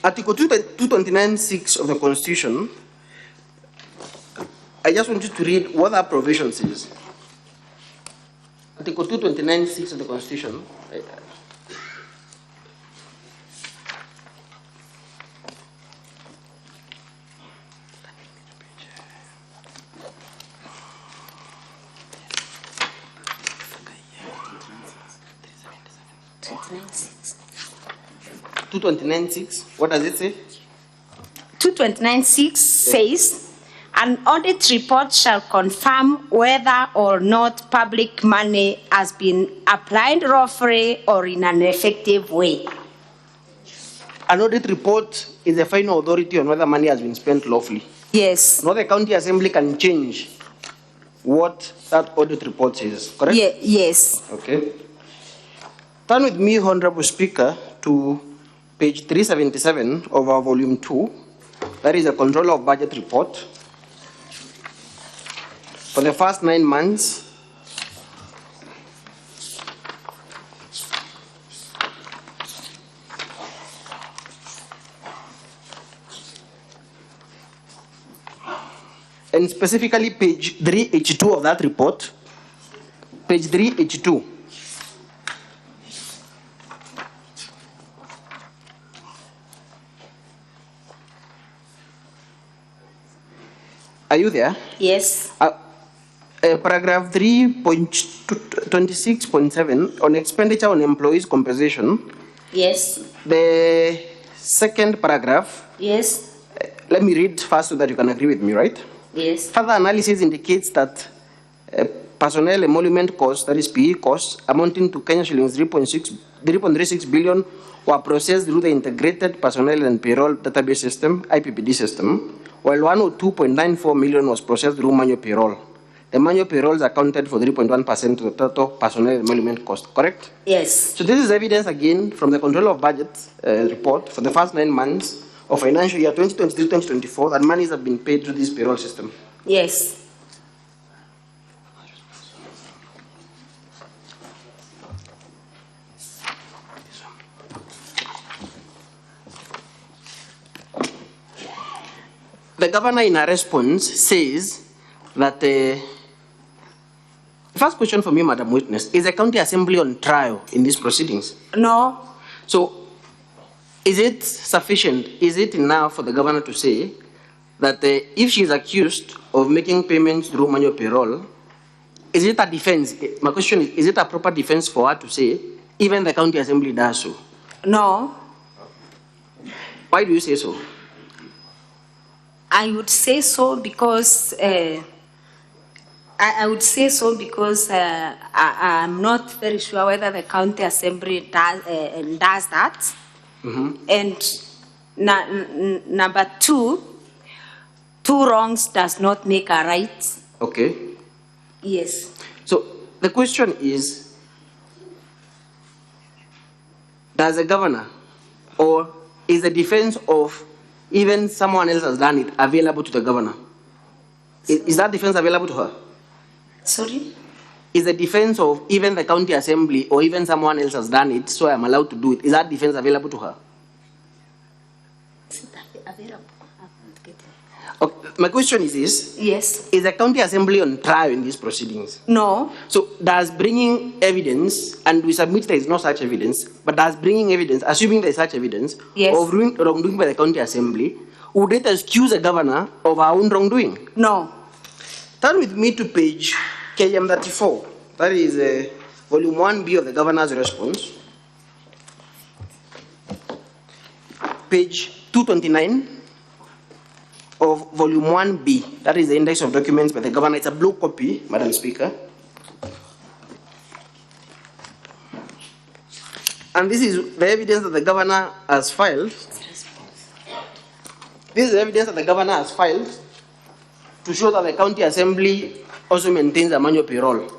Article 229(6) of the Constitution, I just want you to read what that provision says. Article 229(6) of the Constitution. Two 229(6). What does it say? 229(6) says, an audit report shall confirm whether or not public money has been applied lawfully or in an effective way. An audit report is the final authority on whether money has been spent lawfully. Yes. Now the County Assembly can change what that audit report says, correct? Yes. Okay. Turn with me, Honorable Speaker, to page 377 of our volume 2. That is a controller of budget report for the first 9 months. And specifically page 382 of that report, page 382. Are you there? Yes. Paragraph 3.26.7 on expenditure on employees' compensation. Yes. The second paragraph. Yes. Let me read first so that you can agree with me, right? Yes. Further analysis indicates that personnel emolument costs, that is PE costs, amounting to Kenya shillings 3.36 billion were processed through the Integrated Personnel and Payroll Database System, IPPD system, while 102.94 million was processed through manual payroll. The manual payrolls accounted for 3.1% of the total personnel emolument cost, correct? Yes. So this is evidence again from the Controller of Budget report for the first 9 months of financial year 2023-2024 that monies have been paid through this payroll system. Yes. governor in a response says that the first question for me, Madam Witness, is the county assembly on trial in these proceedings? No. So, is it sufficient, is it enough for the governor to say that if she is accused of making payments through manual payroll, is it a defense? My question is it a proper defense for her to say, even the county assembly does so? No. Why do you say so? I would say so because I would say so because I'm not very sure whether the county assembly does that. And number two wrongs does not make a right. Okay. Yes. So the question is, does the governor, or is the defense of even someone else has done it available to the governor? Is that defense available to her? Sorry? Is the defense of even the county assembly or even someone else has done it, so I'm allowed to do it, is that defense available to her? Is it available? Okay. My question is this. Yes. Is the county assembly on trial in these proceedings? No. So does bringing evidence, and we submit there is no such evidence, but does bringing evidence, assuming there is such evidence, yes, of wrongdoing by the county assembly, would it excuse the governor of our own wrongdoing? No. Turn with me to page KM34. That is volume 1B of the governor's response. Page 229 of volume 1B. That is the index of documents by the governor. It's a blue copy, Madam Speaker. And this is the evidence that the governor has filed. This is the evidence that the governor has filed to show that the county assembly also maintains a manual payroll.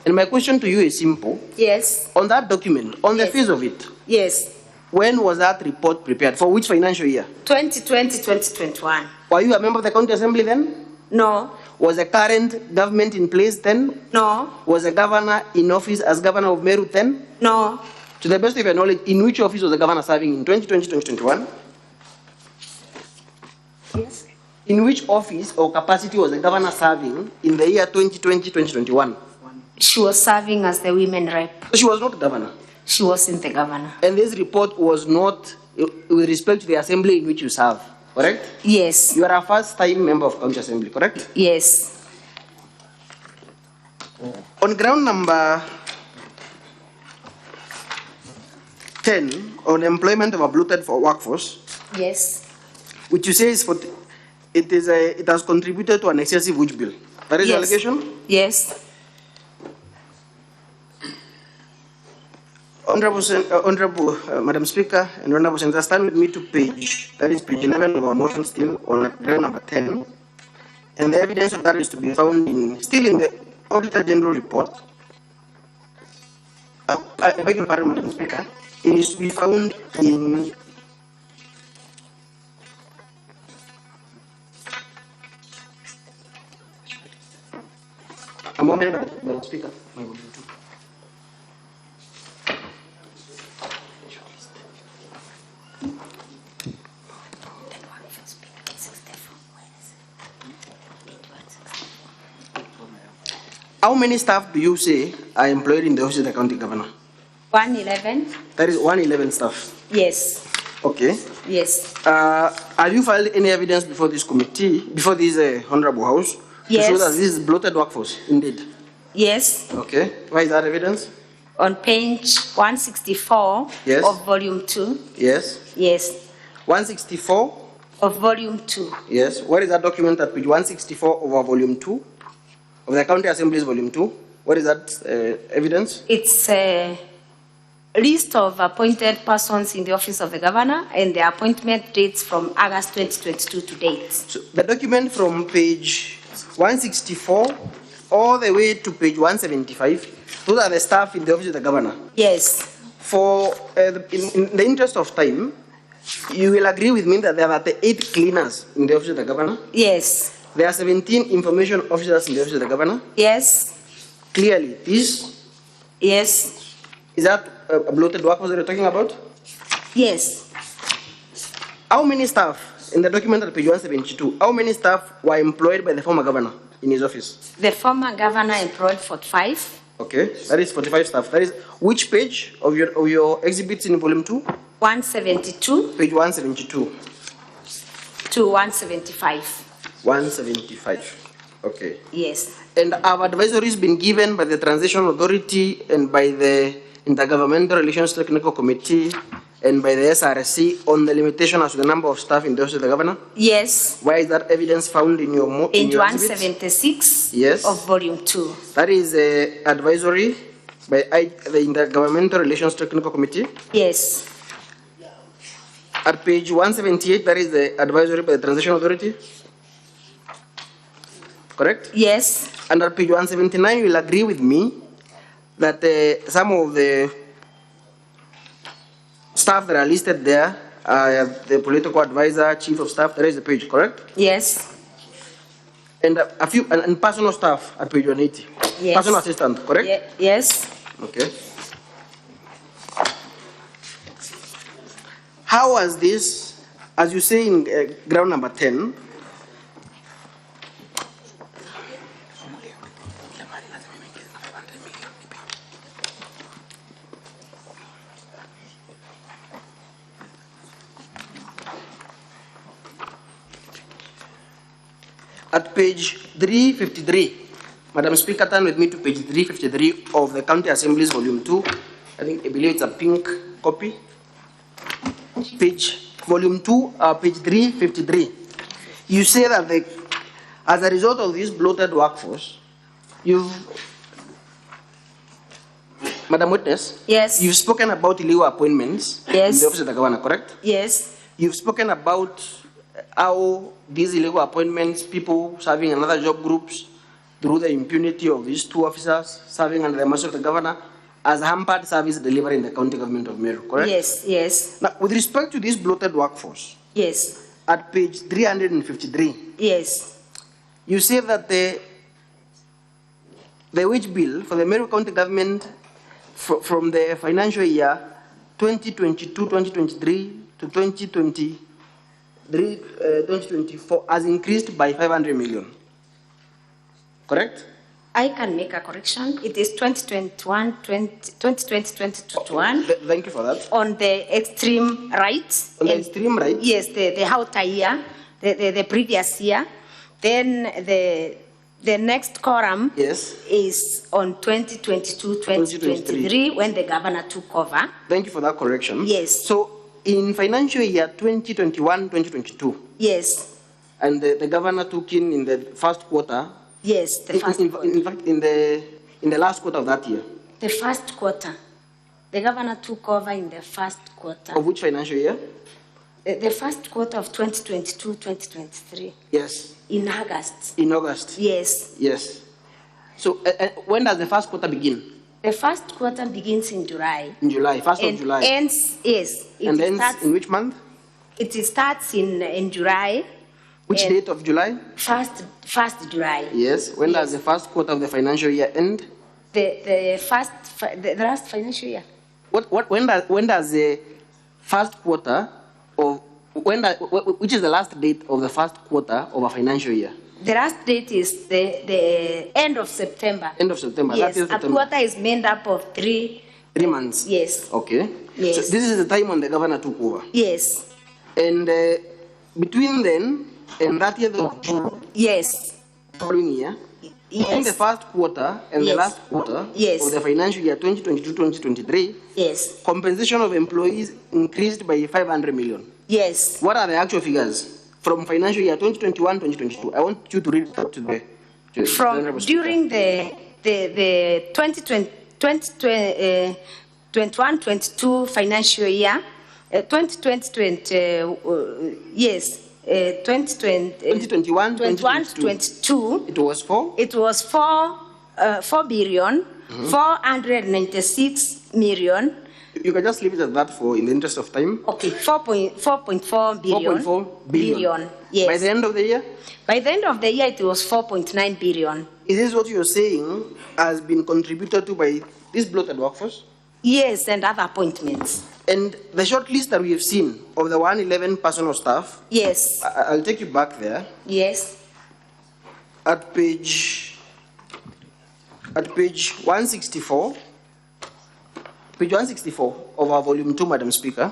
And my question to you is simple. Yes. On that document, on the face of it, yes, when was that report prepared? For which financial year? 2020, 2021. Were you a member of the county assembly then? No. Was the current government in place then? No. Was the governor in office as governor of Meru then? No. To the best of your knowledge, in which office was the governor serving in 2020, 2021? Yes. In which office or capacity was the governor serving in the year 2020, 2021? She was serving as the women rep. So she was not governor? She wasn't the governor. And this report was not with respect to the assembly in which you serve, correct? Yes. You are a first-time member of county assembly, correct? Yes. On ground number 10, on employment of a bloated for workforce, yes, which you say is for it has contributed to an excessive wage bill. That is the allegation? Yes. Honorable Madam Speaker and Honorable Senator, stand with me to page 11 of our motion still on ground number 10. And the evidence of that is to be found still in the Auditor General report. I beg your pardon, Madam Speaker. It is to be found in a moment, Madam Speaker. How many staff do you say are employed in the office of the county governor? 111. That is 111 staff. Yes. Okay. Yes. Have you filed any evidence before this committee, before this honorable house, yes, to show that this is bloated workforce, indeed? Yes. Okay. Why is that evidence? On page 164 yes, of volume 2. Yes. Yes. 164 of volume 2. Yes. What is that document at page 164 of our volume 2? Of the County Assembly's volume 2? What is that evidence? It's a list of appointed persons in the office of the governor and the appointment dates from August 2022 to date. So the document from page 164 all the way to page 175, those are the staff in the office of the governor. Yes. For in the interest of time, you will agree with me that there are 8 cleaners in the office of the governor? Yes. There are 17 information officers in the office of the governor? Yes. Clearly, this? Yes. Is that a bloated workforce that you're talking about? Yes. How many staff in the document at page 172, how many staff were employed by the former governor in his office? The former governor employed 45. Okay, that is 45 staff. That is which page of your exhibits in volume 2? 172. Page 172. To 175. 175. Okay. Yes. And have advisories been given by the Transition Authority and by the Intergovernmental Relations Technical Committee and by the SRC on the limitation as to the number of staff in the office of the governor? Yes. Where is that evidence found in your In your 176 yes. of volume 2. That is advisory by the Intergovernmental Relations Technical Committee? Yes. At page 178, that is the advisory by the Transition Authority? Correct? Yes. And at page 179, you will agree with me that some of the staff that are listed there, the political advisor, chief of staff, there is the page, correct? Yes. And a few and personal staff at page 180. Yes. Personal assistant, correct? Yes. Okay. How was this, as you say in ground number 10, at page 353, Madam Speaker, turn with me to page 353 of the County Assembly's volume 2. I believe it's a pink copy. Page volume 2, page 353. You say that as a result of this bloated workforce, Madam Witness, yes, you've spoken about illegal appointments yes. in the office of the governor, correct? Yes. You've spoken about how these illegal appointments, people serving in other job groups, through the impunity of these two officers serving under the mercy of the governor, has hampered service delivery in the county government of Meru, correct? Yes, yes. Now, with respect to this bloated workforce, yes, at page 353, yes, you say that the wage bill for the Meru County government from the financial year 2022-2023 to 2024 has increased by 500 million, correct? I can make a correction. It is 2020-2021. Thank you for that. On the extreme right. On the extreme right? Yes, the outer year, the previous year. Then the next column yes. is on 2022-2023 when the governor took over. Thank you for that correction. Yes. So in financial year 2021-2022. Yes. And the governor took in the first quarter. Yes, the first quarter. In fact, in the last quarter of that year. The first quarter. The governor took over in the first quarter. Of which financial year? The first quarter of 2022-2023. Yes. In August. In August. Yes. Yes. So when does the first quarter begin? The first quarter begins in July. In July, 1st of July. Ends, yes. And ends in which month? It starts in July. Which date of July? 1st July. Yes. When does the first quarter of the financial year end? The last financial year. When does the first quarter of which is the last date of the first quarter of a financial year? The last date is the end of September. End of September. Yes. September. A quarter is made up of 3 months. Yes. Okay. Yes. So this is the time when the governor took over. Yes. And between then and that year, yes, following year, yes. In the first quarter and yes. the last quarter yes. of the financial year 2022-2023, yes, compensation of employees increased by 500 million. Yes. What are the actual figures from financial year 2021-2022? I want you to read that to the during the 2021-22 financial year, 2021-22. It was 4 billion, 496 million. You can just leave it at that in the interest of time. Okay, 4.4 billion. 4.4 billion. Yes. By the end of the year? By the end of the year, it was 4.9 billion. Is this what you're saying has been contributed to by this bloated workforce? Yes, and other appointments. And the short list that we have seen of the 111 personal staff. Yes. I'll take you back there. Yes. At page 164. Page 164 of our volume 2, Madam Speaker.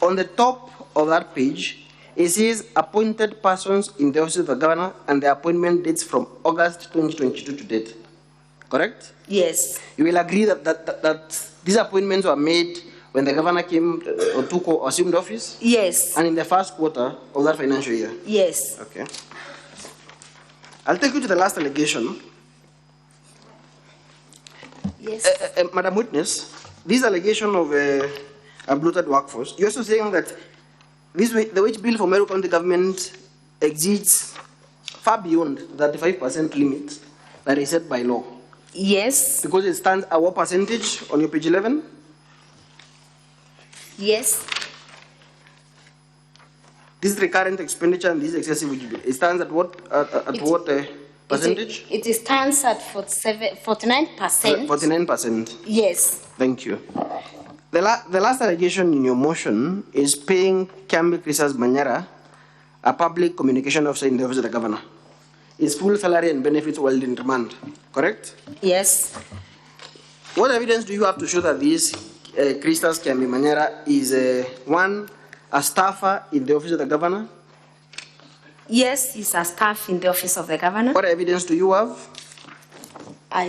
On the top of that page, it says appointed persons in the office of the governor and the appointment dates from August 2022 to date. Correct? Yes. You will agree that these appointments were made when the governor came or took or assumed office? Yes. And in the first quarter of that financial year? Yes. Okay. I'll take you to the last allegation. Yes. Madam Witness, this allegation of a bloated workforce, you're also saying that the wage bill for Meru County government exceeds far beyond the 35% limit that is set by law. Yes. Because it stands at what percentage on your page 11? Yes. This recurrent expenditure and this excessive wage bill, it stands at what percentage? It stands at 49%. 49%. Yes. Thank you. The last allegation in your motion is paying Kameme Christas Manyara, a public communication officer in the office of the governor, his full salary and benefits while in remand, correct? Yes. What evidence do you have to show that this Christas Kameme Manyara is a staffer in the office of the governor? Yes, he's a staff in the office of the governor. What evidence do you have? I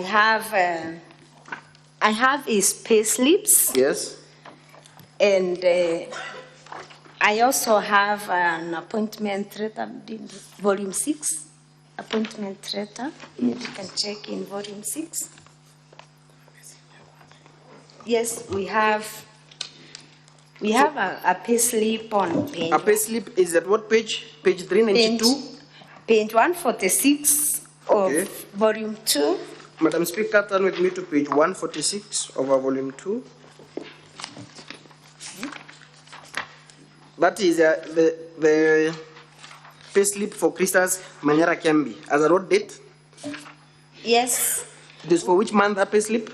have his pay slips. Yes. And I also have an appointment letter, volume 6. Appointment letter. You can check in volume 6. Yes, we have a pay slip on page. A pay slip is at what page? Page 392? Page 146 of volume 2. Madam Speaker, turn with me to page 146 of our volume 2. That is the pay slip for Christas Manyara Kameme. As a road date? Yes. It is for which month, that pay slip?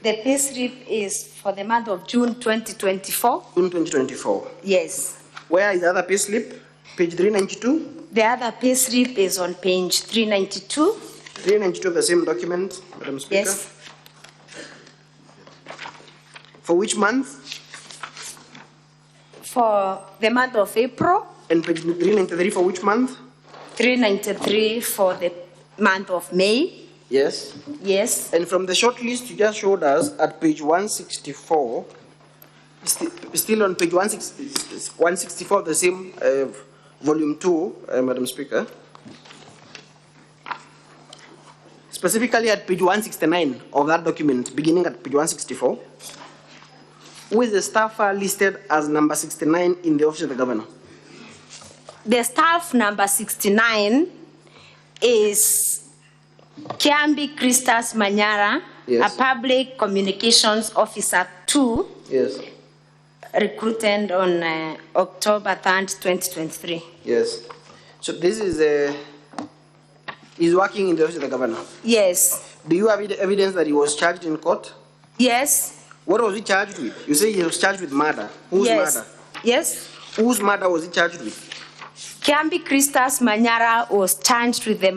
The pay slip is for the month of June 2024. June 2024. Yes. Where is the other pay slip? Page 392? The other pay slip is on page 392. 392 of the same document, Madam Speaker? Yes. For which month? For the month of April. And page 393 for which month? 393 for the month of May. Yes. Yes. And from the short list you just showed us at page 164, still on page 164 of the same volume 2, Madam Speaker. Specifically at page 169 of that document, beginning at page 164, who is the staffer listed as number 69 in the office of the governor? The staff number 69 is Kameme Christas Manyara, Yes. a public communications officer 2, Yes. recruited on October 3rd, 2023. Yes. So this is he's working in the office of the governor. Yes. Do you have evidence that he was charged in court? Yes. What was he charged with? You say he was charged with murder. Whose Yes. murder? Yes. Whose murder was he charged with? Kameme Christas Manyara was charged with the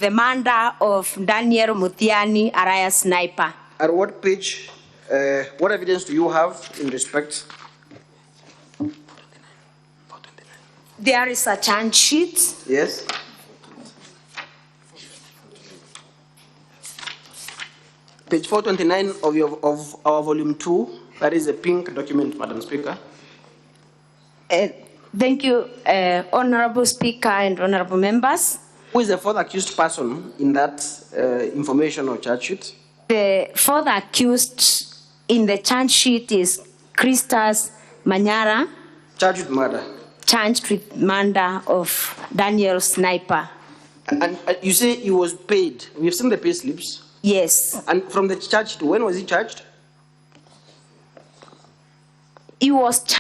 murder of Daniel Mutiani, Araya Sniper. At what page, what evidence do you have in respect? There is a charge sheet. Yes. Page 429 of our volume 2, that is a pink document, Madam Speaker. Thank you, Honorable Speaker and Honorable Members. Who is the fourth accused person in that information or charge sheet? The fourth accused in the charge sheet is Christas Manyara. Charged with murder. Charged with murder of Daniel Sniper. And you say he was paid. We've seen the pay slips. Yes. And from the charge sheet, when was he charged? He was